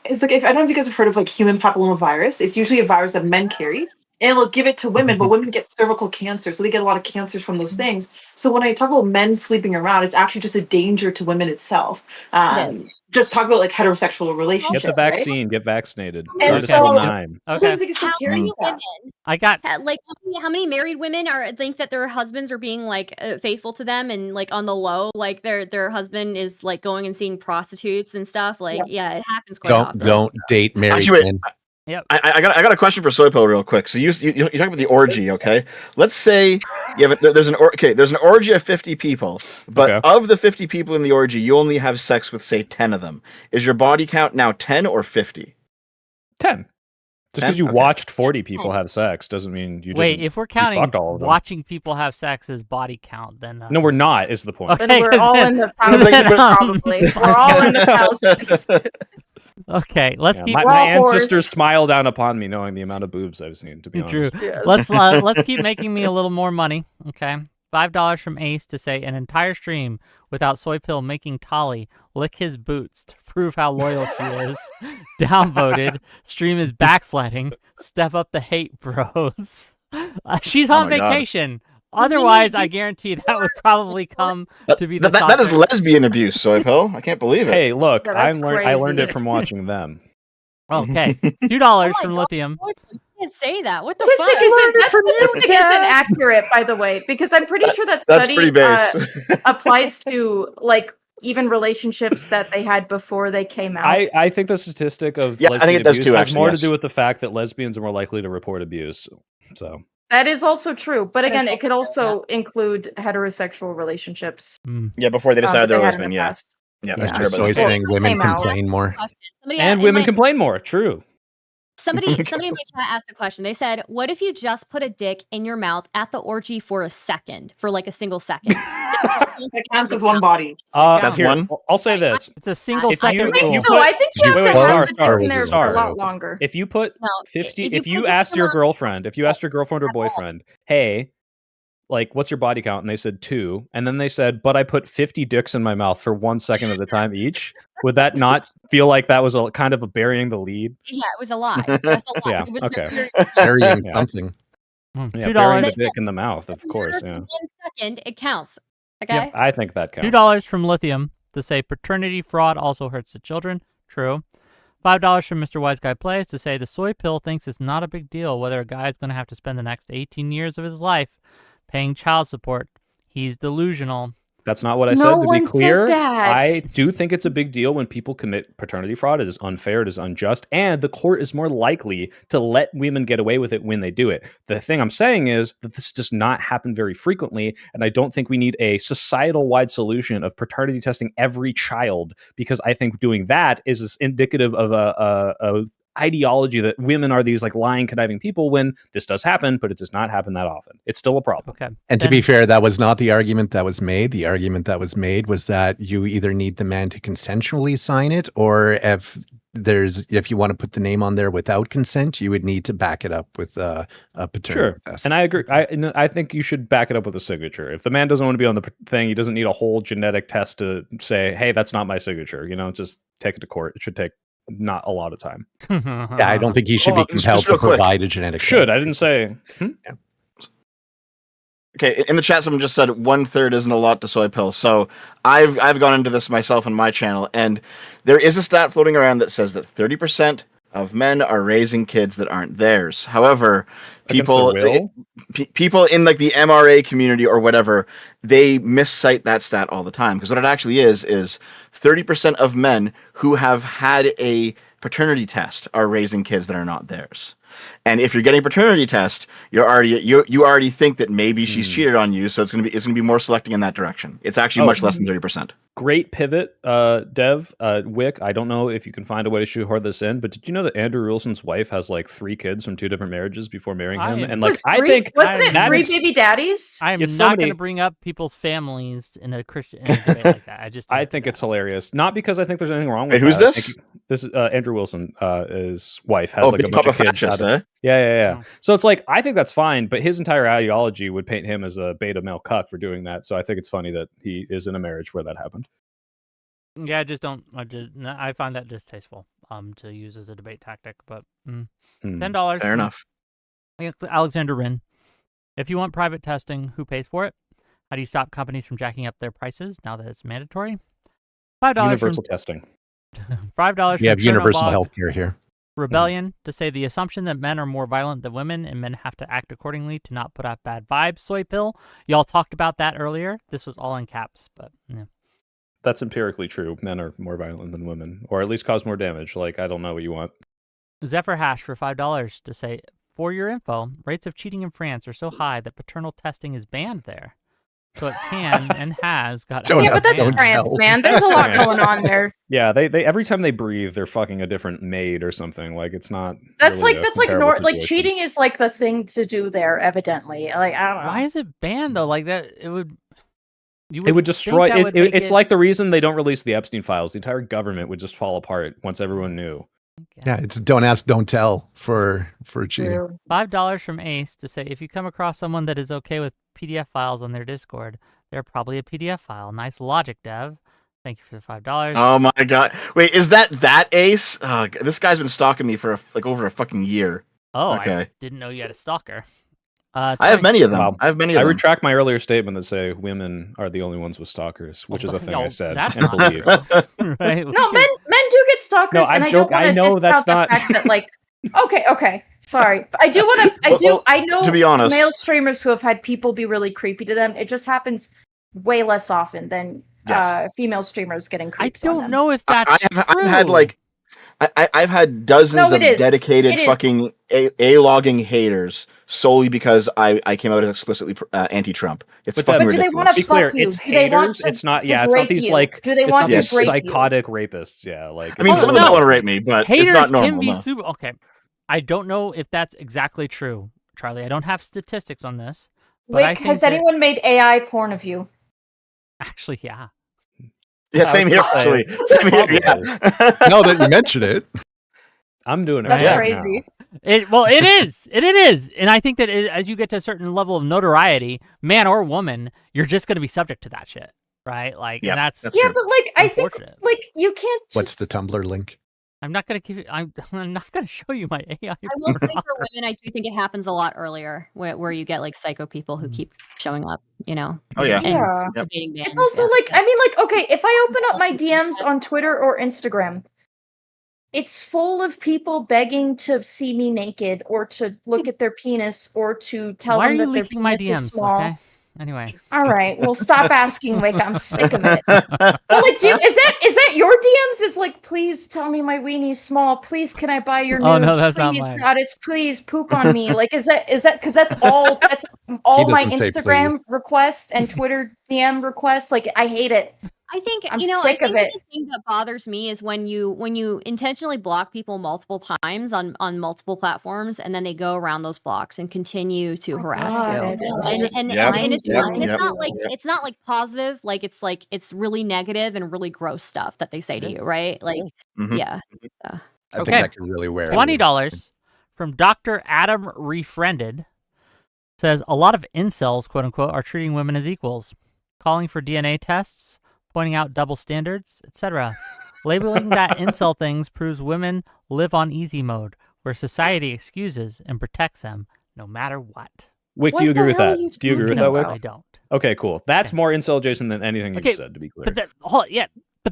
it's like, if I don't know if you guys have heard of like human papillomavirus. It's usually a virus that men carry, and it'll give it to women, but women get cervical cancer, so they get a lot of cancers from those things. So when I talk about men sleeping around, it's actually just a danger to women itself. is. Just talk about like heterosexual relationships. Get the right? vaccine. Get vaccinated. And Start at so- 9. Oh, Okay, Sometimes it's How so many curious. women, I got like how many married women think that their husbands are being like faithful to them, and like on the low, like their husband is like going and seeing prostitutes and stuff. Like, yeah, it happens quite often. Don't date married Actually, wait, men. I got a question for Soypill real quick. So you talk about the orgy, okay? Let's say there's an orgy of 50 people, but Okay. of the 50 people in the orgy, you only have sex with, say, 10 of them. Is your body count now 10 or 50? 10. Just 10? because you Okay. watched 40 people have sex doesn't mean you wait. didn't. If we're counting fucked all of them. watching people have sex as body count, then No, we're not, is the point. Okay. Then we're 'cause all then- in the then, probably. We're all in the thousands. Okay, let's Yeah, keep. my Raw ancestors horse. smile down upon me knowing the amount of boobs I've seen, to be True. honest. Let's keep making me a little more money. Okay, $5 from Ace to say an entire stream without Soypill making Tolly lick his boots to prove how loyal she is. Downvoted. Stream is backsliding. Step up the hate, bros. She's Oh on my God. vacation. Otherwise, I guarantee that would probably come to be the That is soccer. lesbian abuse, Soypill. I can't believe it. Hey, look, Yeah, I that's learned it crazy. from watching them. Okay, $2 Oh my from God. Lithium. You can't say that. What the Statistic fuck? isn't accurate, by the way, because I'm pretty sure that That's study pretty based. applies to like even relationships that they had before they came out. I think the statistic of Yeah, I think lesbian it does abuse too, has actually, more yes. to do with the fact that lesbians are more likely to report abuse. So That is also true, but That is again, it could also true, also include heterosexual relationships Mm. Yeah, before they decided that they they were had in lesbian, the yeah. past. Yeah, Yeah. Mr. Just Soy Urban. saying women Came out. complain more. Somebody, And in women my- complain more. True. Somebody in my chat asked a question. They said, "What if you just put a dick in your mouth at the orgy for a second, for like a single second?" That counts as one body. That's Here, one. I'll say this. It's a single If I second think rule. so. I think you have Wait, to wait, have Star, the Star, dick in there Star. for a lot longer. If you put No, 50, if you if you put it in asked your your mouth- girlfriend, or boyfriend, hey, like, what's your body count? And they said 2. And then they said, but I put 50 dicks in my mouth for 1 second at a time each. Would that not feel like that was a kind of a burying the lead? Yeah, it was a lie. That's a lie. Yeah, It was okay. Burying Yeah. something. Yeah, $2. burying the dick in the mouth, of If you course. put it Yeah, 1 second, it counts. Okay. Yep. I think that counts. $2 from Lithium to say paternity fraud also hurts the children. True. $5 from Mr. Wise Guy Plays to say the soy pill thinks it's not a big deal whether a guy is going to have to spend the next 18 years of his life paying child support. He's delusional. That's not what I No said. To be one said clear, that. I do think it's a big deal when people commit paternity fraud. It is unfair, it is unjust, and the court is more likely to let women get away with it when they do it. The thing I'm saying is that this does not happen very frequently, and I don't think we need a societal-wide solution of paternity testing every child, because I think doing that is indicative of a ideology that women are these like lying, conniving people, when this does happen, but it does not happen that often. It's still a problem. Okay. And to be fair, that was not the argument that was made. The argument that was made was that you either need the man to consensually sign it, or if you want to put the name on there without consent, you would need to back it up with a paternity test. And I agree. I think you should back it up with a signature. If the man doesn't want to be on the thing, he doesn't need a whole genetic test to say, hey, that's not my signature. Just take it to court. It should take not a lot of time. Yeah, I don't think he should be Hold on, just compelled to real quick. provide a genetic Should. test. I didn't say. Okay, in the chat, someone just said 1/3 isn't a lot to soy pill. So I've gone into this myself on my channel, and there is a stat floating around that says that 30% of men are raising kids that aren't theirs. However, people people in like the MRA community or whatever, they miscite that stat all the time, because what it actually is 30% of men who have had a paternity test are raising kids that are not theirs. And if you're getting a paternity test, you already think that maybe she's cheated on you, so it's gonna be more selecting in that direction. It's actually much less than 30%. Great pivot, Dev, Wick. I don't know if you can find a way to shoehorn this in, but did you know that Andrew Wilson's wife has like 3 kids from 2 different marriages before marrying him? And like, I think wasn't it that 3 is- baby daddies? I'm It's not going somebody- to bring up people's families in a Christian debate like that. I think it's hilarious. Not because I think there's anything wrong with Wait, who's that. I this? think This is Andrew Wilson. His wife has like a big bunch papa of kids. fascist, out of- eh? Yeah. Oh. So it's like, I think that's fine, but his entire ideology would paint him as a beta male cuck for doing that. So I think it's funny that he is in a marriage where that happened. Yeah, I find that distasteful to use as a debate tactic, but $10. Fair enough. Alexander Rin. If you want private testing, who pays for it? How do you stop companies from jacking up their prices now that it's mandatory? $5 Universal testing. $5 We have from universal Chernobog health care here. Rebellion to say the assumption that men are more violent than women and men have to act accordingly to not put out bad vibes. Soy Pill. Y'all talked about that earlier. This was all in caps, but yeah. That's empirically true. Men are more violent than women, or at least cause more damage. Like, I don't know what you want. Zephyr Hash for $5 to say, for your info, rates of cheating in France are so high that paternal testing is banned there. So it can and has got. Don't Yeah, but that's don't France, tell. man. There's a lot going on there. Yeah, they every time they breathe, they're fucking a different maid or something. Like, it's not. That's really like a comparable like situation. cheating is like the thing to do there. Evidently, like I don't know. Why is it banned though? Like that, it would. You It would think destroy that it. would make It's like the reason they don't release the Epstein files. The entire government would just fall apart once everyone knew. Yeah, it's don't ask, don't tell for cheating. True. $5 from Ace to say, if you come across someone that is okay with PDF files on their Discord, they're probably a PDF file. Nice logic, Dev. Thank you for the $5. Oh my god! Wait, is that Ace? This guy's been stalking me for over a fucking year. Oh, I Okay. didn't know you had a stalker. I have many of them. Wow. I have many of I them. retract my earlier statement that say women are the only ones with stalkers, which is a thing I No, said that's and not believe. true. Right? No, men do get stalkers, No, I'm and I joking. don't I want to know discount that's the not- fact that like. Okay, sorry, but I do want to. Well, I know to be honest- male streamers who have had people be really creepy to them. It just happens way less often than Yes. female streamers getting I creeps on don't them. know if that's I've had true. like I've had dozens No, of it is. dedicated It is. fucking a-logging haters solely because I came out as explicitly anti-Trump. It's But fucking But do they ridiculous. want Be to clear, fuck you? it's Do they want haters. to, It's not. to Yeah, it's not grape these you? like. Do they It's want not to these grape you? psychotic rapists. Yeah, like. I mean, it's some of not- them no. want to rape me, but Haters it's not can normal. be No. super. Okay, I don't know if that's exactly true, Charlie. I don't have statistics on this, but I Wick, think has that- anyone made AI porn of you? actually, yeah. Yeah, same here. Probably. Actually, same here. Yeah. Now that you mention it, I'm doing it. That's right crazy. Well, it is. It is, and I think that as you get to a certain level of notoriety, man or woman, you're just going to be subject to that shit, right? Like, Yeah, and that's that's Yeah, true. but like I think unfortunate. like you can't. what's the just- Tumblr link? I'm not going to give you. I'm not going to show you my AI. I will say for women, I do think it happens a lot earlier, where you get like psycho people who keep showing up. You know. Oh, yeah. and Yeah. Yep. invading It's bans, also yeah. like I mean like okay, if I open up my DMs on Twitter or Instagram, it's full of people begging to see me naked or to look at their penis or to tell Why are them you that their leaking my penis is DMs? small. Okay. Anyway. All right, well stop asking, Wick. I'm sick of it. But like, is that your DMs? Is like, please tell me my weenie's small. Please, can I buy your nudes? Oh, no, that's not please, mine. goddess, please poop on me. Like, is that because that's all my doesn't say Instagram please. requests and Twitter DM requests. Like, I hate it. I think I'm you know. sick I of think it. the thing that bothers me is when you intentionally block people multiple times on multiple platforms, and then they go around those blocks and continue to harass you. God. And Just and, Yep, and it's yep, not and it's yep, not like yep. it's not like positive. Like it's really negative and really gross stuff that they say It to you, is. right? Like Mhm. yeah. I Okay. think that could really wear $20 from Dr. Adam Refriended says a lot of incels, quote unquote, are treating women as equals, calling for DNA tests, pointing out double standards, etc. Labeling that incel things proves women live on easy mode, where society excuses and protects them no matter what. Wick, What do you the agree with hell are that? you Do you agree with talking that, Wick? about? I don't. Okay, cool. That's Okay. more incel adjacent than anything Okay, you've said, to be clear. But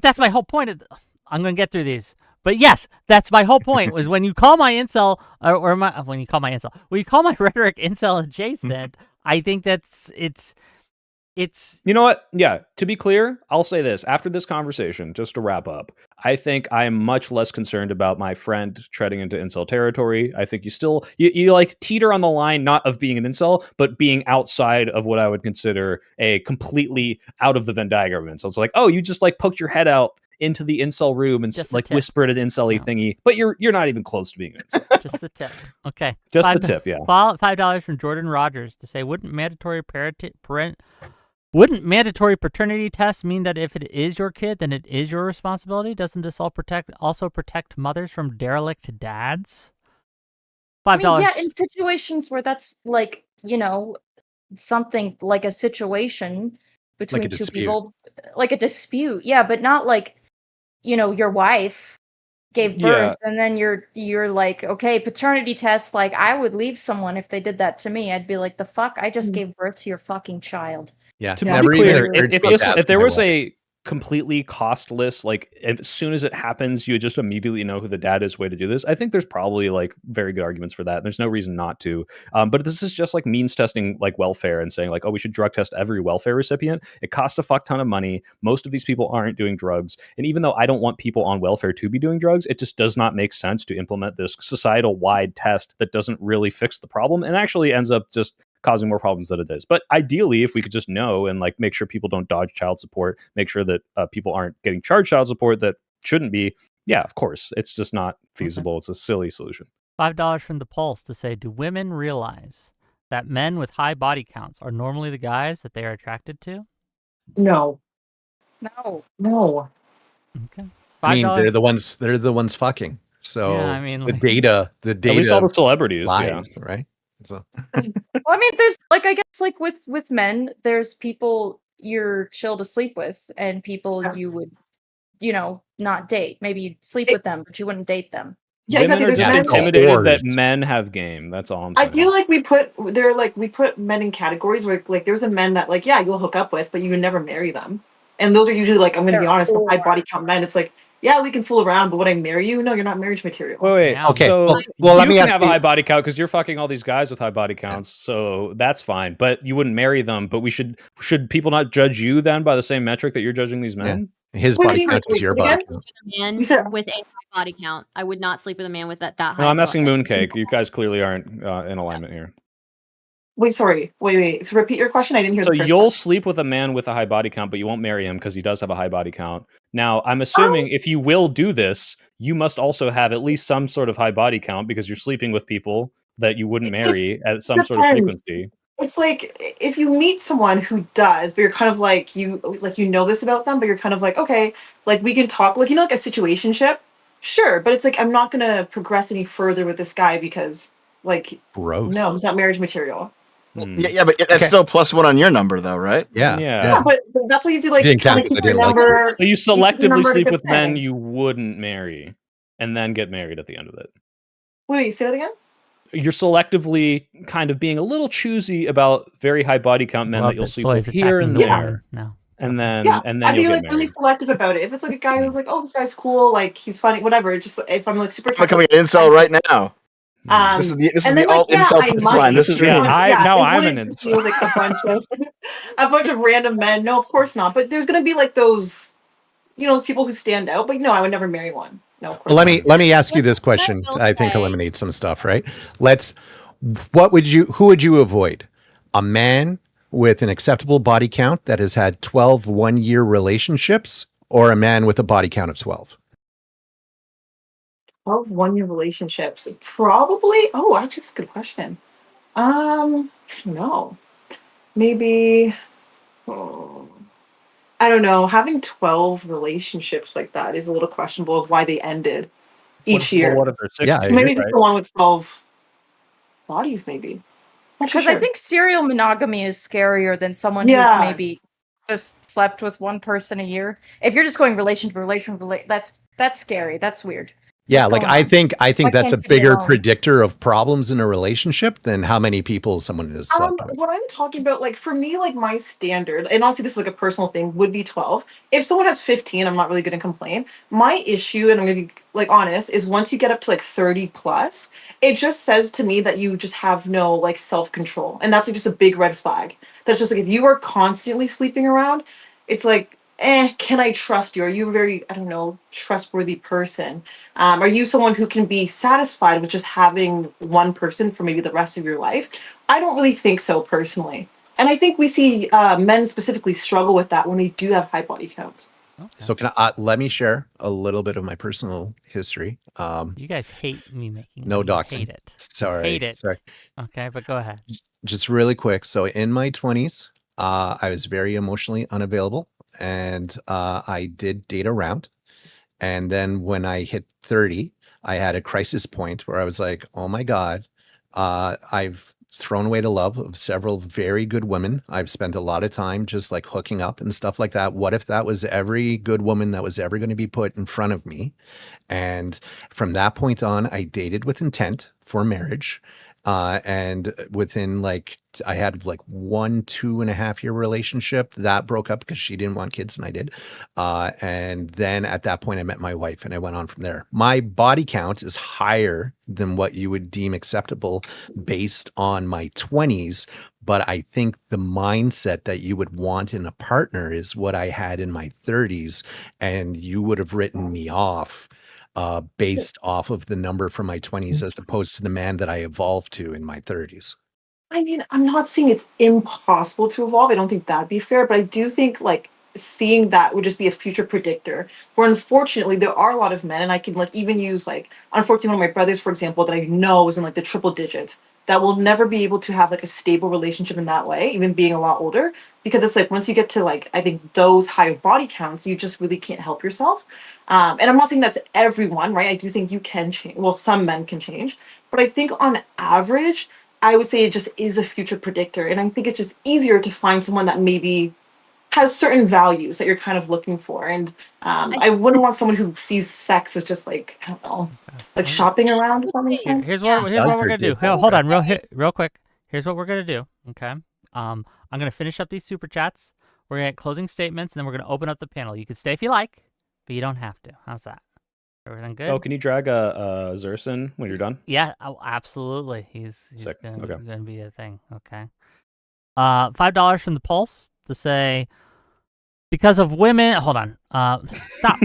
that's my whole point. I'm going to get through these. But yes, that's my whole point. Was when you call my incel, when you call my rhetoric incel adjacent, I think it's. You know what? Yeah, to be clear, I'll say this. After this conversation, just to wrap up, I think I'm much less concerned about my friend treading into incel territory. I think you like teeter on the line, not of being an incel, but being outside of what I would consider a completely out of the Venn diagram of incel. It's like, oh, you just like poked your head out into the incel room and Just a like tip. whispered an incel-y No. thingy, but you're not even close to being an incel. Just the tip. Okay. Just the tip, yeah. $5 from Jordan Rogers to say, wouldn't mandatory paternity tests mean that if it is your kid, then it is your responsibility? Doesn't this also protect mothers from derelict dads? $5. I mean, yeah, in situations where that's like, something like a situation between two dispute. people, like a dispute. Yeah, but not like, your wife gave birth and then you're like, okay, paternity test, like I would leave someone if they did that to me. I'd be like, the fuck? I just gave birth to your fucking child. Yeah, To never be even clear, occurred if to us to if ask there my was wife. a completely costless, like as soon as it happens, you would just immediately know who the dad is way to do this. I think there's probably like very good arguments for that. There's no reason not to. But this is just like means testing like welfare and saying like, oh, we should drug test every welfare recipient. It costs a fuck ton of money. Most of these people aren't doing drugs. And even though I don't want people on welfare to be doing drugs, it just does not make sense to implement this societal wide test that doesn't really fix the problem and actually ends up just causing more problems than it is. But ideally, if we could just know and like make sure people don't dodge child support, make sure that people aren't getting charged child support that shouldn't be. Yeah, of course, it's just not feasible. It's a silly solution. $5 from the Pulse to say, do women realize that men with high body counts are normally the guys that they are attracted to? No. No. Okay. I mean, $5. they're the ones fucking. So Yeah, I mean, the like- data At least all the celebrities. lies, right? So Well, I mean, there's like, I guess like with men, there's people you're chill to sleep with and people you would, not date. Maybe you'd sleep with them, but you wouldn't date them. Yeah, Women exactly. are There's just men. intimidated that Whores. men have game. That's all I'm I saying. feel like we put men in categories where like there's a men that like, yeah, you'll hook up with, but you would never marry them. And those are usually like, I'm gonna be They're honest, the high whore. body count men. It's like, yeah, we can fool around, but would I marry you? No, you're not marriage material. Wait. Yeah. Okay, So well, let you me can ask have a you- high body count because you're fucking all these guys with high body counts, so that's fine. But you wouldn't marry them. But should people not judge you then by the same metric that you're judging these men? his Wait, body wait, count is wait, your say body again? count. With a man You said- with a high body count, I would not sleep with a man with that high. No, I'm asking body. Mooncake. You guys clearly aren't in alignment here. Wait, sorry. Wait. So repeat your question. I didn't hear So the first you'll part. sleep with a man with a high body count, but you won't marry him because he does have a high body count. Now, I'm assuming if you will do this, you must also have at least some sort of high body count because you're sleeping with people that you wouldn't It marry at some sort of depends. frequency. It's like if you meet someone who does, but you're kind of like you know this about them, but you're kind of like, okay, like we can talk, like like a situationship. Sure, but it's like I'm not gonna progress any further with this guy because like Gross. no, he's not marriage material. Well, Hmm. yeah, but that's Okay. still +1 on your number, though, right? Yeah. Yeah. Yeah, but that's why you have to like Didn't kind count of 'cause keep I your didn't like number. So you keep your selectively number to sleep with men compare. you wouldn't marry and then get married at the end of it. Wait, say that again? You're selectively kind of being a little choosy about very high body count men Love that you'll that sleep Soy's with here attacking and the Yeah. woman there, now. and Yeah, then I'd you'll be get like really married. selective about it. If it's like a guy who's like, oh, this guy's cool, like he's funny, whatever. Just if I'm like super I'm attracted, becoming an incel right now. Hmm. This is and the then like alt yeah, incel I punchline. might. This This is stream. yeah. But yeah, Now it I'm an wouldn't just be incel. like a bunch of random men. No, of course not. But there's gonna be like those, people who stand out. But no, I would never marry one. No, of course Well, not. let me ask you What this I question. will I think say- eliminates some stuff, right? Who would you avoid? A man with an acceptable body count that has had 12 one-year relationships, or a man with a body count of 12? 12 one-year relationships. Probably. Oh, actually, that's a good question. I don't know. Maybe. Oh, I don't know. Having 12 relationships like that is a little questionable of why they ended each Well, year. what if they're Yeah, 16? Maybe just Right? the one with 12 bodies, maybe. Not too Because I sure. think serial monogamy is scarier than someone who's Yeah. maybe just slept with one person a year. If you're just going relation to relation, that's scary. That's weird. Yeah, What's like going I on? think Why that's a can't you be bigger alone? predictor of problems in a relationship than how many people someone has slept with. What I'm talking about, like for me, like my standard, and obviously this is like a personal thing, would be 12. If someone has 15, I'm not really gonna complain. My issue, and I'm gonna be like honest, is once you get up to like 30 plus, it just says to me that you just have no like self-control. And that's like just a big red flag. That's just like if you are constantly sleeping around, it's like, can I trust you? Are you a very, I don't know, trustworthy person? Are you someone who can be satisfied with just having one person for maybe the rest of your life? I don't really think so personally. And I think we see men specifically struggle with that when they do have high body counts. Okay. So let me share a little bit of my personal history. You guys hate me making No you doxing. hate it. Sorry. Hate it. Sorry. Okay, but go ahead. Just really quick. So in my 20s, I was very emotionally unavailable, and I did date around. And then when I hit 30, I had a crisis point where I was like, oh my God, I've thrown away the love of several very good women. I've spent a lot of time just like hooking up and stuff like that. What if that was every good woman that was ever going to be put in front of me? And from that point on, I dated with intent for marriage. And within I had like 2.5 year relationship that broke up because she didn't want kids and I did. And then at that point I met my wife and I went on from there. My body count is higher than what you would deem acceptable based on my 20s. But I think the mindset that you would want in a partner is what I had in my 30s. And you would have written me off based off of the number from my 20s as opposed to the man that I evolved to in my 30s. I mean, I'm not saying it's impossible to evolve. I don't think that'd be fair, but I do think like seeing that would just be a future predictor. Where unfortunately there are a lot of men, and I can like even use like unfortunately one of my brothers, for example, that I know is in like the triple digits, that will never be able to have like a stable relationship in that way, even being a lot older. Because it's like once you get to like I think those higher body counts, you just really can't help yourself. And I'm not saying that's everyone, right? I do think you can change. Well, some men can change, but I think on average, I would say it just is a future predictor. And I think it's just easier to find someone that maybe has certain values that you're kind of looking for. And I wouldn't want someone who sees sex as just like, I don't know, like shopping around, if that makes sense. Here's what Does we're or gonna do. did Hold on, that? real quick. Here's what we're gonna do. Okay. I'm gonna finish up these super chats. We're gonna get closing statements, and then we're gonna open up the panel. You can stay if you like, but you don't have to. How's that? Everything good? Oh, can you drag a Zerson when you're done? Yeah, absolutely. He's Sick. gonna, Okay. gonna be a thing. Okay. $5 from the Pulse to say because of women. Hold on. Stop.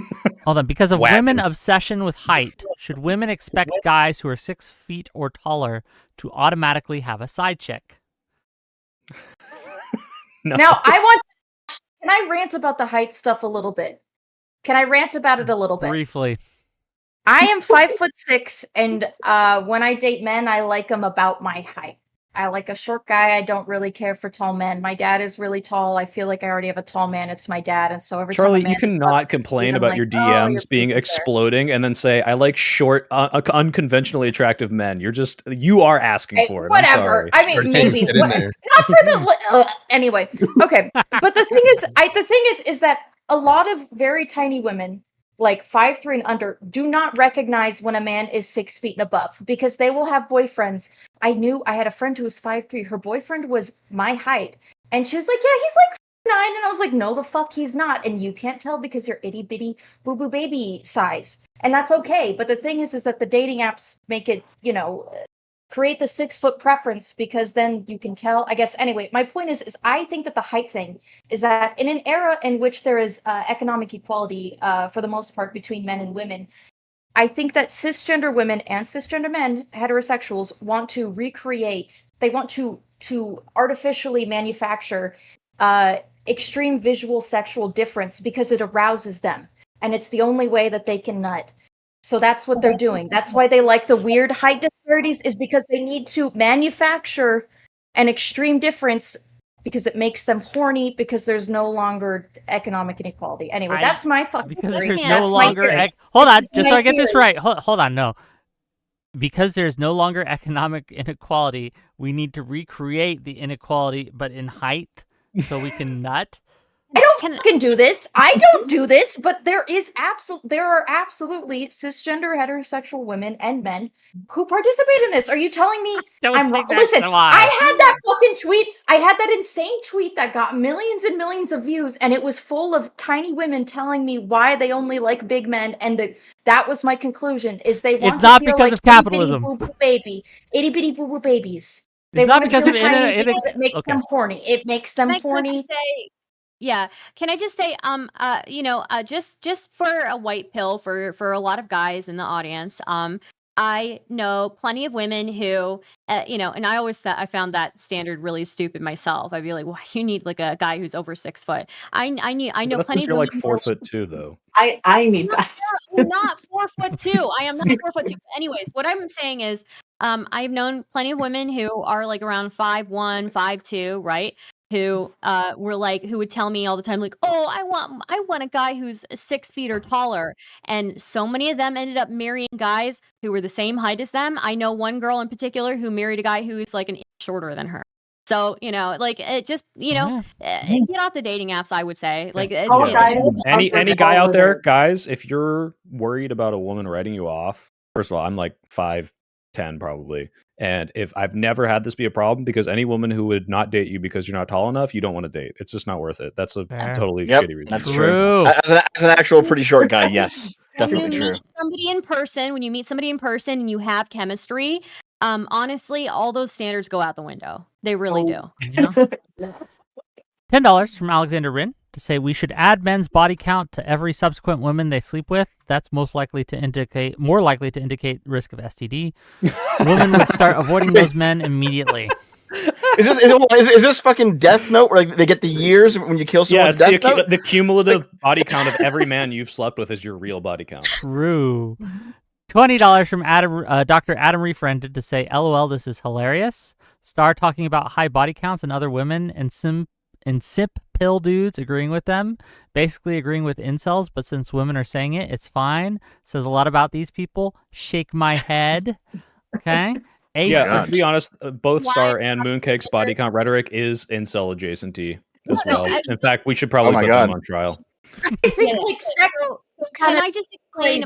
Hold on. Because of women obsession with height, should women expect guys who are 6 feet or taller to automatically have a side chick? No. Now, can I rant about the height stuff a little bit? Can I rant about it a little bit? Briefly. I am 5'6", and when I date men, I like them about my height. I like a short guy. I don't really care for tall men. My dad is really tall. I feel like I already have a tall man. It's my dad, and so every Charlie, time a man you cannot complain about your DMs being exploding and then say, I like short, unconventionally attractive men. You are asking for it. Whatever. I mean, maybe. Not for the... anyway. Okay. But the thing is that a lot of very tiny women, like 5'3" and under, do not recognize when a man is 6 feet and above because they will have boyfriends. I had a friend who was 5'3". Her boyfriend was my height. And she was like, yeah, he's like 9. And I was like, no, the fuck he's not. And you can't tell because you're itty bitty boo boo baby size. And that's okay. But the thing is that the dating apps make it, create the 6 foot preference because then you can tell. I guess anyway, my point is I think that the height thing is that in an era in which there is economic equality for the most part between men and women, I think that cisgender women and cisgender men, heterosexuals, want to recreate. They want to artificially manufacture extreme visual sexual difference because it arouses them, and it's the only way that they can nut. So that's what they're doing. That's why they like the weird height disparities, is because they need to manufacture an extreme difference because it makes them horny because there's no longer economic inequality. Anyway, that's my fucking because theory. there's That's no my longer theory. hold on, This is just so my I get this theory. right. Hold on, no. Because there's no longer economic inequality, we need to recreate the inequality, but in height, so we can nut. I don't fucking do this. I don't do this, but there are absolutely cisgender heterosexual women and men who participate in this. Are you telling me Don't I'm take wrong? that Listen, so I high. had that fucking tweet. I had that insane tweet that got millions and millions of views, and it was full of tiny women telling me why they only like big men, and that was my conclusion: is they want not to feel because like of capitalism. itty bitty boo boo babies. They It's not want to because feel of tiny because it makes okay. them horny. It makes them Can I horny. just say, yeah. Can I just say, just for a white pill for a lot of guys in the audience, I know plenty of women who, and I always thought I found that standard really stupid myself. I'd be like, why do you need like a guy who's over 6 foot? I know That's plenty because of you're women like 4'2" though. I need that. I'm not 4'2". I am not 4'2". Anyways, what I'm saying is, I've known plenty of women who are like around 5'1", 5'2", right? Who who would tell me all the time, like, oh, I want a guy who's 6 feet or taller. And so many of them ended up marrying guys who were the same height as them. I know one girl in particular who married a guy who is like an inch shorter than her. So, like it just, get off the dating apps, I would say. Like, Any guy out there, guys, if you're worried about a woman writing you off, first of all, I'm like 5'10" probably. And if I've never had this be a problem, because any woman who would not date you because you're not tall enough, you don't want to date. It's just not worth it. That's a totally shitty reason. That's true. As an actual pretty short guy, yes. Definitely true. When you meet somebody in person and you have chemistry, honestly, all those standards go out the window. They really do. $10 from Alexander Rin to say we should add men's body count to every subsequent woman they sleep with. That's more likely to indicate risk of STD. Women would start avoiding those men immediately. Is this fucking Death Note where like they get the years when you kill someone? Yeah, it's the cumulative body count of every man you've slept with is your real body count. True. $20 from Dr. Adam Refriended to say, LOL, this is hilarious. Star talking about high body counts and other women and simp pill dudes agreeing with them, basically agreeing with incels, but since women are saying it, it's fine. Says a lot about these people. Shake my head. Okay. To be honest, both Star and Mooncake's body count rhetoric is incel adjacent as well. In fact, we should probably put them on trial. I think can I just explain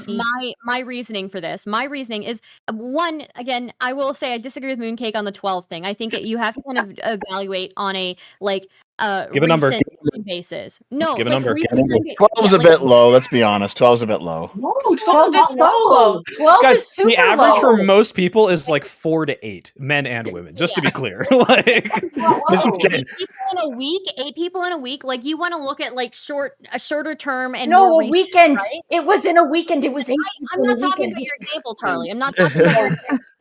my reasoning for this? My reasoning is, one, again, I will say I disagree with Mooncake on the 12 thing. I think that you have to kind of evaluate on a give a number basis. No, give a number. 12's a bit low. Let's be honest. 12's a bit low. No, 12 is so low. 12 Guys, is super the average low. for most people is like 4 to 8, men and women. Just to be clear, like 8 people in a week. Like you want to look at like a shorter term and no, more a weekend. Right? It was in a weekend. It was 8. I'm not talking about your example, Charlie. I'm not talking about.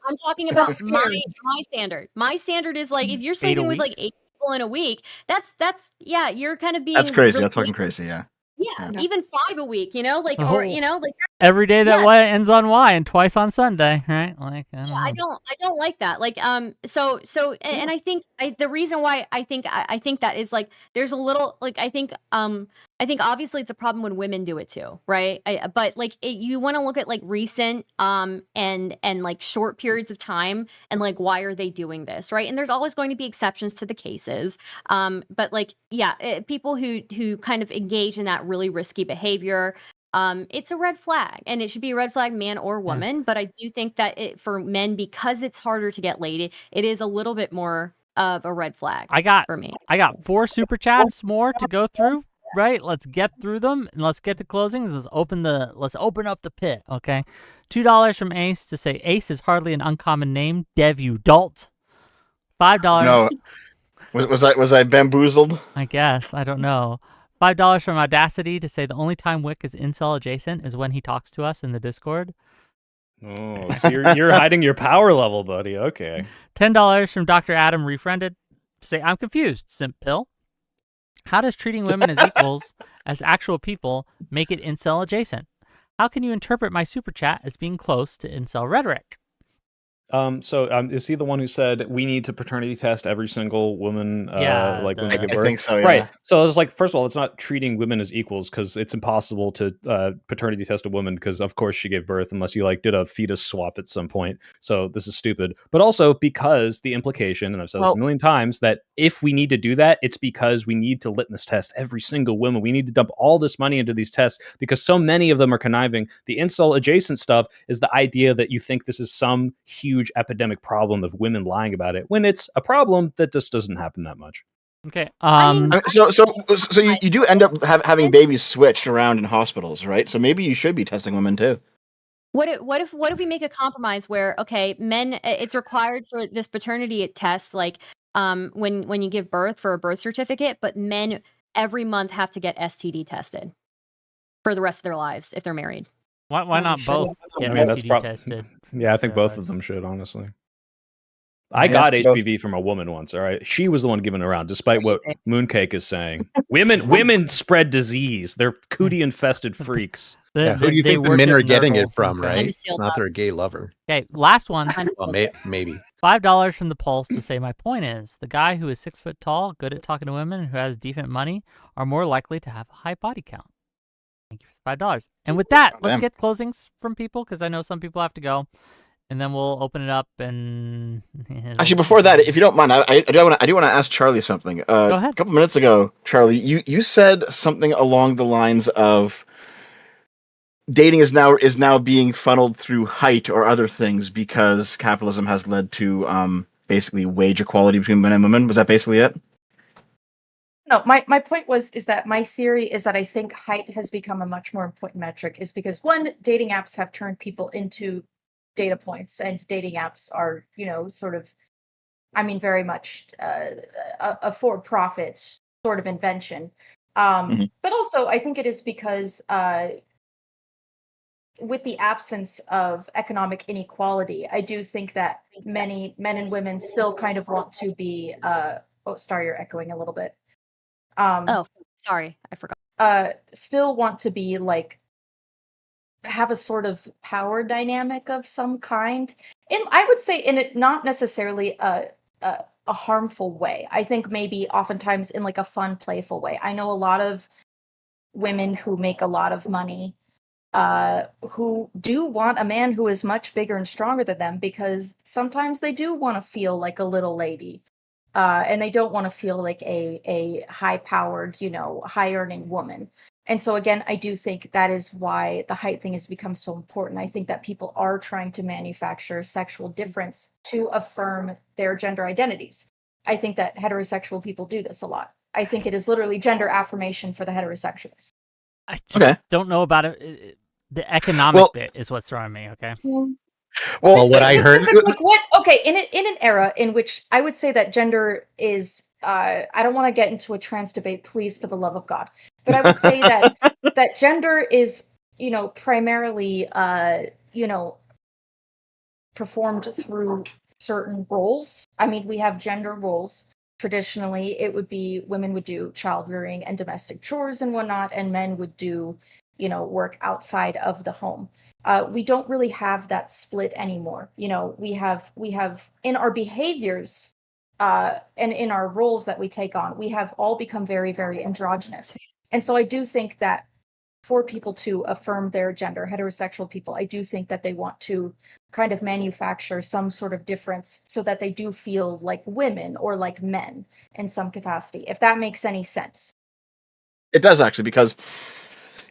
I'm talking about my standard. My standard is like if you're sleeping with like 8 people people in a week. That's yeah, you're kind of being That's crazy. really That's fucking crazy. Yeah. yeah, Yeah. even 5 a week, like The or whole- like Every day that Yeah. Y ends on Y and twice on Sunday, right? Like, I don't I know. don't like that. Like and I think the reason why I think that is like there's a little like I think obviously it's a problem when women do it too, right? But like you want to look at like recent and like short periods of time and like why are they doing this, right? And there's always going to be exceptions to the cases. But like yeah, people who kind of engage in that really risky behavior, it's a red flag, and it should be a red flag, man or woman. But I do think that for men, because it's harder to get laid, it is a little bit more of a red flag I got for me. 4 super chats more to go through. Right, let's get through them and let's get to closings. Let's open up the pit. Okay, $2 from Ace to say Ace is hardly an uncommon name. Dev, you dolt. $5. No. Was I bamboozled? I guess. I don't know. $5 from Audacity to say the only time Wick is incel adjacent is when he talks to us in the Discord. Oh, so you're hiding your power level, buddy. Okay. $10 from Dr. Adam Refriended to say I'm confused. Simp pill. How does treating women as equals as actual people make it incel adjacent? How can you interpret my super chat as being close to incel rhetoric? So is he the one who said we need to paternity test every single woman Yeah, when they give I birth? think so. Yeah. Right. So it's like, first of all, it's not treating women as equals because it's impossible to paternity test a woman because of course she gave birth unless you like did a fetus swap at some point. So this is stupid. But also because the implication, and I've said this a million times, that if we need to do that, it's because we need to litmus test every single woman. We need to dump all this money into these tests because so many of them are conniving. The incel adjacent stuff is the idea that you think this is some huge epidemic problem of women lying about it when it's a problem that just doesn't happen that much. Okay. I mean, So you do end up having babies switched around in hospitals, right? So maybe you should be testing women too. What if we make a compromise where men, it's required for this paternity test, like when you give birth for a birth certificate, but men every month have to get STD tested for the rest of their lives if they're married. Why not both get STD tested? Yeah, I think both of them should, honestly. I got HPV from a woman once, all right? She was the one giving it around, despite what Mooncake is saying. Women spread disease. They're cootie-infested freaks. Who do you think the men are getting it from, right? It's not their gay lover. Okay, last one. Well, maybe. $5 from the Pulse to say my point is the guy who is 6 foot tall, good at talking to women, and who has decent money are more likely to have a high body count. Thank you for $5. And with that, let's get closings from people because I know some people have to go, and then we'll open it up. And actually, before that, if you don't mind, I do want to ask Charlie something. Go ahead. A couple minutes ago, Charlie, you said something along the lines of dating is now being funneled through height or other things because capitalism has led to basically wage equality between men and women. Was that basically it? No, my point is that my theory is that I think height has become a much more important metric is because one, dating apps have turned people into data points, and dating apps are, sort of, very much a for-profit sort of invention. But also I think it is because with the absence of economic inequality, I do think that many men and women still kind of want to be Star, you're echoing a little bit. Sorry, I forgot. Still want to be like have a sort of power dynamic of some kind. And I would say in it not necessarily a harmful way. I think maybe oftentimes in like a fun, playful way. I know a lot of women who make a lot of money who do want a man who is much bigger and stronger than them because sometimes they do want to feel like a little lady. And they don't want to feel like a high-powered, high-earning woman. And so, again, I do think that is why the height thing has become so important. I think that people are trying to manufacture sexual difference to affirm their gender identities. I think that heterosexual people do this a lot. I think it is literally gender affirmation for the heterosexuals. I just don't know about it. The economic bit is what's throwing me, okay? Well, what I heard... Like what? Okay, in an era in which I would say that gender is... I don't want to get into a trans debate, please, for the love of God. But I would say that that gender is, primarily, performed through certain roles. I mean, we have gender roles. traditionally it would be women would do child rearing and domestic chores and whatnot, and men would do, work outside of the home. We don't really have that split anymore. We have in our behaviors and in our roles that we take on, we have all become very, very androgynous. And so I do think that for people to affirm their gender, heterosexual people, I do think that they want to kind of manufacture some sort of difference so that they do feel like women or like men in some capacity, if that makes any sense. It does, actually, because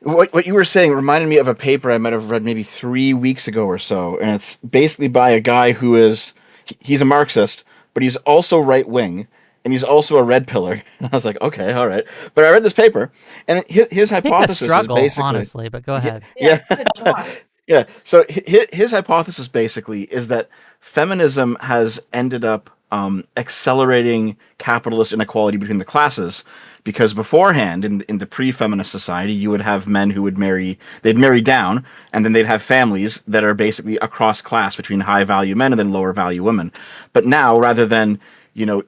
what you were saying reminded me of a paper I might have read maybe 3 weeks ago or so, and it's basically by a guy he's a Marxist, but he's also right wing, and he's also a red pillar. I was like, okay, all right. But I read this paper, and his hypothesis struggle, is basically, honestly, but go ahead. Yeah. Good job. Yeah. So his hypothesis basically is that feminism has ended up accelerating capitalist inequality between the classes, because beforehand, in the pre-feminist society, you would have men who they'd marry down, and then they'd have families that are basically across class between high value men and then lower value women. But now, rather than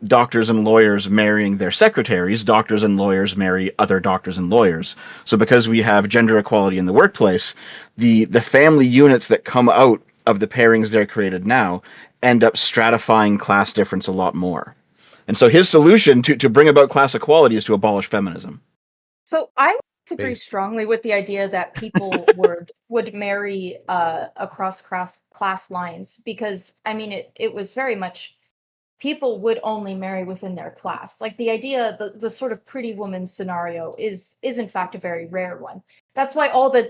doctors and lawyers marrying their secretaries, doctors and lawyers marry other doctors and lawyers. So because we have gender equality in the workplace, the family units that come out of the pairings they're created now end up stratifying class difference a lot more. And so his solution to bring about class equality is to abolish feminism. So I disagree strongly with the idea that people would marry across class lines, because I mean it was very much people would only marry within their class. Like the idea, the sort of pretty woman scenario is in fact a very rare one. That's why all the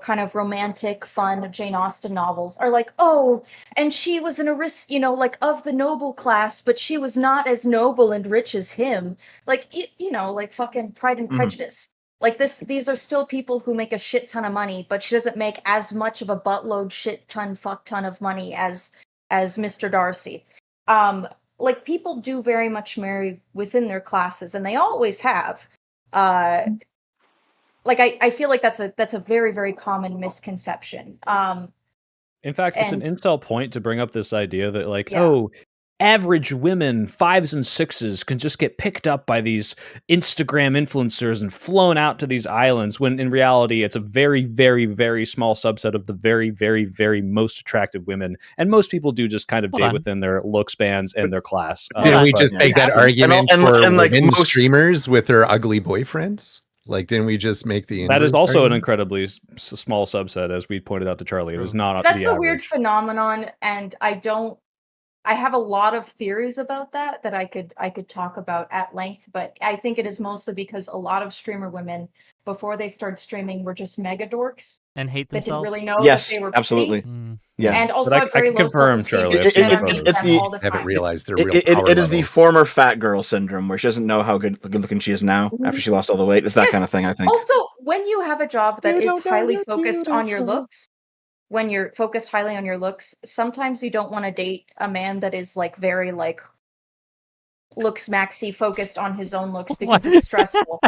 kind of romantic, fun Jane Austen novels are like, oh, and she was an like of the noble class, but she was not as noble and rich as him. Like like fucking Pride and Prejudice. Like these are still people who make a shit ton of money, but she doesn't make as much of a buttload shit ton fuck ton of money as Mr. Darcy. Like people do very much marry within their classes, and they always have. Like I feel like that's a very, very common misconception. In fact, it's an incel point to bring up this idea that Yeah. average women, 5s and 6s, can just get picked up by these Instagram influencers and flown out to these islands, when in reality it's a very, very, very small subset of the very, very, very most attractive women. And most people do just kind of date within their look spans and their class. Didn't we just make that argument and for like women most streamers with their ugly boyfriends? Like, didn't we just make the That is inverse also an argument? incredibly small subset, as we pointed out to Charlie. It is not That's the a weird average. phenomenon, and I have a lot of theories about that I could talk about at length, but I think it is mostly because a lot of streamer women, before they started streaming, were just mega dorks And hate that didn't themselves. really know Yes, that they were absolutely. pretty, Yeah. and also But have very I can low confirm, self-esteem. Charlie, because it's men are mean to it's them the- all the Haven't time. realized their real It power is the level. former fat girl syndrome, where she doesn't know how good looking she is now after she lost all the weight. It's that Yes. kind of thing, I think. Also, when you have a job that You is don't know highly you're focused on your beautiful. looks, when you're focused highly on your looks, sometimes you don't want to date a man that is like very like looks maxi focused on his own looks, because What? it's stressful.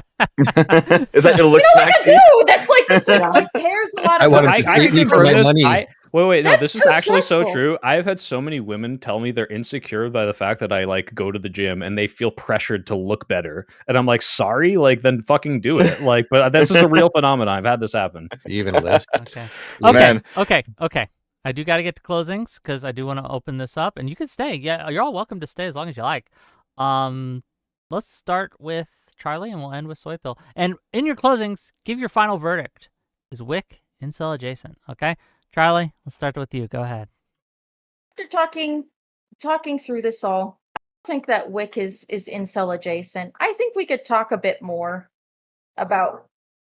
Is that your looks, You know what Maxie? I do? That's like cares a lot I about want him to treat me appearance, for but my like, money. Wait, no, That's this is too actually so stressful. true. I've had so many women tell me they're insecure by the fact that I like go to the gym and they feel pressured to look better. And I'm like, sorry, like then fucking do it. Like, but this is a real phenomenon. I've had this happen. Do you even lift? Okay. Man. Okay. I do got to get to closings because I do want to open this up, and you can stay. Yeah, you're all welcome to stay as long as you like. Let's start with Charlie, and we'll end with Soypill. And in your closings, give your final verdict. Is Wick Incel Adjacent? Okay, Charlie, let's start with you. Go ahead. after talking through this all, I think that Wick is Incel Adjacent. I think we could talk a bit more about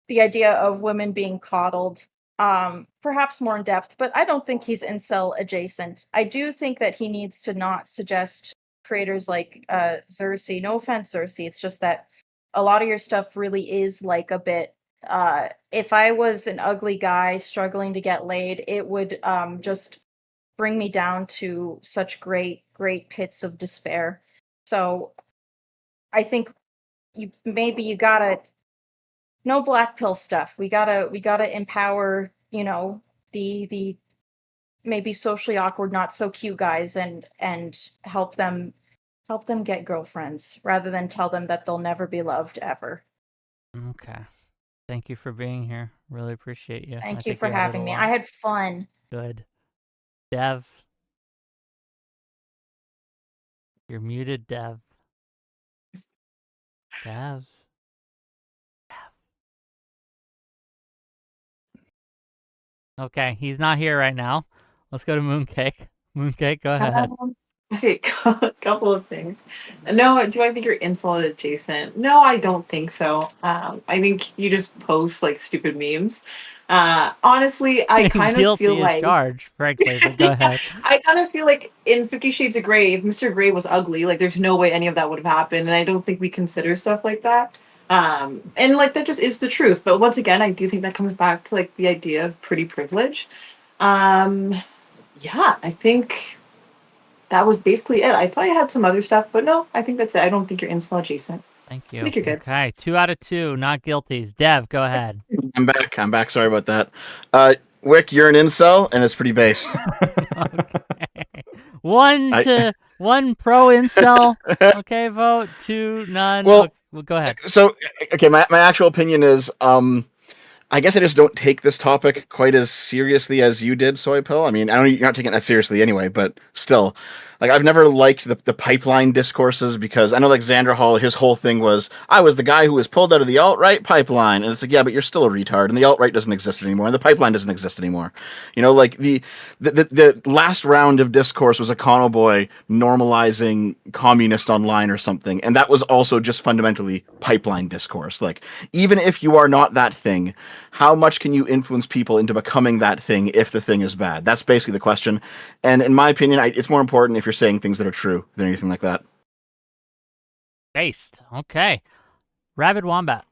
the idea of women being coddled, perhaps more in depth, but I don't think he's Incel Adjacent. I do think that he needs to not suggest creators like Xerxes. No offense, Xerxes. It's just that a lot of your stuff really is like a bit. If I was an ugly guy struggling to get laid, it would just bring me down to such great pits of despair. So I think you gotta no black pill stuff. We gotta empower, the maybe socially awkward, not so cute guys, and help them Help them get girlfriends rather than tell them that they'll never be loved ever. Okay. Thank you for being here. Really appreciate you. Thank I you think for you added having a me. lot. I had fun. Good. Dev. You're muted, Dev. Dev. Okay, he's not here right now. Let's go to Mooncake. Mooncake, go ahead. Okay, couple of things. No, do I think you're incel adjacent? No, I don't think so. I think you just post like stupid memes. Honestly, I kind of feel Guilty as like charged, frankly, but go ahead. I kind of feel like in 50 Shades of Grey, if Mr. Grey was ugly, like there's no way any of that would have happened, and I don't think we consider stuff like that. And like that just is the truth. But once again, I do think that comes back to like the idea of pretty privilege. Yeah, I think that was basically it. I thought I had some other stuff, but no, I think that's it. I don't think you're incel adjacent. Thank I you. think you're good. Okay, 2 out of 2, not guilties. Dev, go ahead. I'm back. I'm back. Sorry about that. Wick, you're an incel, and it's pretty based. Okay. 1 pro incel. Okay, vote. 2 none. Well, Okay, well, go ahead. So, okay, my actual opinion is, I guess I just don't take this topic quite as seriously as you did, Soy Pill. I mean, I know you're not taking it that seriously anyway, but still, like, I've never liked the pipeline discourses because I know, like, Xander Hall, his whole thing was, I was the guy who was pulled out of the alt-right pipeline, and it's like, yeah, but you're still a retard, and the alt-right doesn't exist anymore, and the pipeline doesn't exist anymore. You know, like, the last round of discourse was a Econo Boy normalizing communists online or something, and that was also just fundamentally pipeline discourse. Like, even if you are not that thing, how much can you influence people into becoming that thing if the thing is bad? That's basically the question. And in my opinion, it's more important if you're saying things that are true than anything like that. Based. Okay. Rabid Wombat.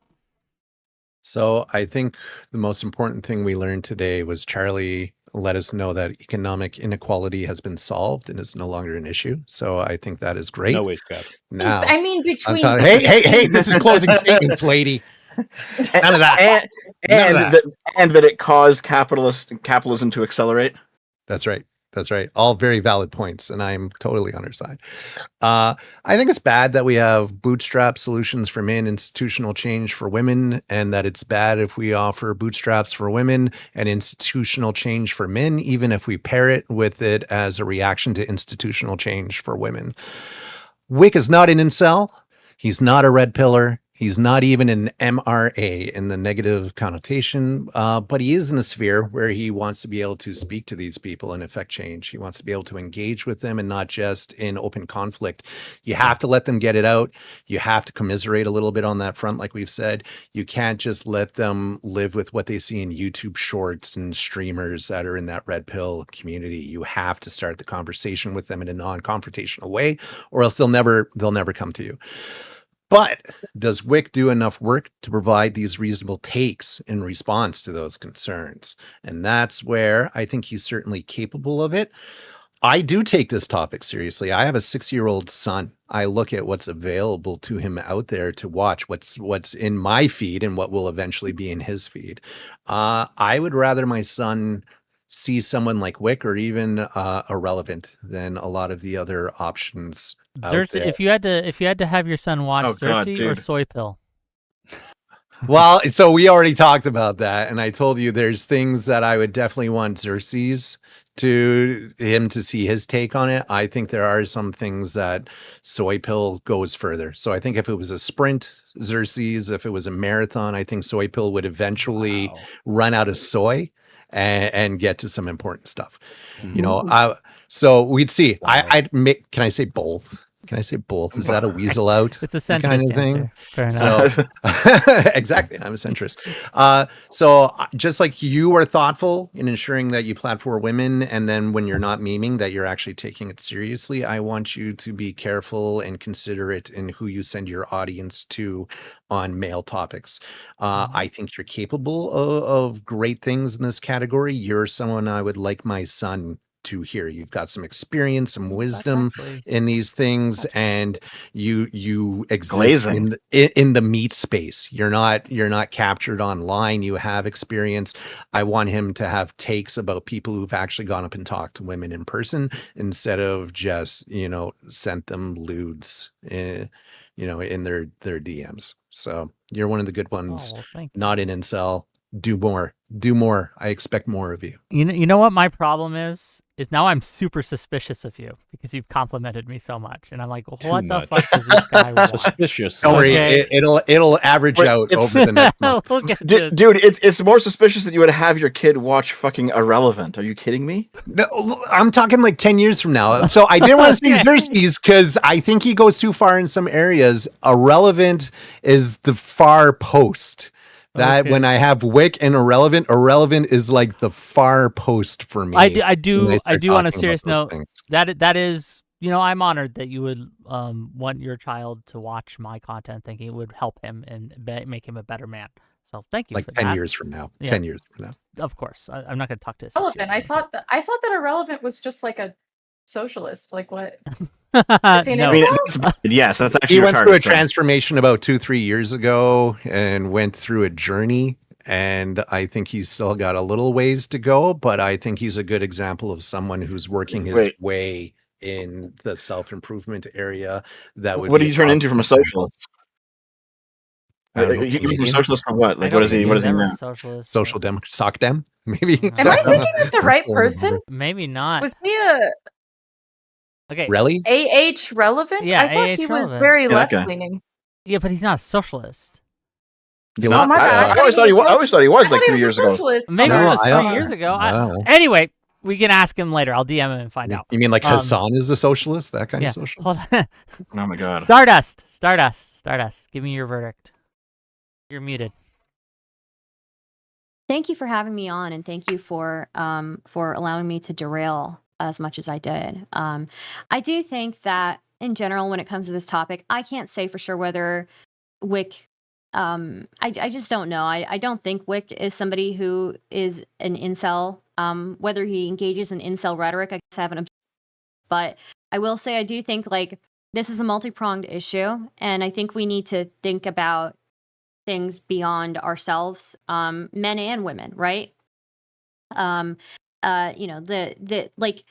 So I think the most important thing we learned today was Charlie let us know that economic inequality has been solved and is no longer an issue. So I think that is great. No wage cap. Now, I mean, between hey, this is closing statements, lady. None of that. And that it caused capitalism to accelerate. That's right. That's right. All very valid points, and I'm totally on her side. I think it's bad that we have bootstrap solutions for men, institutional change for women, and that it's bad if we offer bootstraps for women and institutional change for men, even if we pair it with it as a reaction to institutional change for women. Wick is not an incel. He's not a red pillar. He's not even an MRA in the negative connotation, but he is in a sphere where he wants to be able to speak to these people and affect change. He wants to be able to engage with them and not just in open conflict. You have to let them get it out. You have to commiserate a little bit on that front, like we've said. You can't just let them live with what they see in YouTube shorts and streamers that are in that red pill community. You have to start the conversation with them in a non-confrontational way, or else they'll never come to you. But does Wick do enough work to provide these reasonable takes in response to those concerns? And that's where I think he's certainly capable of it. I do take this topic seriously. I have a 6-year-old son. I look at what's available to him out there to watch, what's in my feed and what will eventually be in his feed. I would rather my son see someone like Wick or even Irrelevant than a lot of the other options out there. If you had to have your son watch Cersei or Soy Pill. Well, so we already talked about that, and I told you there's things that I would definitely want Xerxes to him to see his take on it. I think there are some things that Soy Pill goes further. So I think if it was a sprint, Xerxes, if it was a marathon, I think Soy Pill would eventually run out of soy and get to some important stuff. You know, so we'd see. I'd make. Can I say both? Can I say both? Is that a weasel out? It's a centrist kind of thing. So exactly, I'm a centrist. So just like you are thoughtful in ensuring that you platform women, and then when you're not memeing, that you're actually taking it seriously. I want you to be careful and considerate in who you send your audience to on male topics. I think you're capable of great things in this category. You're someone I would like my son to here. You've got some experience, some wisdom actually- in these things, and you exist Glazing. in the meat space. You're not captured online. You have experience. I want him to have takes about people who've actually gone up and talked to women in person instead of just, sent them lewds, in their DMs. So you're one of the good ones. Oh, well, thank you. Not an incel. Do more. I expect more of you. You know what my problem is now I'm super suspicious of you because you've complimented me so much, and I'm like, well, what the much. fuck does this guy want? Suspicious. Don't worry, Okay. it'll average Wait, out it's- over the next month. Look at Dude, this. it's more suspicious that you would have your kid watch fucking Irrelevant. Are you kidding me? No, I'm talking like 10 years from now. So I didn't want to say Xerxes because I think he goes too far in some areas. Irrelevant is the far post. That Okay. when I have Wick and irrelevant is like the far post for me. I do when start on a talking serious about those note. things. That is, I'm honored that you would want your child to watch my content, thinking it would help him and make him a better man. So thank you Like for 10 that. years from now. Yeah. 10 years from now. Of course, I'm not going to talk to. Irrelevant. I thought that Irrelevant was just like a socialist. Like what? that. Is he an No. I mean, incel? yes, that's actually He went retarded, through a so- transformation about 2-3 years ago and went through a journey. And I think he's still got a little ways to go, but I think he's a good example of someone who's working his Wait. way in the self-improvement area. That would What be did you turn into from a socialist? I don't know, You from a Canadian? socialist to what? I Like, don't what is think he? What he's is he ever now? a socialist. social dem, sock dem, maybe. Am I thinking of the right person? Maybe not. Was he a Okay. Really? AH relevant? Yeah, I thought AH he was relevant. very Yeah, that guy. left leaning. Yeah, but he's not a socialist. You Not- my bad. I always thought he was. I always thought he was like 3 years ago. Maybe No, it was I 3 don't- years ago. no. Anyway, we can ask him later. I'll DM him and find out. You mean like Um, Hassan is the socialist? That kind Yeah. of socialist? Hold on. Oh my god. Stardust. Give me your verdict. You're muted. Thank you for having me on, and thank you for allowing me to derail as much as I did. I do think that in general, when it comes to this topic, I can't say for sure whether Wick. I just don't know. I don't think Wick is somebody who is an incel. Whether he engages in incel rhetoric, I guess I haven't. But I will say I do think like this is a multi-pronged issue, and I think we need to think about things beyond ourselves, men and women, right? The like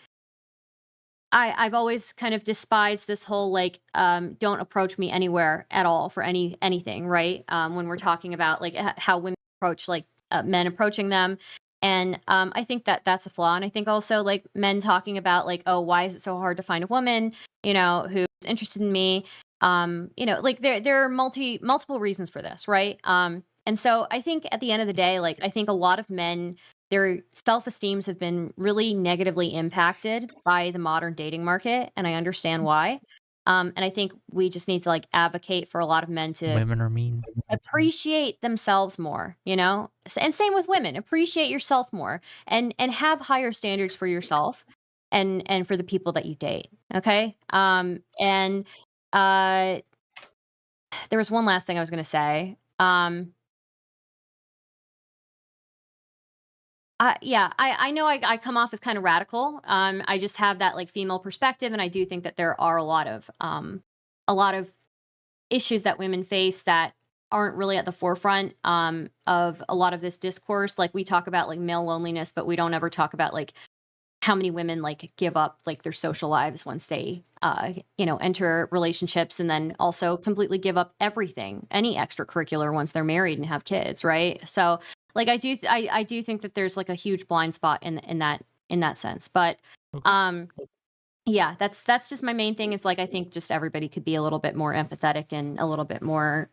I've always kind of despised this whole like don't approach me anywhere at all for anything, right? When we're talking about like how women approach like men approaching them. And I think that that's a flaw. And I think also like men talking about like, oh, why is it so hard to find a woman, who's interested in me? Like there are multiple reasons for this, right? And so I think at the end of the day, like I think a lot of men, their self-esteems have been really negatively impacted by the modern dating market, and I understand why. And I think we just need to like advocate for a lot of men to Women are mean. appreciate themselves more, and same with women. Appreciate yourself more and have higher standards for yourself and for the people that you date. Okay. And there was one last thing I was going to say. I know I come off as kind of radical. I just have that like female perspective, and I do think that there are a lot of issues that women face that aren't really at the forefront of a lot of this discourse. Like we talk about like male loneliness, but we don't ever talk about like how many women like give up like their social lives once they enter relationships, and then also completely give up everything, any extracurricular once they're married and have kids, right? So like I do think that there's like a huge blind spot in that sense. But yeah, that's just my main thing is like I think just everybody could be a little bit more empathetic and a little bit more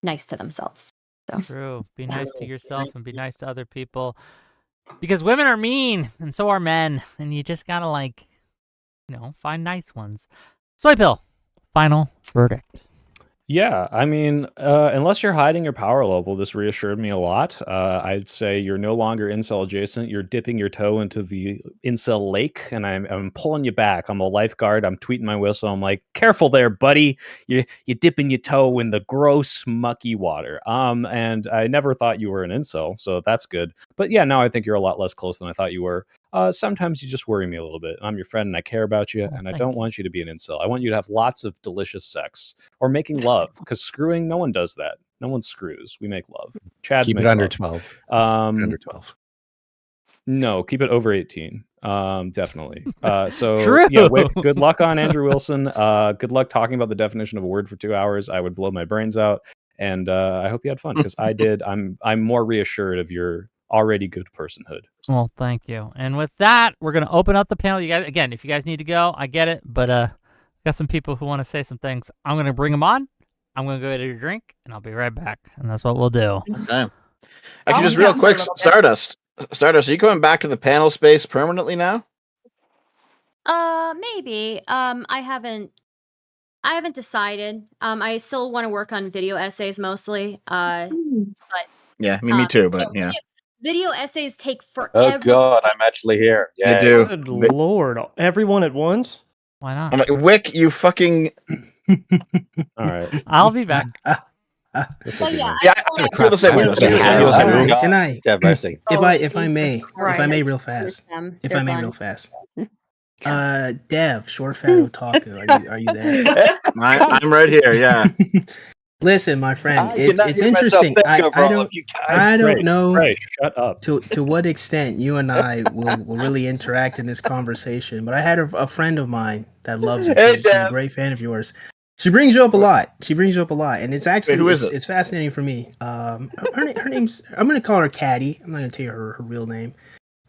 nice to themselves. So True. Be nice to yourself and be nice to other people. Because women are mean, and so are men. And you just gotta like, find nice ones. Soypill, final verdict. Yeah, I mean, unless you're hiding your power level, this reassured me a lot. I'd say you're no longer incel adjacent. You're dipping your toe into the incel lake, and I'm pulling you back. I'm a lifeguard. I'm tweeting my whistle. I'm like, careful there, buddy. You're dipping your toe in the gross, mucky water. And I never thought you were an incel, so that's good. But yeah, now I think you're a lot less close than I thought you were. sometimes you just worry me a little bit. I'm your friend and I care about you, and I don't want you to be an incel. I want you to have lots of delicious sex or making love, because screwing, no one does that. No one screws. We make love. Chad Keep it makes under love. 12. Under 12. No, keep it over 18. Definitely. So True. yeah, Wick, good luck on Andrew Wilson. Good luck talking about the definition of a word for 2 hours. I would blow my brains out. And I hope you had fun, because I did. I'm more reassured of your already good personhood. Well, thank you. And with that, we're gonna open up the panel. You guys, again, if you guys need to go, I get it. But got some people who want to say some things. I'm gonna bring them on. I'm gonna go get a drink, and I'll be right back. And that's what we'll do. Okay. Actually, just real quick, Stardust, are you going back to the panel space permanently now? Maybe. I haven't decided. I still want to work on video essays mostly. But Yeah, me too. But yeah, video essays take forever. Oh God, I'm actually here. they Yeah. do. Good Lord, everyone at once? Why not? I'm like, Wick, you fucking. All right. I'll be back. This will But be yeah, nice. Yeah, I feel the same way. Yeah. I feel the same way. God. Can I, Have mercy. if Oh, I may, Jesus if I may, Christ. real fast, Them. if They're I may, fun. real fast. Dev, short fat otaku, are you there? I'm right here. Yeah. Listen, my friend, I cannot it's hear myself interesting. think I over all don't of you guys. I don't Ray, know Ray, shut up. to what extent you and I will really interact in this conversation, but I had a friend of mine that loves you. Hey, She's a Dev. great fan of yours. She brings you up a lot. And it's actually who is it? it's fascinating for me. Her name's, I'm gonna call her Caddy. I'm not gonna tell you her real name.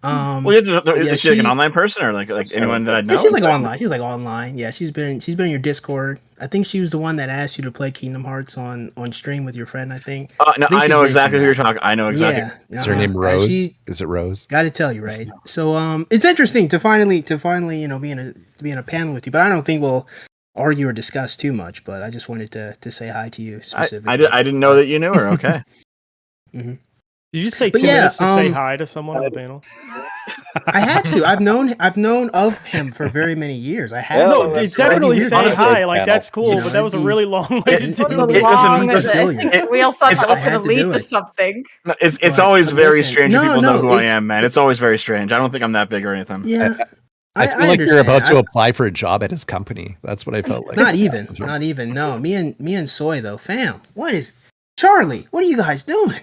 Well, Yeah, is she like an she- online person or like anyone that I know? Yeah, she's like online. She's like online. Yeah, she's been in your Discord. I think she was the one that asked you to play Kingdom Hearts on stream with your friend. I think. No, think I she's know mentioned exactly who that. you're talking. I know exactly. Yeah. Is her name uh-huh. Rose? She Is it Rose? got to tell you, right? So it's interesting to finally be in a panel with you, but I don't think we'll argue or discuss too much. But I just wanted to say hi to you specifically. I didn't know that you knew her. Okay. Mm-hmm. Did you say But 2 yeah, minutes to say hi to someone on the panel? I had to. I've known of him for very many years. I have. Yeah, No, that's it's right. definitely Years. say Honestly, hi. Like, panel. that's cool, but that was a really long way to It do It was a it. long. listen, I think we all thought that was I going had to to lead do to it. something. No, it's But- always but very listen, strange when people know who I it's- am, man. It's always very strange. I don't think I'm that big or anything. Yeah. I feel like you're about to understand. apply for a job at his company. That's what I felt like. Not even. No, me and Soy though, fam. What is Charlie? What are you guys doing?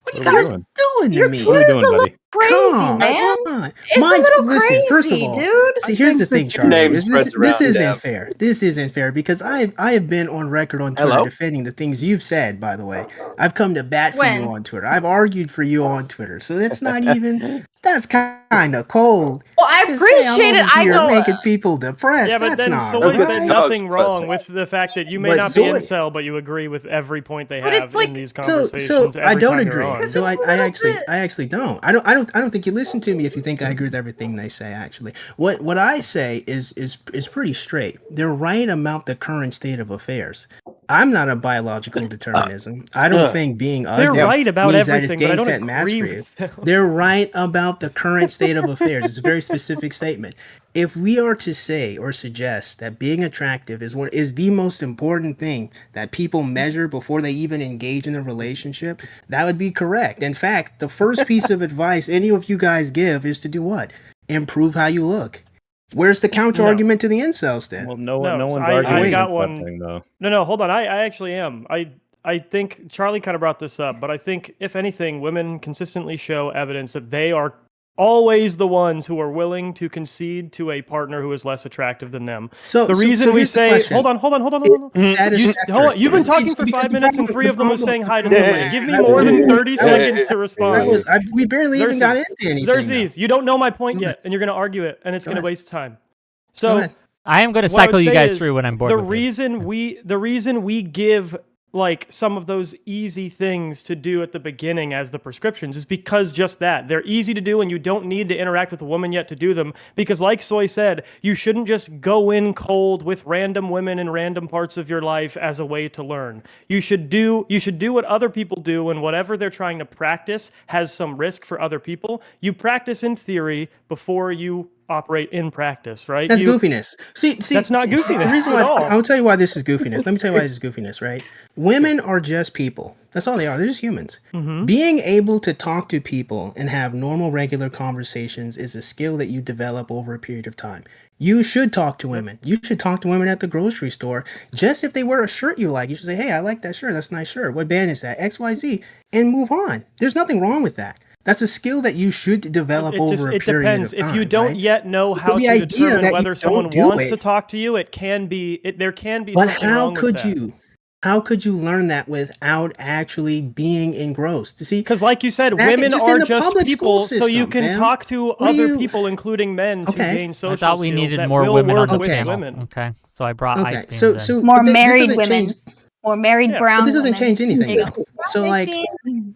What are you What are we guys doing? doing Your to me? What are we Twitter's doing, a little buddy? crazy, man. Come on. It's Mine- a little listen, first of crazy, all, dude. See, here's the thing, Thanks that your Charlie. name spreads This around, isn't Dev. fair. This isn't fair because I have been on record on Twitter Hello? defending the things you've said. By the way, I've come to bat for When? you on Twitter. I've argued for you on Twitter. So that's not even. That's kind of cold. Well, I To say I'm appreciate it. over I here don't. making people depressed. Yeah, but that's then not Soy right. said Oh, nothing it's wrong impressive. with the fact that you may But not be Soy- incel, but you agree with every point they But have it's like- in these So conversations. I every don't time you're agree. on. Because So it's a I little actually bit- don't. I don't think you listen to me if you think I agree with everything they say. Actually, what I say is pretty straight. They're right about the current state of affairs. I'm not a biological determinism. I don't think being They're ugly right about means that everything, it's but I game don't set match agree for you. with them. They're right about the current state of affairs. It's a very specific statement. If we are to say or suggest that being attractive is the most important thing that people measure before they even engage in a relationship, that would be correct. In fact, the first piece of advice any of you guys give is to do what? Improve how you look. Where's the counter argument to the incels then? Well, no No, one's I arguing got against one- that thing, though. No, hold on. I actually am. I think Charlie kind of brought this up, but I think if anything, women consistently show evidence that they are always the ones who are willing to concede to a partner who is less attractive than them. So The reason we here's the say, question. hold on. Satisfactory. You've been talking for See, 5 the minutes and problem- 3 of them was saying hi to Yeah, somebody. yeah, Give me yeah. more than 30 Yeah, seconds yeah, to respond. we barely even Xerxes. got into anything. Xerxes, you don't know my point Go yet, and you're going to argue it, and it's Go going to ahead. waste time. Go So ahead. I am going to what I would cycle you say guys is through when I'm bored. the with you. reason we give like some of those easy things to do at the beginning as the prescriptions is because just that they're easy to do and you don't need to interact with a woman yet to do them, because like Soy said, you shouldn't just go in cold with random women in random parts of your life as a way to learn. You should do what other people do, and whatever they're trying to practice has some risk for other people. You practice in theory before you operate in practice, right? That's goofiness. See, that's not goofiness The reason at why all. I'll tell you why this is goofiness. Let me tell you why this is goofiness, right? Women are just people. That's all they are. They're just humans. Mhm. Being able to talk to people and have normal, regular conversations is a skill that you develop over a period of time. You should talk to women. You should talk to women at the grocery store. Just if they wear a shirt you like, you should say, "Hey, I like that shirt. That's a nice shirt. What band is that? XYZ," and move on. There's nothing wrong with that. That's a skill that you should develop over a period depends. of time. If you don't right? yet know So how the to idea determine that you whether don't someone do wants to it- talk to you, there can be But something how wrong with could that. you? How could you learn that without actually being engrossed? See, Because, like you said, that- women just in are the just public school people, so you system, can fam. talk to What do other you- people, including men, to Okay. gain social I thought we skills needed that more will women work on the with panel. women. Okay, so I brought Okay, Ice Beams so in. so More but this married doesn't women. change- More married Yeah, brown But this doesn't women. change anything. There you go. So like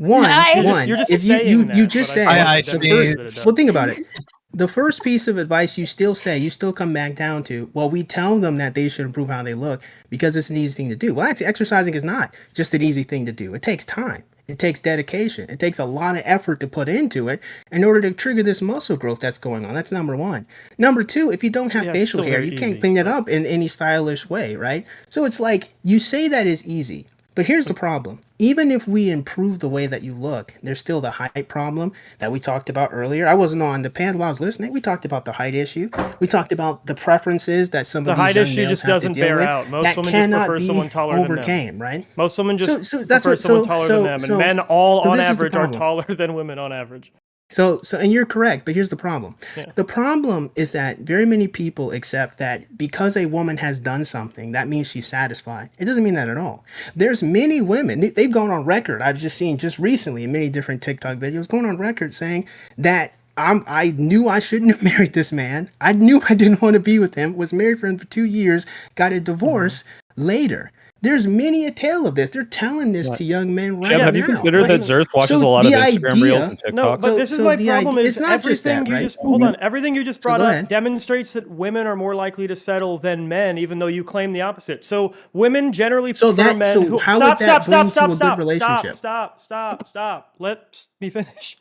Hi. You're just if saying you that, just but said I Hi, think Ice that proves Beams. that it does. well, think about it. The first piece of advice you still come back down to, well, we tell them that they should improve how they look because it's an easy thing to do. Well, actually, exercising is not just an easy thing to do. It takes time. It takes dedication. It takes a lot of effort to put into it in order to trigger this muscle growth that's going on. That's number one. Number two, if you don't have Yeah, it's facial still hair, very you can't easy, clean it but- up in any stylish way, right? So it's like you say that is easy. But here's the problem. Even if we improve the way that you look, there's still the height problem that we talked about earlier. I wasn't on the panel while I was listening. We talked about the height issue. We talked about the preferences that some The of these height young issue males just have to doesn't deal bear with out. Most that women just cannot prefer be someone taller than them. overcame, right? Most women just So that's prefer what- someone so- taller so- than them, so- and men all so on this is the average are problem. taller than women on average. So, and you're correct, but here's the problem. Yeah. The problem is that very many people accept that because a woman has done something, that means she's satisfied. It doesn't mean that at all. There's many women, they've gone on record, I've just seen just recently in many different TikTok videos, going on record saying that I knew I shouldn't have married this man. I knew I didn't want to be with him, was married for him for 2 years, got a divorce later. There's many a tale of this. They're telling this to young men right Jeb, now. have you considered that right? Zerth watches So a lot of the Instagram reels idea- and TikTok? No, but this is So my the problem. idea- Is it's not just everything that, you right? just hold on? Everything you just So brought go up ahead. demonstrates that women are more likely to settle than men, even though you claim the opposite. So women generally So prefer that- men so who how would stop, that stop, bring stop, to a stop, good relationship? stop. Let me finish.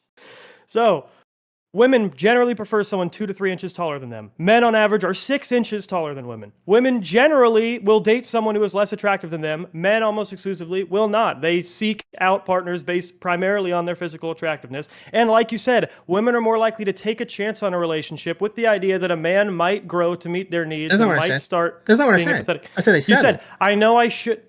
So, women generally prefer someone 2 to 3 inches taller than them. Men, on average, are 6 inches taller than women. Women generally will date someone who is less attractive than them. Men, almost exclusively, will not. They seek out partners based primarily on their physical attractiveness. And like you said, women are more likely to take a chance on a relationship with the idea that a man might grow to meet their needs That's not and what I might said. start That's not what I being said. empathetic. I said they You settle. said, I know I should.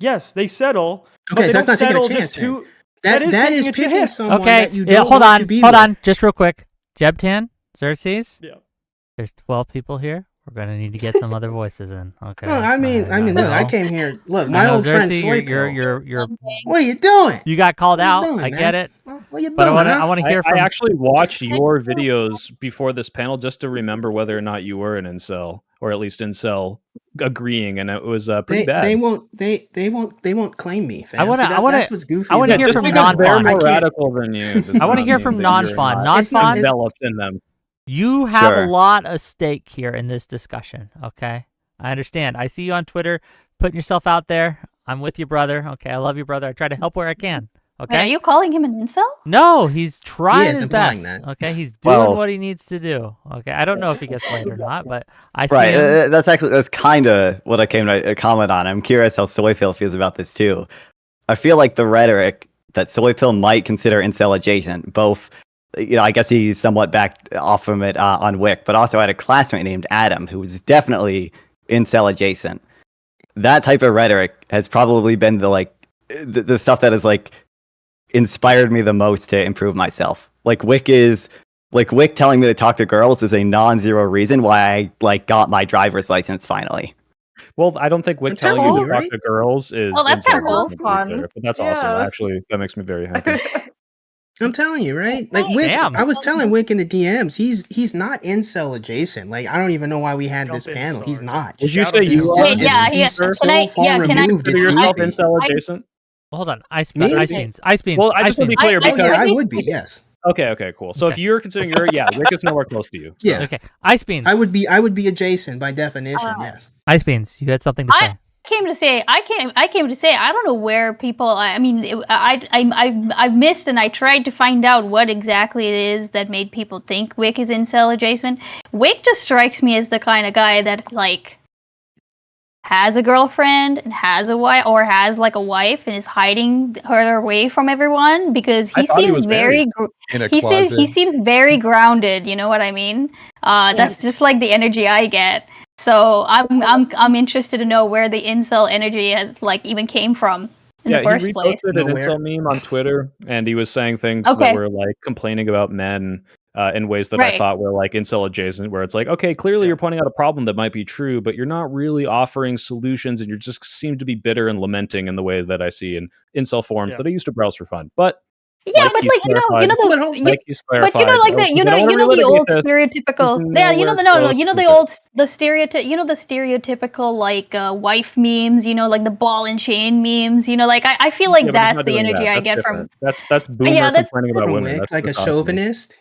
Yes, they settle. But Okay, they so that's don't not taking a settle chance just then. to. That is taking a picking chance. someone Okay, that you yeah, don't hold want on, to be hold with. on, just real quick. Jebtan, Xerxes, Yeah. there's 12 people here. We're gonna need to get some other voices in. Okay. No, I mean, look, I know. came here. Look, I my know, old friend Xerxes, Soy you're Pill. What are you doing? you got called What are you out. doing, I man? get it. What are you But doing? I want to hear from. I actually watched your videos before this panel just to remember whether or not you were an incel, or at least incel agreeing, and it was pretty bad. They won't claim me. Fam. I wanna- See, I wanna- that's what's goofy. I wanna about hear this. from just because they're non-fun. more I can't- radical than you. does I wanna not hear mean from that you're non-fun. not Non-fun- developed in them. You have Sure. a lot of stake here in this discussion, okay? I understand. I see you on Twitter putting yourself out there. I'm with you, brother. Okay, I love you, brother. I try to help where I can. Okay? Wait, are you calling him an incel? No, he's trying is his implying best. that. Okay, he's doing Well- what he needs to do. Okay, I don't know if he gets laid or not, but I see Right. him. That's kind of what I came to comment on. I'm curious how Soypill feels about this too. I feel like the rhetoric that Soypill might consider incel adjacent, both, I guess he's somewhat backed off from it on Wick, but also I had a classmate named Adam who was definitely incel adjacent. That type of rhetoric has probably been the stuff that has inspired me the most to improve myself. Wick telling me to talk to girls is a non-zero reason why I got my driver's license finally. Well, I don't think Wick I'm telling telling you you, to talk right? to girls is Well, that's kinda incel cool. adjacent, to be fair, but that's awesome. Yeah. Actually, that makes me very happy. I'm telling you, right? Like Wick, Damn. I was telling Wick in the DMs, he's not incel adjacent. Like I don't even know why we had Jump this in, panel. He's stars. not. Would you Shout say out you to- are? Wait, yeah, It's- yeah. it's so Can I? far Yeah, can I? removed, Consider it's yourself goofy. incel adjacent? Hold on, Ice Me? Beans. Ice Beans. Well, I just want to be clear I- Oh because yeah, I I- would be. Yes. okay, cool. So if Okay. you're considering Wick is nowhere close to you. So. Yeah. Okay, Ice Beans. I would be adjacent by definition. Uh, Yes. Ice Beans. You had something to say. came to say I don't know where people. I mean, I've missed, and I tried to find out what exactly it is that made people think Wick is incel adjacent. Wick just strikes me as the kind of guy that like has a girlfriend and has a wife, or has like a wife and is hiding her away from everyone because he seems very in a he closet. seems very grounded. You know what I mean? That's just like the energy I get. So I'm interested to know where the incel energy has like even came from in the first he place. reposted an Nowhere. incel meme on Twitter, and he was saying things Okay. that were like complaining about men in ways that I Right. thought were like incel adjacent, where it's like, okay, clearly you're pointing out a problem that might be true, but you're not really offering solutions, and you just seem to be bitter and lamenting in the way that I see in incel forums that I used to browse for fun. But Yeah, like but he's like you know clarified- the like he's but you know clarified, like the I you don't wanna know the old relitigate this. stereotypical Nowhere you know the close old the stereotypical like wife memes, you know, like the ball and chain memes, you know, like I feel like Yeah, but he's that's not the doing energy that. I That's get different. from That's boomer yeah, that's complaining about From women. Wick, That's like a dishonest to me. chauvinist.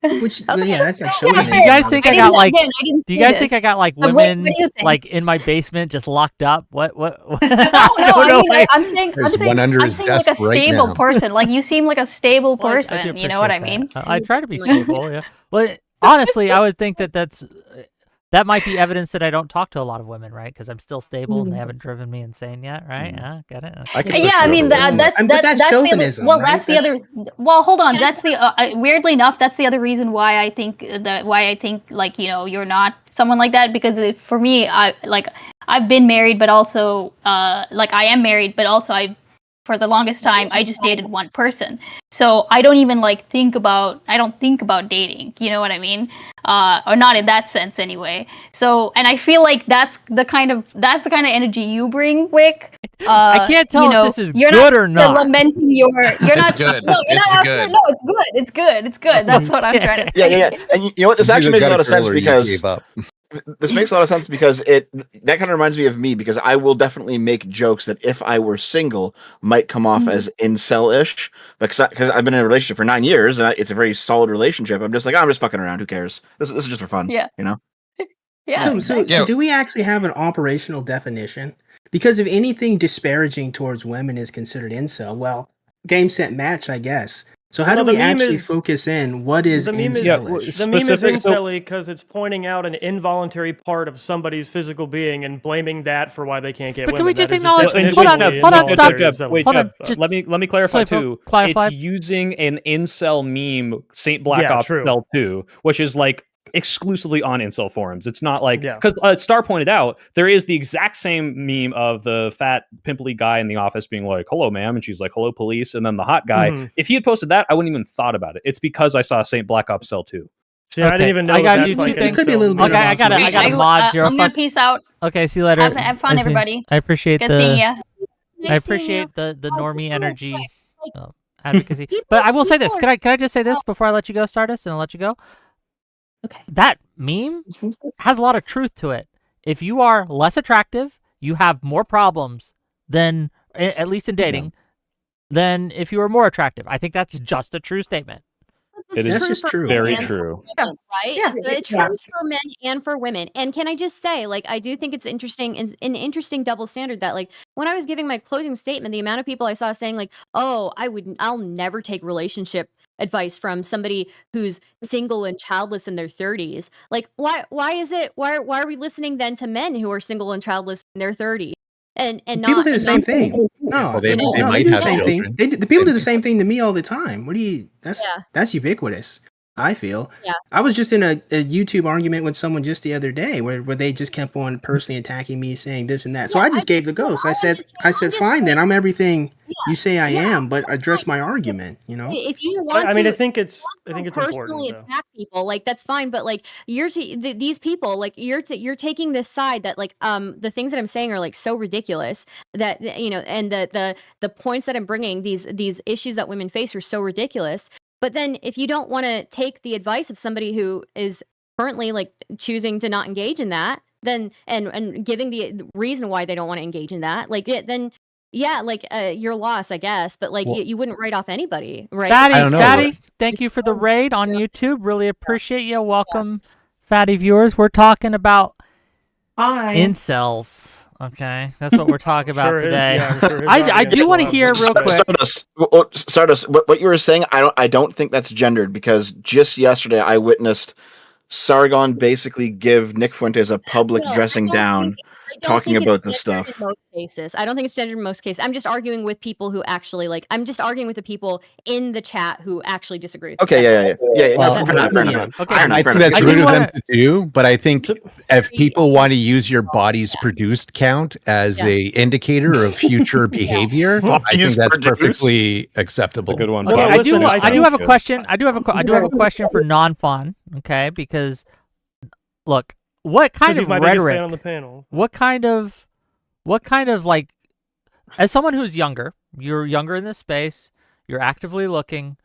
Which Okay. yeah, that's like Yeah, chauvinism. Do you guys think I got like? again, I didn't Do you see guys this. think I got like But what women do you think? like in my basement just locked up? What? No, I don't I know. mean, I'm saying, There's one under his like desk a right stable now. person. Like you seem like a stable Well, I do person. You know what I appreciate mean? that. I try to be Like- stable. Yeah. Well, honestly, I would think that might be evidence that I don't talk to a lot of women, right? Because I'm still stable and they haven't driven me insane yet, right? Get it? I can Yeah, push I you mean over that. that's But that's the other, chauvinism, well, right? that's the That's- other. Well, hold on. That's the weirdly enough, that's the other reason why I think like you're not someone like that because for me, I've been married, but also like I am married, but also for the longest time I just dated one person, so I don't even think about dating. You know what I mean? Or not in that sense anyway. So, and I feel like that's the kind of energy you bring, Wick. I can't tell you know, if this is you're good not or not. Lamenting you're not good. No, you're It's not good. No, it's good. It's good. It's good. That's what I'm trying to say. Yeah. And you know what? This You actually either makes a got lot of girl sense or you because gave up. this makes a lot of sense because that kind of reminds me of me because I will definitely make jokes that if I were single might come off as incel-ish because I've been in a relationship for 9 years and it's a very solid relationship. I'm just like, I'm just fucking around. Who cares? This is just for fun. Yeah. You know? Yeah. So do we actually have an operational definition? Because if anything disparaging towards women is considered incel, well, game set match, I guess. So how Well, do the we meme actually is- focus in what is the meme is incelish? the meme is Specific- so- incel-y because it's pointing out an involuntary part of somebody's physical being and blaming that for why they can't get But women. can we That just is acknowledge- definitionally hold on, stop. involuntary incel. Wait, Hold on, Jeff, just- let me clarify Soypill, too. clarify. It's using an incel meme, Saint Black Yeah, Ops true. Cell 2, which is like exclusively on incel forums. It's not like Yeah. because Star pointed out there is the exact same meme of the fat pimply guy in the office being like, "Hello, ma'am," and she's like, "Hello, police," and then the hot guy. Mhm. If he had posted that, I wouldn't even thought about it. It's because I saw Saint Black Ops Cell 2. See, I didn't Okay, even know I gotta that's do like two things. It could be a little bit Okay, I gotta oscillation. mod zero I'm gonna fucks. peace out. Okay, see you later. Have fun, That means- everybody. I appreciate Good seeing the ya. I appreciate the normie energy advocacy. But I will say this. Can I just say this before I let you go, Stardust, and I'll let you go? Okay. That meme has a lot of truth to it. If you are less attractive, you have more problems than, at least in dating, than if you are more attractive. I think that's just a true statement. It is That's just true. very men, true. right? Yeah. It's true for men and for women. And can I just say, I do think it's interesting, an interesting double standard that, when I was giving my closing statement, the amount of people I saw saying, "Oh, I'll never take relationship advice from somebody who's single and childless in their 30s." Why are we listening then to men who are single and childless in their 30s? And People not say the and same not- thing. No, Well, they no, might do the have same children. thing. The people do the same thing to me all the time. What do you? Yeah. That's ubiquitous. I feel. Yeah. I was just in a YouTube argument with someone just the other day where they just kept on personally attacking me, saying this and that. So Yeah, I just gave the ghost. I said, fine, then I'm everything you say I am, but address my argument. You know. If you want I mean, to, I think it's personally important. attack people, that's fine, but you're these people, you're taking this side that the things that I'm saying are so ridiculous that and the points that I'm bringing, these issues that women face are so ridiculous. But then if you don't want to take the advice of somebody who is currently choosing to not engage in that, then and giving the reason why they don't want to engage in that, then yeah, your loss, I guess, but you wouldn't write off anybody, right? Fatty, I don't know. Fatty, thank you for the raid on YouTube. Really appreciate you. Welcome, Fatty viewers. We're talking about Hi. incels. Okay, that's what we're talking about Sure today. I'm sure his I audience do want to loves hear it. real quick. Stardust, what you were saying, I don't think that's gendered, because just yesterday I witnessed Sargon basically give Nick Fuentes a public No, dressing down, talking about this stuff. In most cases, I don't think it's gendered in most cases. I'm just arguing with people who actually like. I'm just arguing with the people in the chat who actually disagree with me. Okay, That's all. yeah. Well, Fair enough. Okay, I think that's I do rude of them wanna- to do, but I think if people want to use your body's produced count as a indicator of future behavior, I Bodies think that's produced? perfectly acceptable. Good one. Well, Okay, listen, I do have a Good. question. I do have a question for non-fun. Okay, because look, what kind He's of my biggest fan on rhetoric? the panel. What kind of like, as someone who's younger, you're younger in this space, you're actively looking.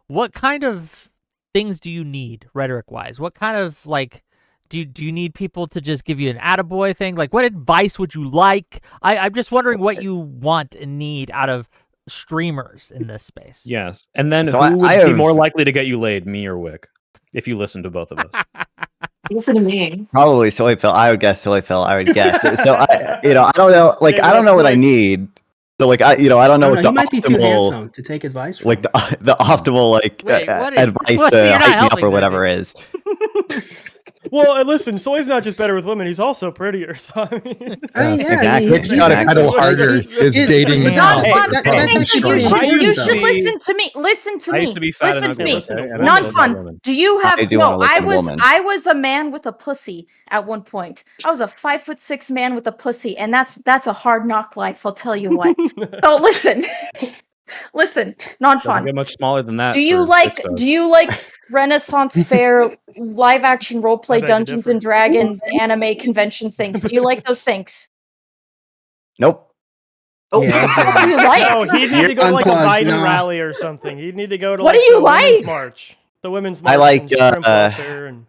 What kind of things do you need rhetoric-wise? What kind of like do you need people to just give you an attaboy thing? Like, what advice would you like? I'm just wondering what you want and need out of streamers in this space. Yes. And then So who I would be have- more likely to get you laid, me or Wick? If you listen to both of us. Listen to me. Probably Soypill. I would guess Soypill. I would guess. So I don't know. Like, I don't know what I need. So like, I don't know what the he might be too optimal, handsome to take advice from. like the optimal like Wait, what is- advice what- to you're not hype me up helping, or whatever is. Well, and listen, Soy's not just better with women; he's also prettier. So I mean, Exactly. Rick's got to pedal Exactly. harder. His dating. Yeah. Non-fun. Hey, that's Nick, actually you pretty should, important, you though. should listen to me. Listen to I used me. to be fat Listen and to ugly, me. okay? And I Non-fun. still love women. Do you have I do no? wanna listen to women. I was a man with a pussy at one point. I was a 5'6" man with a pussy, and that's a hard knock life. I'll tell you what. So listen, listen, Doesn't non-fun. get much smaller than that. Do you for like Pixar. Renaissance Fair live action role play I beg to Dungeons differ. and Dragons anime convention things? Do you like those things? Nope. Oh, Yeah, what do you like? no, he'd need to go to like a Unplugged, Biden no. rally or something. He'd need to go to What like do you the Women's like? March. The Women's March. I like, and shrimp welfare and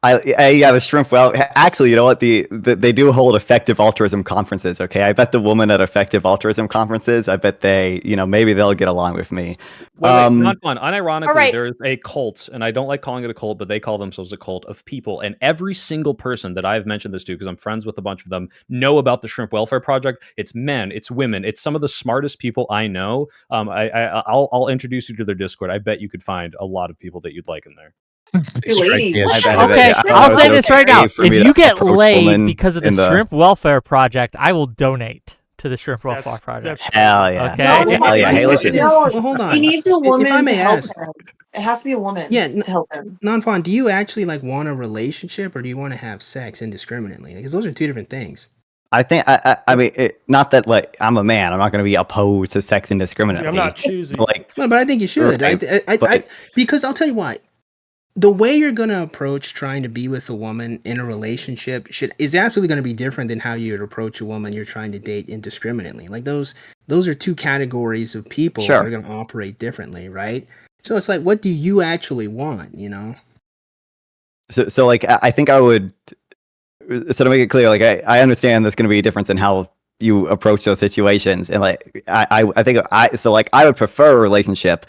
yeah, the shrimp. Well, actually, you know what? They do hold effective altruism conferences. Okay, I bet the woman at effective altruism conferences. I bet they, maybe they'll get along with me. Wait, not fun. Unironically, All right. there is a cult, and I don't like calling it a cult, but they call themselves a cult of people. And every single person that I've mentioned this to, because I'm friends with a bunch of them, know about the Shrimp Welfare Project. It's men, it's women, it's some of the smartest people I know. I'll introduce you to their Discord. I bet you could find a lot of people that you'd like in there. Ladies. I bet Okay, it is. I'll say it's this right now. okay If for me you to get approach laid women because of the in Shrimp Welfare Project, I will donate to the Shrimp Welfare that's- Project. that's- Hell yeah. Okay. Hell yeah. Hey, listen. No, Well, hold on. he needs a If woman I may to help ask- him. It has to be a woman Yeah, to help him. Non-fun, do you actually like want a relationship or do you want to have sex indiscriminately? Because those are two different things. I think I mean, not that like I'm a man. I'm not going to be opposed to sex indiscriminately. I'm not choosy. Like, No, but I think you should. Right, Because I'll tell you why. The way you're going to approach trying to be with a woman in a relationship is absolutely going to be different than how you would approach a woman you're trying to date indiscriminately. Like those are two categories of people Sure. that are going to operate differently, right? So it's like, what do you actually want? so like I think I would. So to make it clear, like I understand there's going to be a difference in how you approach those situations, and like I think I would prefer a relationship.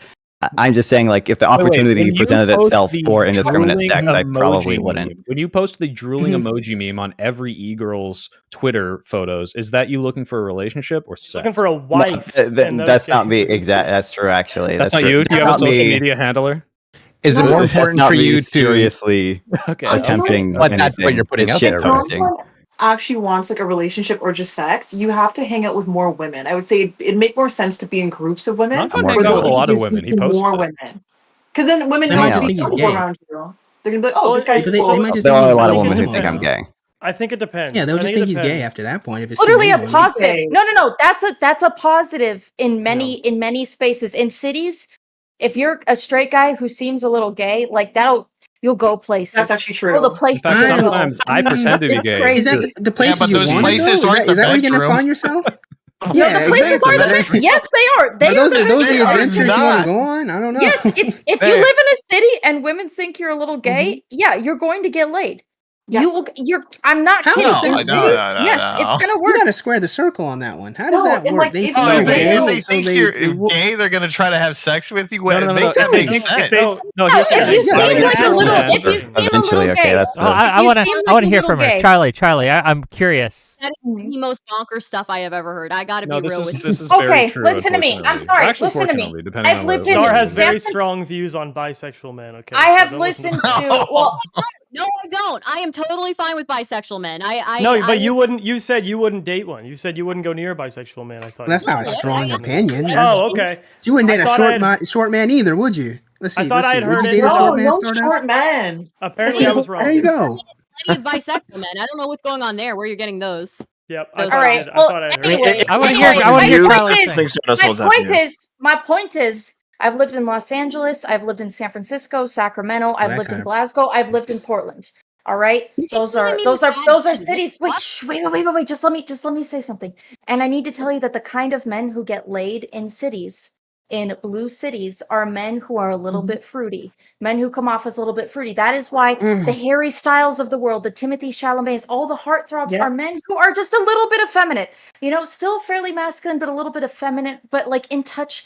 I'm just saying, like, if the opportunity when you presented post itself the for indiscriminate drooling sex, I probably emoji wouldn't. meme, when you post the drooling Mhm. emoji meme on every e-girl's Twitter photos, is that you looking for a relationship or sex? Looking for a wife. No, in those that's not me. cases. Exact. That's true. Actually, That's not true. you? Do you That's have a not social me. media handler? Is it No, more That's important not for me you to? seriously Okay. attempting? But that's what anything. you're putting It's out shit there. If posting. someone actually wants like a relationship or just sex, you have to hang out with more women. I would say it'd make more sense to be in groups of women. Non-fun I'm hangs working out with a on it. lot of You women. He speak to posts more it. women. Because then women They know might to just be think he's comfortable gay. around you. They're gonna be like, oh, Well, this guy's So they cool. might just There think are a he's lot of gay. women who Come think on. I'm gay. I think it depends. Yeah, they'll I just it think he's gay depends. after that point. If it's Literally too a many women. positive. Okay. No. That's a positive in many spaces. In cities, if you're a straight guy who seems a little gay, like you'll go places. That's actually true. Oh, the In place fact, to go. sometimes I pretend to be It's gay. crazy. Is that the places but you those want to go? places aren't Is the that where you're going to bedroom. find yourself? No, Yeah, the places exactly. are the bedroom. yes, they are. They But are those the are bedroom. the They are adventures you want not. to go on? I don't know. Yes, it's if you Hey. live in a city and women think you're a little gay, yeah, you're going to get laid. Yeah. I'm not How kidding. does In that cities, work? yes, it's gonna work. You gotta square the circle on that one. How does No, that and, work? like, They if think you- you're if they gay, think so if gay, they're gonna try to have sex with you. No, Make that if make they- sense. No, here's the If thing. you seem gotta get like a some little, sense if you first. seem a Eventually, little okay, gay, that's Oh, I you want to. seem I like want a to hear little from her, gay. Charlie. I'm curious. That is the most bonkers stuff I have ever heard. I gotta No, be real with you. this is very Okay, true. listen to me. I'm unfortunately. sorry. Actually, Listen to me. fortunately, depending I've on lived the- in Star the- has San very Francisco. strong views on bisexual men. Okay, I so have don't listen listened to to. Well, No, I don't. I am totally fine with bisexual men. No, I but you wouldn't. You said you wouldn't date one. You said you wouldn't go near a bisexual man. I thought That's you not a said. strong opinion. Oh, okay. You wouldn't I date a thought short man either, would you? Let's see. I thought I had Would you heard date it. a No, short man, no Stardust? short man. Apparently, I was wrong. There you go. plenty of bisexual men. I don't know what's going on there. Where you're getting those? Yep. All right, I well, thought I heard. anyway, I wanna anyway, hear- I wanna hear my point Charlie's is- thing. My point is, I've lived in Los Angeles, I've lived in San Francisco, Sacramento, I've that lived in kind of- Glasgow, I've lived in Portland. All right, those are cities. Wait, wait. Just let me say something. And I need to tell you that the kind of men who get laid in cities, in blue cities, are men who are a little bit fruity. Men who come off as a little bit fruity. That is why the Harry Styles of the world, the Timothy Chalamets, all the heartthrobs are men who are just a little bit effeminate. You know, still fairly masculine, but a little bit effeminate, but like in touch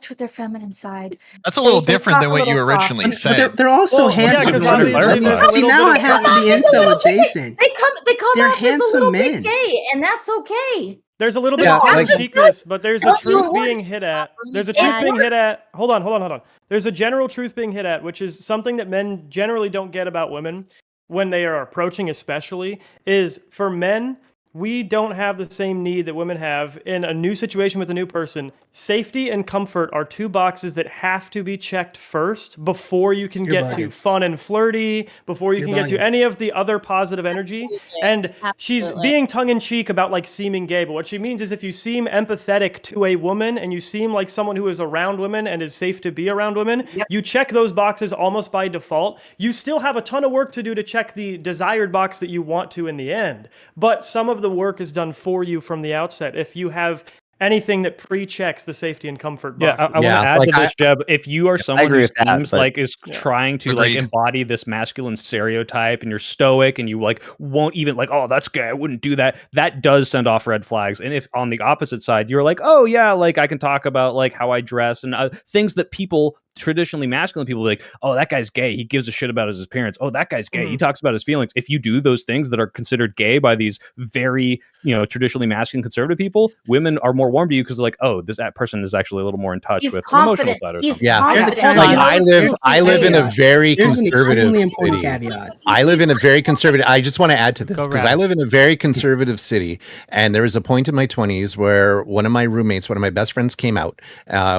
with their feminine side. That's a little They different talk than a what you little soft. originally But said. they're also Well, yeah, handsome. 'cause too. obviously there's a See, little now bit I of have to be incel adjacent. They come They're off as a handsome little men. bit gay, and that's okay. There's a little bit Yeah, of tongue in like- cheekness, but there's a What you truth being want. hit at. There's a It truth being hit at. Hold on. There's a general truth being hit at, which is something that men generally don't get about women when they are approaching, especially, is for men, we don't have the same need that women have in a new situation with a new person. Safety and comfort are two boxes that have to be checked first before you can You're get to bugging. fun and flirty, before you You're can get to bugging. any of the other positive energy. Absolutely. And she's Absolutely. being tongue-in-cheek about like seeming gay, but what she means is if you seem empathetic to a woman and you seem like someone who is around women and is safe to be around women, you check those boxes almost by default. You still have a ton of work to do to check the desired box that you want to in the end, but some of the work is done for you from the outset if you have anything that pre-checks the safety and comfort Yeah, boxes. I want to add like to this, Jeb. If you are someone agree who with that, seems but- like is trying to like Agreed. embody this masculine stereotype, and you're stoic, and you like won't even like, oh, that's gay, I wouldn't do that. That does send off red flags. And if on the opposite side, you're like, oh yeah, like I can talk about like how I dress and things that people traditionally masculine people be like, oh, that guy's gay. He gives a shit about his appearance. Oh, that guy's gay. He talks about his feelings. If you do those things that are considered gay by these very, traditionally masculine conservative people, women are more warm to you because like, oh, that person is actually a little more in touch He's with an emotional confident. side or He's something. Yeah. confident. Hold Like on. I live in a very There's an conservative extremely important city. caveat. I live in a very conservative. I just want to add to this Go because Raph. I live in a very conservative city, and there was a point in my 20s where one of my roommates, one of my best friends, came out.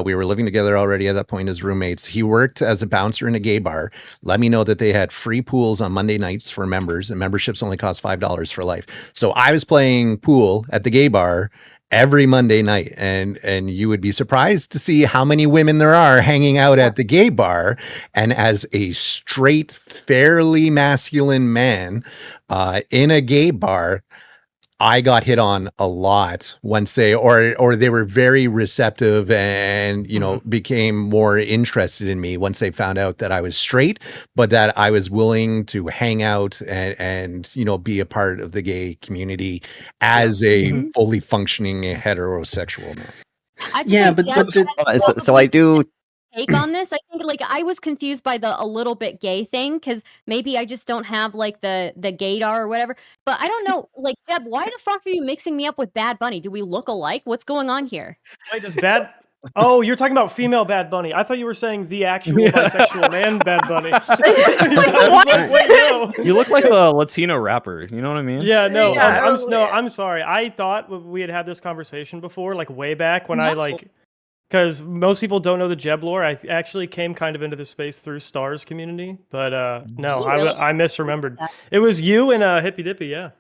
We were living together already at that point as roommates. He worked as a bouncer in a gay bar. Let me know that they had free pools on Monday nights for members, and memberships only cost $5 for life. So I was playing pool at the gay bar every Monday night, and you would be surprised to see how many women there are hanging out at the gay bar. And as a straight, fairly masculine man in a gay bar, I got hit on a lot once they were very receptive and became more interested in me once they found out that I was straight, but that I was willing to hang out and be a part of the gay community as a fully functioning heterosexual man. Yeah, but So I do. Take on this. I think like I was confused by the a little bit gay thing because maybe I just don't have like the gaydar or whatever. But I don't know, like Jeb, why the fuck are you mixing me up with Bad Bunny? Do we look alike? What's going on here? Wait, does Bad? Oh, you're talking about female Bad Bunny. I thought you were saying the actual bisexual man Bad Bunny. Wait, no. You look like a Latino rapper. You know what I mean? Yeah, no, Yeah. I'm sorry. I thought we had this conversation before, like way back when I No. like, because most people don't know the Jeb lore. I actually came kind of into this space through Stars community, but no, you really? I misremembered. It was you and Hippy Dippy, yeah.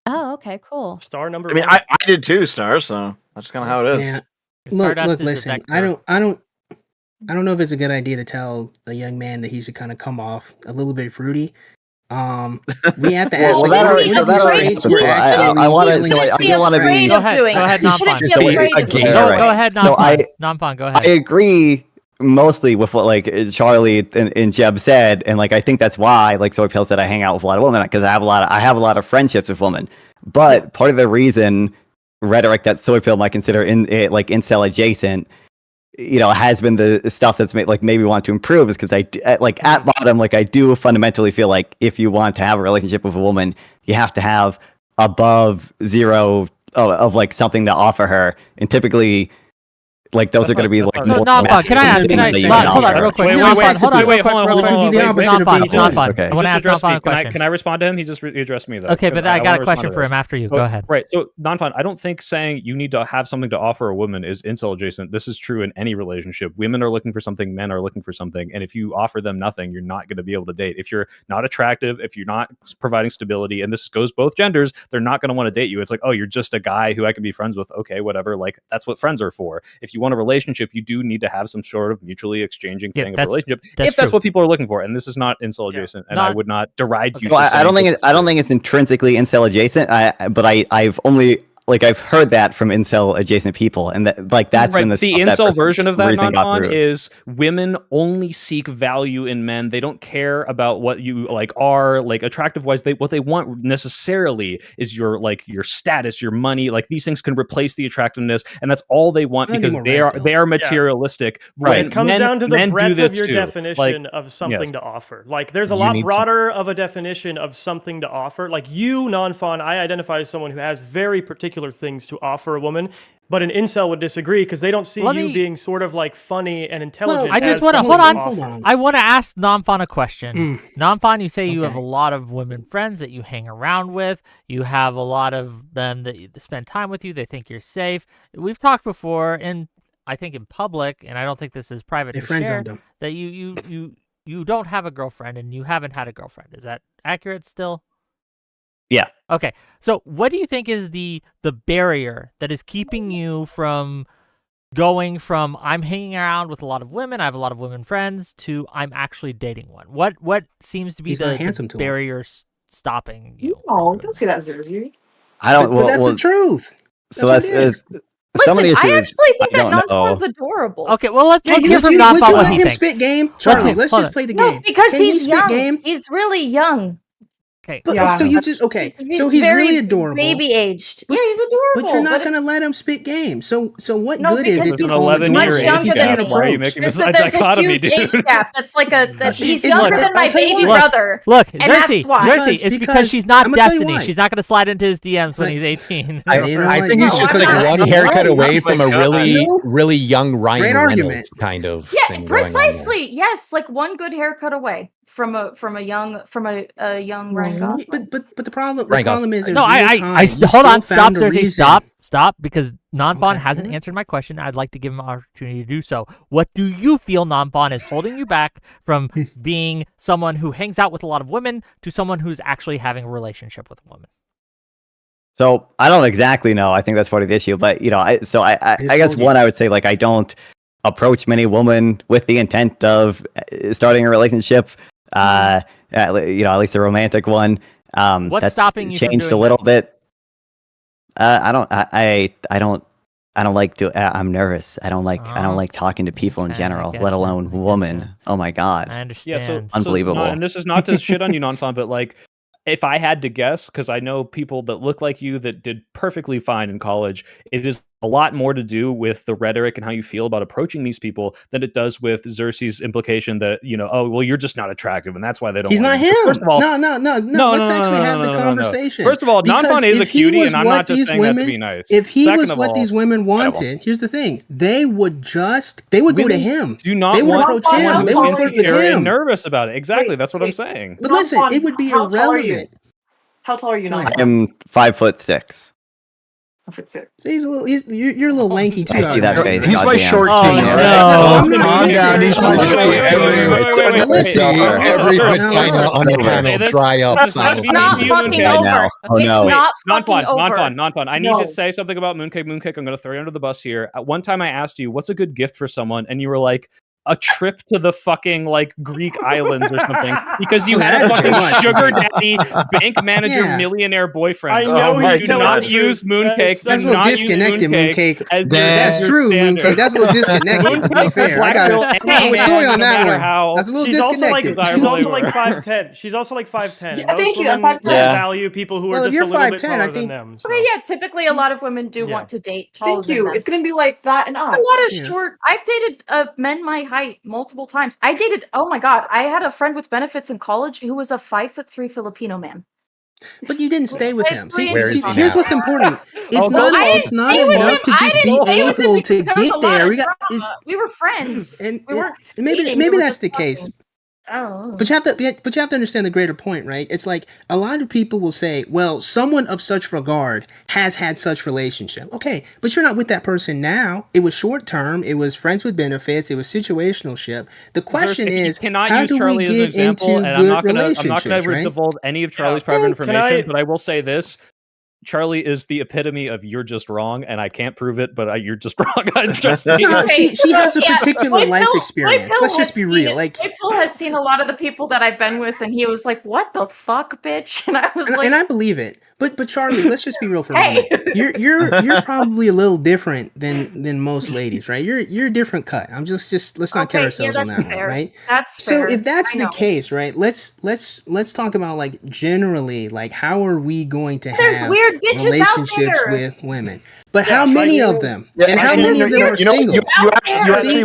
Oh, okay, cool. Star number I mean, one. I did too, Stars. So that's kind of how it is. Yeah. Stardust Look, is the listen. vector. I don't know if it's a good idea to tell a young man that he should kind of come off a little bit fruity. We have to ask. Well, that already- so that already happened. I wanna- so I do wanna be- Go ahead, You shouldn't Nampan. be Just be afraid a of gay doing it. guy. Go ahead, So Nampan. Nampan, go I ahead. agree mostly with what like Charlie and Jeb said, and like I think that's why like Soy Pill said I hang out with a lot of women because I have a lot of friendships with women. But part of the reason rhetoric that Soy Pill might consider like incel adjacent, has been the stuff that's made like maybe want to improve is because like at bottom like I do fundamentally feel like if you want to have a relationship with a woman, you have to have above 0 of like something to offer her, and typically. Like those are going to be like. So Nonfon, can I ask? Hold on, real quick. Wait, hold on. Nonfon. Okay. I want to ask Nonfon a question. Can I respond to him? He just addressed me though. Okay, but I got a question for him after you. Go ahead. Right. So Nonfon, I don't think saying you need to have something to offer a woman is incel adjacent. This is true in any relationship. Women are looking for something, men are looking for something, and if you offer them nothing, you're not going to be able to date. If you're not attractive, if you're not providing stability, and this goes both genders, they're not going to want to date you. It's like, oh, you're just a guy who I can be friends with. Okay, whatever. Like that's what friends are for. If you want a relationship, you do need to have some sort of mutually exching thing of a relationship if that's what people are looking for, and this is not incel adjacent, and I would not deride you. Well, I don't think it's intrinsically incel adjacent. But I've only like I've heard that from incel adjacent people, and that's been the incel version of that. Nonfon is women only seek value in men. They don't care about what you like are like attractive wise. What they want necessarily is your status, your money. Like these things can replace the attractiveness, and that's all they want because they are materialistic. Right. It comes down to the breadth of your definition of something to offer. Like there's a lot broader of a definition of something to offer. Like you, Nonfon, I identify as someone who has very particular things to offer a woman, but an incel would disagree because they don't see you being sort of like funny and intelligent. I just want to hold on. I want to ask Nonfon a question. Nonfon, you say you have a lot of women friends that you hang around with. You have a lot of them that spend time with you. They think you're safe. We've talked before, and I think in public, and I don't think this is private to share, that you don't have a girlfriend and you haven't had a girlfriend. Is that accurate still? Yeah. Okay. So what do you think is the barrier that is keeping you from going from I'm hanging around with a lot of women, I have a lot of women friends, to I'm actually dating one? What seems to be the barrier stopping you? No, don't say that, Zerzy. I don't. But that's the truth. So that's Listen, I actually think that Nonfon's adorable. Okay, well let's hear from Nonfon what he thinks. Spit game, Charlie. Let's just play the game. No, because he's young. He's really young. Okay. But, so you just so he's really adorable. Baby aged. Yeah, he's adorable. But you're not gonna let him spit game. So what good is it? He's an 11-year age gap. Why are you making this a dichotomy, dude? Age gap. That's like he's younger than my baby brother. Look, Xerxes, it's because she's not Destiny. She's not gonna slide into his DMs when he's 18. I think he's just like one haircut away from a really young Ryan Reynolds kind of thing. Yeah, precisely. Yes, like one good haircut away from a young Ryan Gosling. But the problem is no. I hold on. Stop, Cersei. Stop, because Nonfon hasn't answered my question. I'd like to give him an opportunity to do so. What do you feel, Nonfon, is holding you back from being someone who hangs out with a lot of women to someone who's actually having a relationship with a woman? So I don't exactly know. I think that's part of the issue. But I guess one, I would say like I don't approach many women with the intent of starting a relationship. At least a romantic one. What's that's stopping you? Changed a little bit. I don't like to. I'm nervous. I don't like talking to people in general, let alone women. Oh my god. I understand. Yeah, so unbelievable. And this is not to shit on you, Nonfon, but like, if I had to guess, because I know people that look like you that did perfectly fine in college, it is a lot more to do with the rhetoric and how you feel about approaching these people than it does with Xerxes' implication that, oh, well, you're just not attractive, and that's why they don't. He's not him. First of all, no. Let's actually have the conversation. First of all, Nonfon is a cutie, and I'm not just saying that to be nice. If he was what these women wanted, here's the thing: they would go to him. Do not they would approach him. They would flirt with him. Nervous about it. Exactly. That's what I'm saying. But listen, it would be irrelevant. How tall are you now? I am 5'6". 5'6". So you're a little lanky too. I see that face. He's my short king. Calm down. He's my short. Every vagina on the panel dry up. It's not fucking over. Oh no! Nonfon. I need to say something about Mooncake. I'm going to throw you under the bus here. At one time, I asked you, "What's a good gift for someone?" And you were like, a trip to the fucking like Greek islands or something because you had a that's fucking too much. sugar daddy, bank manager, Yeah. millionaire boyfriend. I know my he's do telling not the use truth. mooncake. That That's is a little do not use disconnected, Mooncake. as That's your true, standard. Mooncake. That's a little disconnected, to be Mooncake fair. black I girl got any I'm with man, Soy on no that matter one. how That's a little She's also like disconnected. she's also Desirable like they were. 5'10". She's also like 5'10". Yeah, and thank those you, I'm women 5'10". Yeah. value people who Well, are if just you're a little bit 5'10", I taller than think- them. So. Okay, yeah, typically a lot of women do Yeah. want to date taller Thank than you. them. It's gonna be like that and up. A lot of Yeah. short. I've dated men my height multiple times. I dated. Oh my god! I had a friend with benefits in college who was a 5'3" Filipino man. But you didn't stay with It's him. See, really Where is he here's now? what's important. It's Oh, not. I It's didn't not stay with enough him. to I just didn't be stay with him able to because there was a get lot there. of We got. drama. We were friends. And We weren't maybe dating, maybe we were that's just the case. talking. I don't know. But you have to understand the greater point, right? It's like a lot of people will say, "Well, someone of such regard has had such relationship." Okay, but you're not with that person now. It was short term. It was friends with benefits. It was situational ship. The question Xerxes, is, you cannot how use do Charlie we as an get example, into and good I'm not gonna relationships, right? divulge any of Charlie's Yeah. private Can information, I- but I will say this. Charlie is the epitome of "you're just wrong," and I can't prove it, but you're just wrong. I just No, Okay, she has a yeah, particular Soy life Pill- experience. Soy Pill Let's just has be seen real. it- Like, Soy Pill has seen a lot of the people that I've been with, and he was like, "What the fuck, bitch?" And I was like, and I believe it. But Charlie, let's just be real for a Hey! moment. You're probably a little different than most ladies, right? You're a different cut. I'm just let's not kid Okay, ourselves yeah, on that's that fair. one, right? That's So fair. if that's I the know. case, right? Let's talk about like generally, like how are we going to There's have weird bitches out relationships there. with women? But Yeah, how many like- of them? Yeah, and how and many of them are single? You actually See?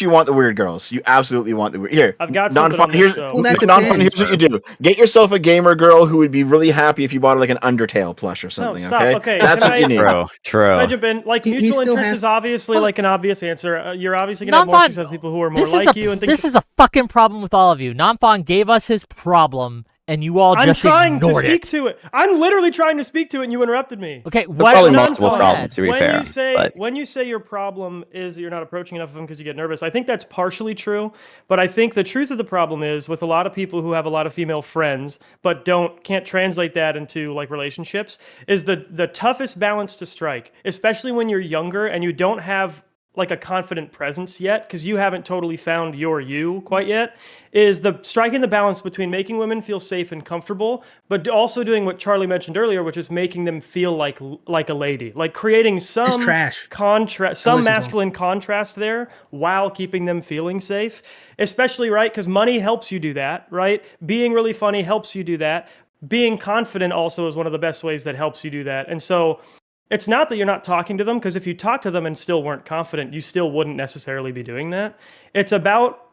want the weird girls. You absolutely want the weird. Here, I've got non-fun. something on this Here's show. Well, that non-fun. depends. Here's what you do: get yourself a gamer girl who would be really happy if you bought her like an Undertale plush or something. stop. Okay, Okay, that's can what you I- need. True. True. Can I jump in? Like He mutual still interest has- is obviously Well, like an obvious answer. You're obviously gonna have more Non-fun- successful people who are more This like is you and things. this is a fucking problem with all of you. Non-Fawn gave us his problem, and you all I'm just trying to ignored speak it. to it. I'm literally trying to speak to it, and you interrupted me. Okay, There's what? probably no, multiple go problems, ahead. to be when fair. you say but when you say your problem is that you're not approaching enough of them because you get nervous, I think that's partially true. But I think the truth of the problem is with a lot of people who have a lot of female friends but can't translate that into like relationships is the toughest balance to strike, especially when you're younger and you don't have like a confident presence yet because you haven't totally found your you quite yet, is the striking the balance between making women feel safe and comfortable but also doing what Charlie mentioned earlier, which is making them feel like a lady, like creating some trash. contrast, I some listen to him. masculine contrast there while keeping them feeling safe, especially right because money helps you do that, right? Being really funny helps you do that. Being confident also is one of the best ways that helps you do that. And so it's not that you're not talking to them, because if you talk to them and still weren't confident, you still wouldn't necessarily be doing that. It's about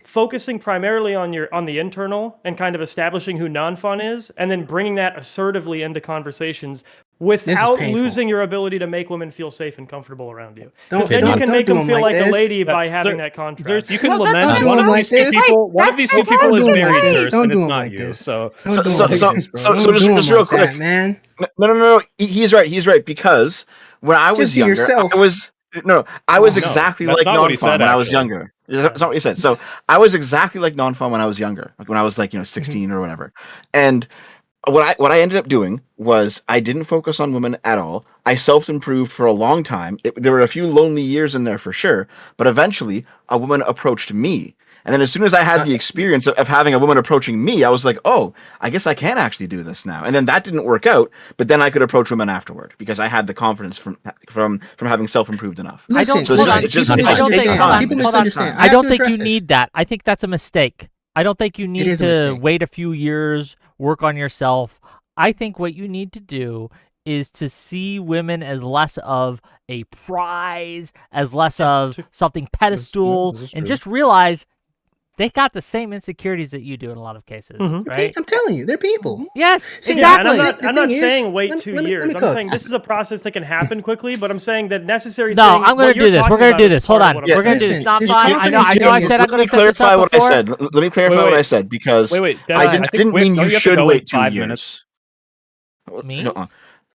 focusing primarily on the internal and kind of establishing who non-fun is, and then bringing that assertively into conversations without painful. losing your ability to make women feel safe and comfortable around you. Don't- Because then you don't- can don't make do them 'em feel like like a this. lady by Yeah, having Xer- that contrast. You can Well, lament that's one of not these like two this. people. One of That's these two people fantastic. is Don't do 'em married, like this. Xerxes, Don't and do it's 'em not like you. this. So Don't do 'em so- like so- this, bro. so Don't just- do 'em just real like quick. that, man. No. He's right. He's right because when I was Just be younger, yourself. I was No, exactly that's like not what he non-fun said, when I was actually. younger. That's not what he said. So I was exactly like non-fun when I was younger, like when I was like 16 or whatever. And what I ended up doing was I didn't focus on women at all. I self-improved for a long time. There were a few lonely years in there for sure, but eventually a woman approached me. And then as soon as I had the experience of having a woman approaching me, I was like, oh, I guess I can actually do this now. And then that didn't work out, but then I could approach women afterward because I had the confidence from having self-improved enough. Listen, So hold it's on. just- people it just takes misunderstand. time. People It just takes misunderstand. time. I have don't to think you address this. need that. I think that's a mistake. I don't think you need is a to mistake. wait a few years, work on yourself. I think what you need to do is to see women as less of a prize, as less of something pedestal, this is and true. just realize they got the same insecurities that you do in a lot of cases, Mhm. right? I'm telling you, they're people. Yes, See, Yeah, and exactly. The I'm not thing is- saying wait let 2 me years. I'm cook. saying this is a process that can happen quickly, but I'm saying that necessary No, thing. I'm going what to you're do this. We're talking going to about do is this. part Hold of on. what We're I'm going to do Listen, this. Not there's fun. I know confidence I said I'm Let going me to set this clarify up what before. I said. Let me clarify Wait. what I said because Wait, Dad, I didn't Wick, mean don't you have to should go in wait 2 5 years. minutes? Me? Hold on.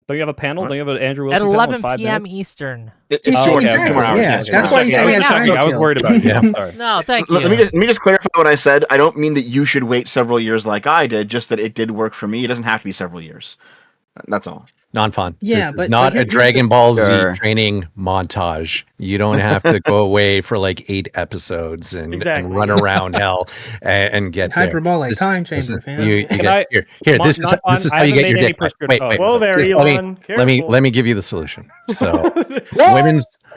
Don't you have a panel? What? Don't you have an Andrew At Wilson panel in 11 5 p.m. minutes? Eastern. It's Yeah, 2 hours. exactly, 2 more hours. yeah, Yes, that's more why hours. he's I saying was it's checking. I was overkill. worried about it. Yeah, I'm sorry. No, thank you. Let me just clarify what I said. I don't mean that you should wait several years like I did, just that it did work for me. It doesn't have to be several years. That's all. Non-fun. Yeah, This is but not a here's the- Dragon Ball Z Sure. training montage. You don't have to go away for like 8 episodes and run around hell and get there. Hyperbolic time This is- chamber, fam. you Can get I- here. Mon- This is not on- how I you haven't get made your any dick wet. prescription- Wait. Whoa there, Just Elon. let Careful. me give you the solution. So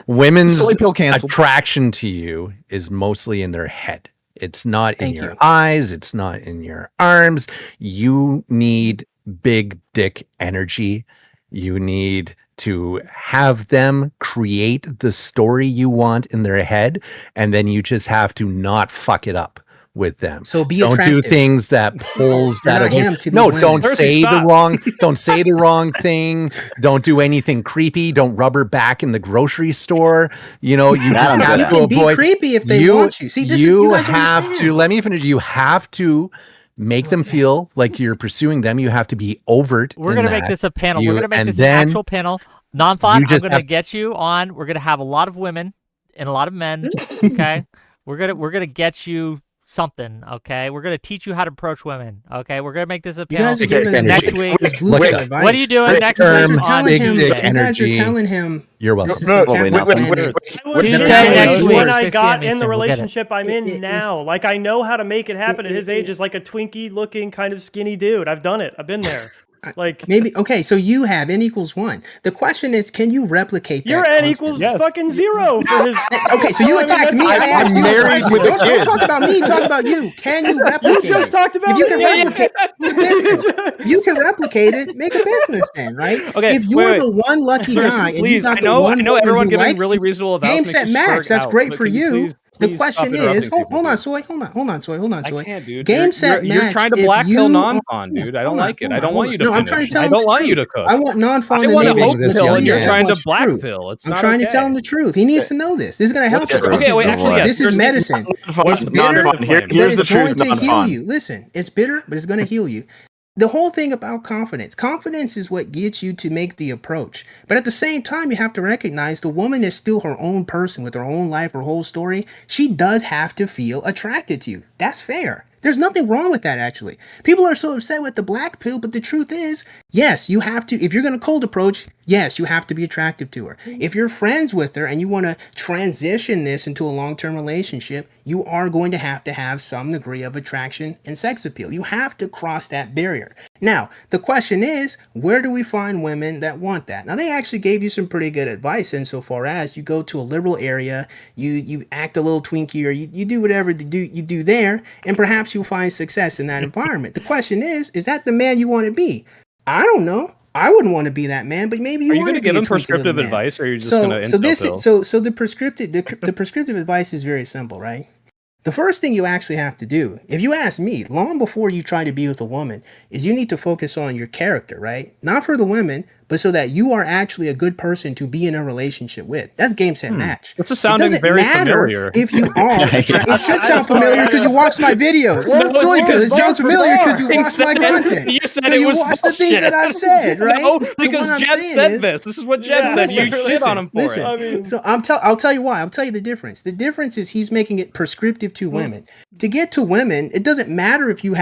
women's Soy Pill canceled. attraction to you is mostly in their head. It's not in Thank your you. eyes. It's not in your arms. You need big dick energy. You need to have them create the story you want in their head, and then you just have to not fuck it up with them. So be Don't do attractive. things that pulls You're that not away. him to these No, women. don't Percy, say the stop. wrong thing. Don't do anything creepy. Don't rub her back in the grocery store. You know, you That just I'm have good You at. to can be avoid. creepy if they you, want you. See, this you is you guys have understand. to let me finish. You have to make them feel like you're pursuing them. You have to be overt. We're in gonna make that. this a panel. You- We're gonna make and this an then actual panel. Non-fun. you I'm just gonna have to- get you on. We're gonna have a lot of women and a lot of men. Okay. We're gonna get you something. Okay. We're gonna teach you how to approach women. Okay. We're gonna make this a You panel guys are giving him next week. this blue Look pill at- advice. What are you doing Strict next You guys term, are week on telling him. big You dick guys are energy. telling him. You're welcome. This is No, a wait, capital wait, planet. Tuesday Tuesday next week. When I 6 got p.m. in the Eastern, we'll get it. relationship I'm in now, like I know how to make it happen at his age as like a Twinkie looking kind of skinny dude. I've done it. I've been there. Like Maybe okay. So you have n equals 1. The question is, can you replicate that? your n equals constantly? fucking 0 for his. Okay, so you attacked me. I asked you a married question. with a Don't kid. talk about me. Talk about you. Can you replicate? You just it? talked about If you can it. replicate the business, you can replicate it. Make a business then, right? Okay, If you're wait. the one lucky guy and you Please, got I know the one woman everyone who giving likes really you, reasonable game advice set makes you match. spark That's out, great but for can you you. please The stop question interrupting is, hold people, on, dude? Soy, hold on, Soy. I can't, dude. Game set you're match. trying to if black pill you non-fun, are- dude. I don't hold on, like it. hold I on, don't hold want on. you to No, I'm finish. trying to tell I him don't the want you truth. to cook. I want non-fun I to want a know hope this pill, young and you're man. trying to what's black true. pill. It's I'm not trying okay. to tell him the truth. He needs to know this. This is going to help What's him. the Okay, wait, actually, yes. This is medicine. What's It's not bitter, fun? Here's but the it's going truth, to not heal fun. you. Listen, it's bitter, but it's going to heal you. The whole thing about confidence. Confidence is what gets you to make the approach. But at the same time, you have to recognize the woman is still her own person with her own life, her whole story. She does have to feel attracted to you. That's fair. There's nothing wrong with that, actually. People are so upset with the black pill, but the truth is, yes, you have to, if you're going to cold approach, yes, you have to be attractive to her. If you're friends with her and you want to transition this into a long-term relationship, you are going to have some degree of attraction and sex appeal. You have to cross that barrier. Now, the question is, where do we find women that want that? Now, they actually gave you some pretty good advice insofar as you go to a liberal area, you act a little twinkie, or you do whatever you do there, and perhaps you'll find success in that environment. The question is that the man you want to be? I don't know. I wouldn't want to be that man, but maybe you Are you want going to to be give a him twinkie little prescriptive man. advice, or are you just going to So insult this Bill? so the prescriptive advice is very simple, right? The first thing you actually have to do, if you ask me, long before you try to be with a woman, is you need to focus on your character, right? Not for the women, but so that you are actually a good person to be in a relationship with. That's game set match. This is It sounding doesn't very matter familiar. if you are. It should sound familiar because you watch my videos. No, it's Soy Pill, because it sounds both familiar because you are. watch my content. You said So it you was watch the things that I've said, right? No, So because what I'm Jen saying said is- this. This is what Jen said. You shit on him for listen. it. I mean, So I'll tell you why. I'll tell you the difference. The difference is he's making it prescriptive to women. To get to women, it doesn't matter if you're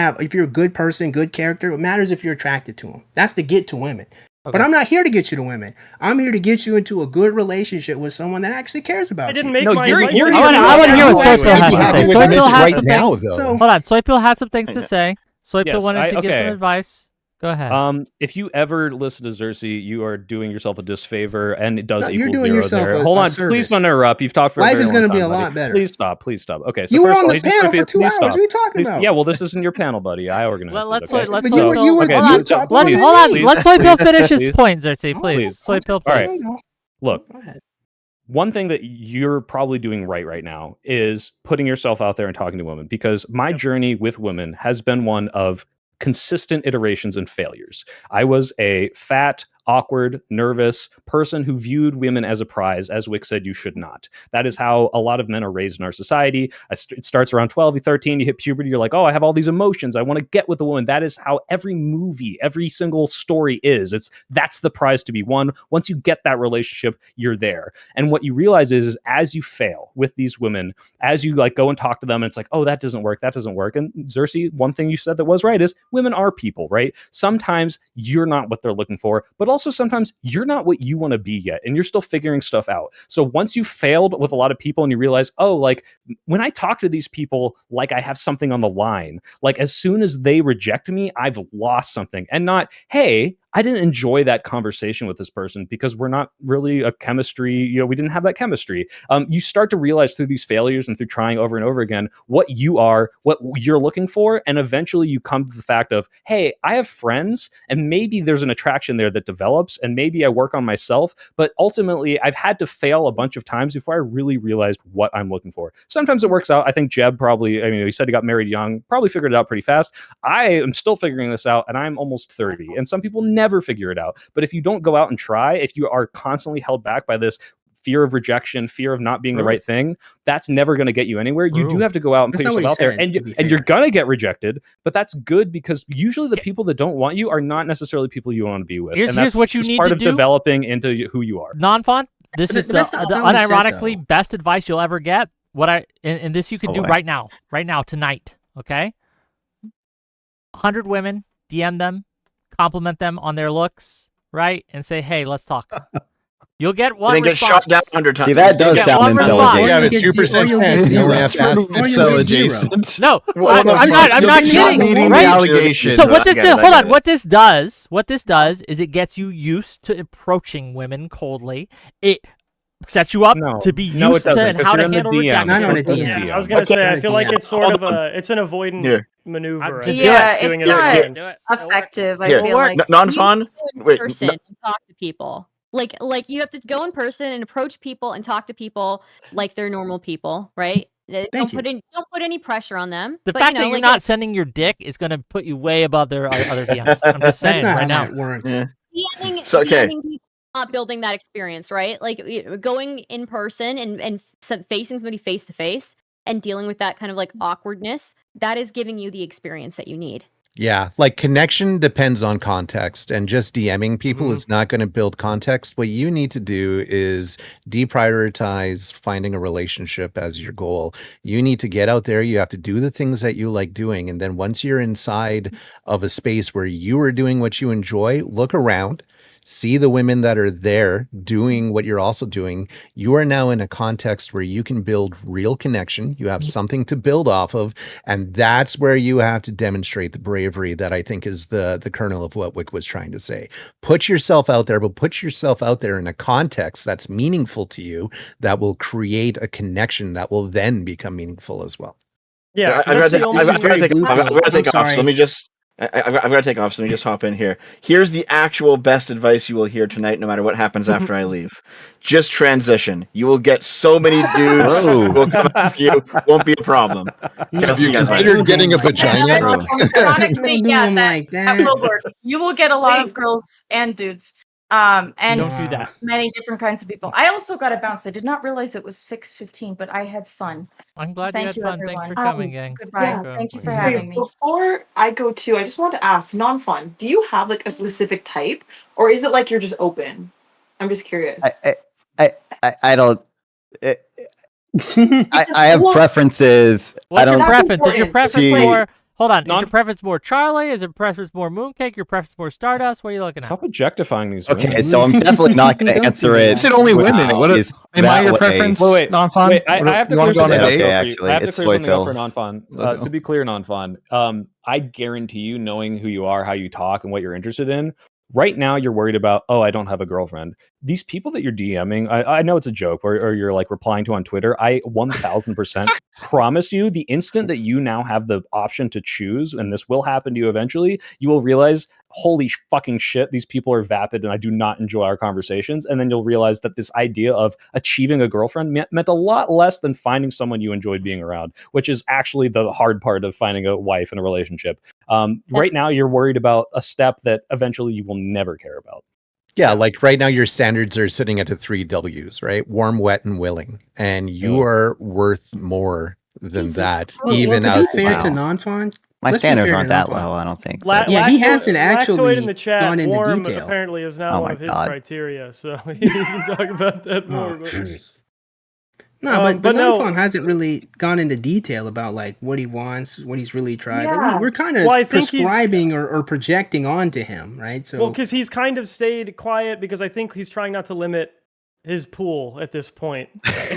a good person, good character. It matters if you're attracted to them. That's the get to women. But I'm not here to get you to women. I'm here to get you into a good relationship with someone that actually cares about you. I didn't make No, my you're- advice. you're- I want to hear what Soy Pill has to Happy say. with Soy this Pill had right some now, things. though. So- Hold on. Soy Pill had some things to say. Soy Pill Yes, wanted to give some okay. advice. Go ahead. If you ever listen to Xerxes, you are doing yourself a disfavor, and it does No, equal you're doing 0 yourself there. a- Hold a on, service. please don't interrupt. You've talked for a Life very is long gonna be time, a buddy. lot better. Please stop. Please stop. Okay, so You were first on of all, the he's just panel gonna for 2 hours. stop. What are you talking Please- about? Yeah, well, this isn't your panel, buddy. I organized Well, it. let's okay? Soy- let's But Soy Pill. you were Okay, you so- talked Let's about hold on. me. Let Soy Pill finish his Please. point, Xerxes. Please. Please. Soy Pill, All right. please. Look, Go ahead. one thing that you're probably doing right now is putting yourself out there and talking to women, because my journey with women has been one of consistent iterations and failures. I was a fat, awkward, nervous person who viewed women as a prize, as Wick said you should not. That is how a lot of men are raised in our society. It starts around 12, 13, you hit puberty, you're like, oh, I have all these emotions, I want to get with a woman. That is how every movie, every single story is. That's the prize to be won. Once you get that relationship, you're there. And what you realize is as you fail with these women, as you like go and talk to them, and it's like, oh, that doesn't work. And Xerxes, one thing you said that was right is women are people, right? Sometimes you're not what they're looking for, but also sometimes you're not what you want to be yet, and you're still figuring stuff out. So once you failed with a lot of people and you realize, oh, like when I talk to these people, like I have something on the line, like as soon as they reject me, I've lost something, and not, hey, I didn't enjoy that conversation with this person because we're not really a chemistry, we didn't have that chemistry. You start to realize through these failures and through trying over and over again what you are, what you're looking for, and eventually you come to the fact of, hey, I have friends, and maybe there's an attraction there that develops, and maybe I work on myself, but ultimately I've had to fail a bunch of times before I really realized what I'm looking for. Sometimes it works out. I think Jeb probably, he said he got married young, probably figured it out pretty fast. I am still figuring this out, and I'm almost 30, and some people never figure it out. But if you don't go out and try, if you are constantly held back by this fear of rejection, fear of not being the right thing, that's never going to get you anywhere. You do have to go out and put yourself out there, and you're going to get rejected, but that's good because usually the people that don't want you are not necessarily people you want to be with. Here's what you need part to of do. Developing into who you are. Non-font, this is the unironically best advice you'll ever get. And this you can do right now, tonight, okay? 100 women, DM them, compliment them on their looks, right? And say, hey, let's talk. You'll get one response. Get shot down 100 times. See, that does sound intelligent. You have a 2% chance. You only have to ask Incel Adjacent. No, I'm not kidding. Right? So what this does, hold on. What this does is it gets you used to approaching women coldly. It sets you up to be used to and how to handle rejection. Not on a DM. I was gonna say, I feel like it's sort of it's an avoidant maneuver. It's not effective. I feel like non-fun. Wait, person and talk to people. Like you have to go in person and approach people and talk to people like they're normal people, right? Don't put any pressure on them. The fact that you're not sending your dick is going to put you way above their other DMs. I'm just saying right now. That works. DMing people, not building that experience, right? Like going in person and facing somebody face to face and dealing with that kind of like awkwardness, that is giving you the experience that you need. Yeah, like connection depends on context, and just DMing people is not going to build context. What you need to do is deprioritize finding a relationship as your goal. You need to get out there. You have to do the things that you like doing. And then once you're inside of a space where you are doing what you enjoy, look around. See the women that are there doing what you're also doing. You are now in a context where you can build real connection. You have something to build off of. And that's where you have to demonstrate the bravery that I think is the kernel of what Wick was trying to say. Put yourself out there, but put yourself out there in a context that's meaningful to you, that will create a connection that will then become meaningful as well. Yeah, I've got to take off. So let me just... I've got to take off, so let me just hop in here. Here's the actual best advice you will hear tonight, no matter what happens after I leave. Just transition. You will get so many dudes who will come after you. Won't be a problem. Have you considered getting a vagina? That will work. You will get a lot of girls and dudes. And don't do that. Many different kinds of people. I also got to bounce. I did not realize it was 6:15, but I had fun. I'm glad you had fun. Everyone. Thanks for coming, gang. Goodbye. Yeah, thank you for having me. Before I go to, I just want to ask, non-fun, do you have like a specific type, or is it like you're just open? I'm just curious. I don't. I have preferences. What's your preference? Is your preference more? Hold on. Is Non- your preference more Charlie? Is your preference more Mooncake? Your preference more Stardust? What are you looking at? Stop objectifying these Okay, women. so I'm definitely not going to answer it. Is it only women? What is am I your that way. preference? Wait, Non-fun? Wait, I have to you want clear to go on a something date? up Okay, for you. actually, I have to it's clear something up Soypill. for non-fun. Let's go. To be clear, non-fun. I guarantee you, knowing who you are, how you talk, and what you're interested in, right now you're worried about, oh, I don't have a girlfriend. These people that you're DMing, I know it's a joke, or you're like replying to on Twitter. I 1000% promise you, the instant that you now have the option to choose, and this will happen to you eventually, you will realize, holy fucking shit, these people are vapid and I do not enjoy our conversations. And then you'll realize that this idea of achieving a girlfriend meant a lot less than finding someone you enjoyed being around, which is actually the hard part of finding a wife in a relationship. Right now, you're worried about a step that eventually you will never care about. Yeah, like right now your standards are sitting at the 3 W's, right? Warm, wet, and willing. And you are worth more than that, even to out be fair wow. to non-fun. My let's be standards fair aren't to that non-fun. low, I don't think. Yeah, he hasn't actually in the chat, gone into warm detail. apparently is not Oh one my of his God. criteria, so he can talk about that more. But... No, but but no. Nonfon hasn't really gone into detail about like what he wants, what he's really tried. Like, Yeah. we're kind of Well, I think he's- prescribing or projecting onto him, right? So Well, because he's kind of stayed quiet because I think he's trying not to limit his pool at this point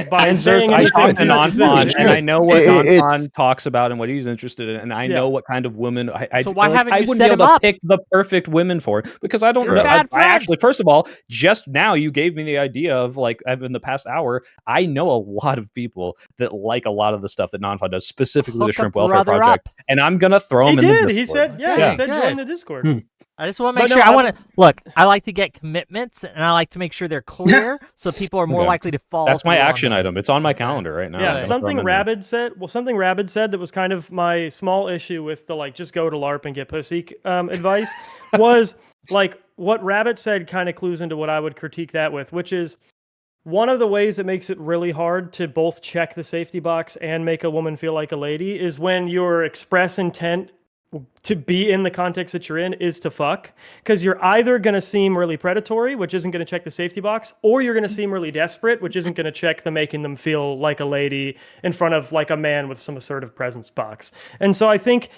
by And saying I anything talk to too Nonfon, specific. and I know what It's- Nonfon talks about and what he's interested in, and I know what kind of women. So why haven't I you wouldn't set be him able to up? pick the perfect women for it because I don't You're know. a bad I friend. actually, first of all, just now you gave me the idea of like in the past hour, I know a lot of people that like a lot of the stuff that Nonfon does, specifically the Hook a Shrimp Welfare brother Project, up. and I'm gonna throw He him in did. the He Discord. said, yeah, Yeah, he said good. join the Discord. I just want to make But sure. no, I want to look. I like to get commitments, and I like to make sure they're clear, so people are more Okay. likely to fall. That's my through on action them. item. It's on my calendar right now. I'm Yeah, gonna throw something him in there. Rabid said. Well, something Rabid said that was kind of my small issue with the like just go to LARP and get pussy advice was like what Rabbit said kind of clues into what I would critique that with, which is one of the ways that makes it really hard to both check the safety box and make a woman feel like a lady is when your express intent to be in the context that you're in is to fuck, because you're either going to seem really predatory, which isn't going to check the safety box, or you're going to seem really desperate, which isn't going to check the making them feel like a lady in front of like a man with some assertive presence box. And so I think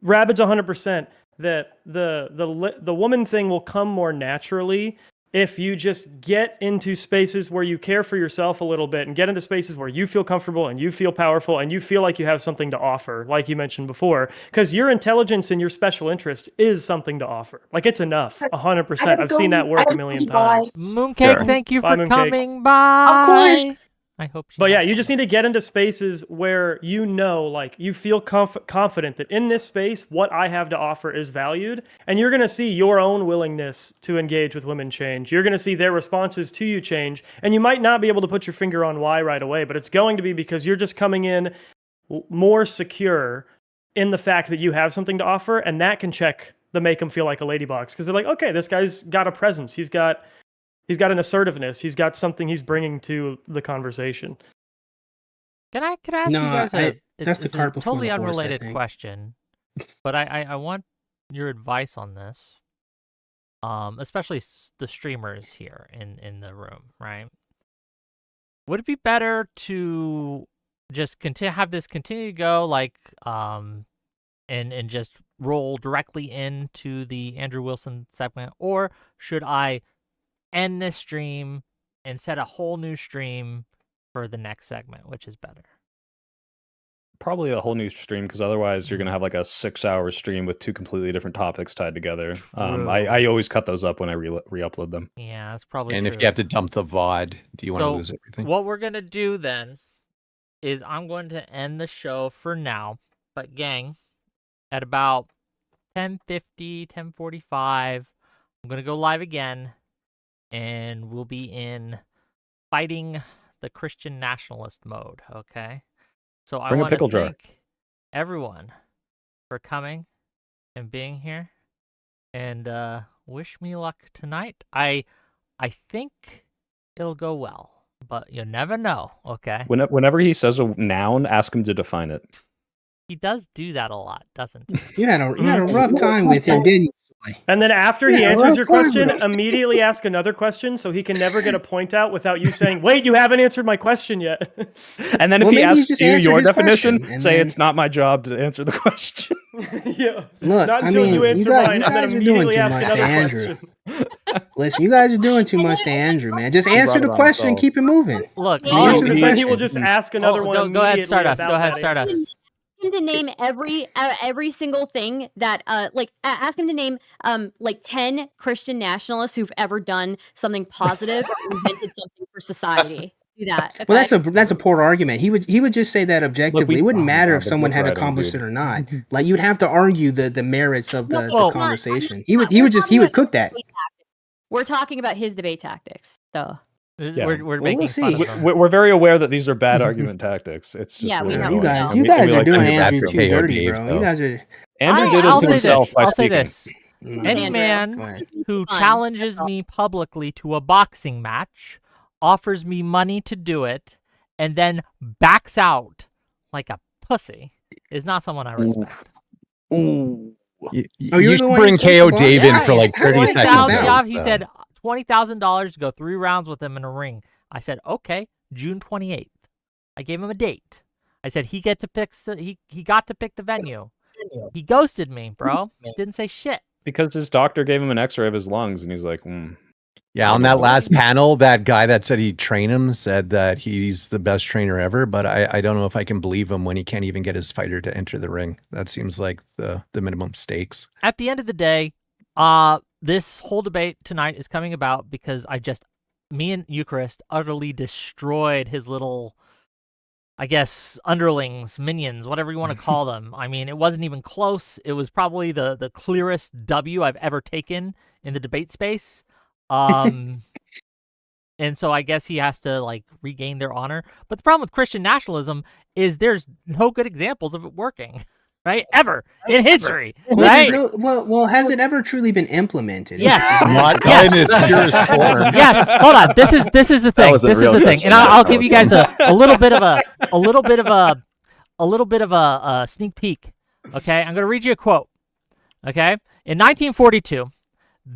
Rabbit's 100% that the woman thing will come more naturally if you just get into spaces where you care for yourself a little bit and get into spaces where you feel comfortable and you feel powerful and you feel like you have something to offer, like you mentioned before, because your intelligence and your special interest is something to offer. Like it's enough, 100%. I've seen that work a million times. Mooncake, Sure. thank you Bye, for Mooncake. coming by. I hope. But yeah, you just need to get into spaces where you know, like you feel confident that in this space, what I have to offer is valued, and you're going to see your own willingness to engage with women change. You're going to see their responses to you change, and you might not be able to put your finger on why right away, but it's going to be because you're just coming in more secure in the fact that you have something to offer, and that can check the make them feel like a lady box because they're like, okay, this guy's got a presence. He's got an assertiveness. He's got something he's bringing to the conversation. Can I ask No, you guys that's the it's cart a before totally the horse, I unrelated think. question, but I want your advice on this. Especially the streamers here in the room, right? Would it be better to just have this continue to go like and just roll directly into the Andrew Wilson segment, or should I end this stream and set a whole new stream for the next segment? Which is better? Probably a whole new stream because otherwise you're gonna have like a 6-hour stream with two completely different topics tied together. I always cut those up when I re-upload them. Yeah, that's probably And true. if you have to dump the VOD, do you want to So lose everything? what we're gonna do then is I'm going to end the show for now. But gang, at about 10:50, 10:45, I'm gonna go live again, and we'll be in fighting the Christian nationalist mode. Okay. So I Bring a want to pickle jar. thank everyone for coming and being here, and wish me luck tonight. I think it'll go well, but you never know. Okay. Whenever he says a noun, ask him to define it. He does do that a lot, doesn't he? You had a rough time with him, didn't you? And then after he Yeah, answers your rough time question, with him. immediately ask another question so he can never get a point out without you saying, wait, you haven't answered my question yet. And then if Well, he maybe you asks just you answer your his definition, question, and say then- it's not my job to answer the question. Yeah. Look, Not I until mean, you answer guys, mine, and then are doing immediately too ask much to another Andrew. question. Listen, you guys are doing too much to Andrew, man. Just He answer brought the it on question and himself. keep it moving. Look, He answered the Because then he will question. just ask another one. go ahead, immediately Stardust. about Go ahead, that Stardust. Him to name every single thing that ask him to name like 10 Christian nationalists who've ever done something positive or invented something for society. Do that. Okay? Well, that's a poor argument. He would just say that objectively. It wouldn't matter if the someone book had writing, accomplished dude. it or not. Like you'd have to argue the merits of the well, conversation. I'm He would cook that. We're talking about his debate tactics, though. Yeah. We're Well, making we'll fun see. of them. We're very aware that these are bad argument tactics. It's just Yeah, we really know. You annoying. guys, And you we- and guys we are like to doing do that. Andrew after too KO dirty, Dave, bro. though. You guys are. Andrew did it I'll to say himself this. by I'll say speaking. this. Any Andrew, man Go ahead. who fun. challenges That's all. me publicly to a boxing match, offers me money to do it, and then backs out like a pussy is not someone I respect. You, Oh, you're you the should one bring who said KO the Dave bar? in for like Yes, 30 how seconds. about though, that? He so. said $20,000 to go 3 rounds with him in a ring. I said, okay, June 28th. I gave him a date. I said he got to pick the venue. He ghosted me, bro. Didn't say shit. Because his doctor gave him an X-ray of his lungs, and he's like, Yeah, on that last panel, that guy that said he'd train him said that he's the best trainer ever, but I don't know if I can believe him when he can't even get his fighter to enter the ring. That seems like the minimum stakes. At the end of the day, this whole debate tonight is coming about because me and Eucharist utterly destroyed his little, I guess, underlings, minions, whatever you want to call them. I mean, it wasn't even close. It was probably the clearest W I've ever taken in the debate space. And so I guess he has to like regain their honor. But the problem with Christian nationalism is there's no good examples of it working, right? Ever in history, right? Well, has it ever truly been implemented? Yes. Not Yes. in its purest form. Yes. Hold on. This is the thing. was a This is real the thing, question. and I'll give you guys a little bit of a sneak peek. Okay, I'm gonna read you a quote. Okay, in 1942,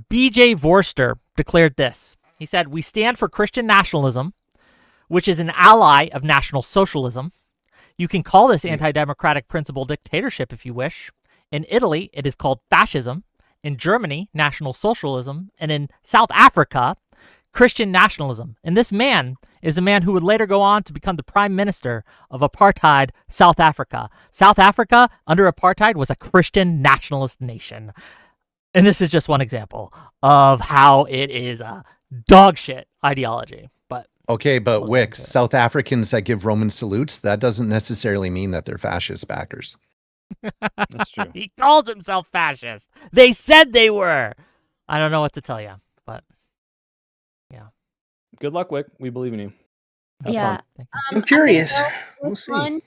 B.J. Vorster declared this. He said, "We stand for Christian nationalism, which is an ally of National Socialism. You can call this anti-democratic principle dictatorship if you wish. In Italy, it is called fascism. In Germany, National Socialism. And in South Africa, Christian nationalism. And this man is a man who would later go on to become the prime minister of apartheid South Africa. South Africa, under apartheid, was a Christian nationalist nation." And this is just one example of how it is a dog shit ideology. But Okay, but Wick, South Africans that give Roman salutes, that doesn't necessarily mean that they're fascist backers. That's true. he calls himself fascist. They said they were. I don't know what to tell you, but yeah. Good luck, Wick. We believe in you. Have Yeah. fun. Thank you. I'm curious. It We'll was see. fun.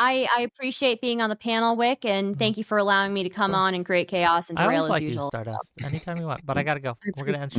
I appreciate being on the panel, Wick, and thank you for allowing me to come on and create chaos and I derail always as like you, usual. Stardust. Anytime you want, but I gotta go. We're gonna end.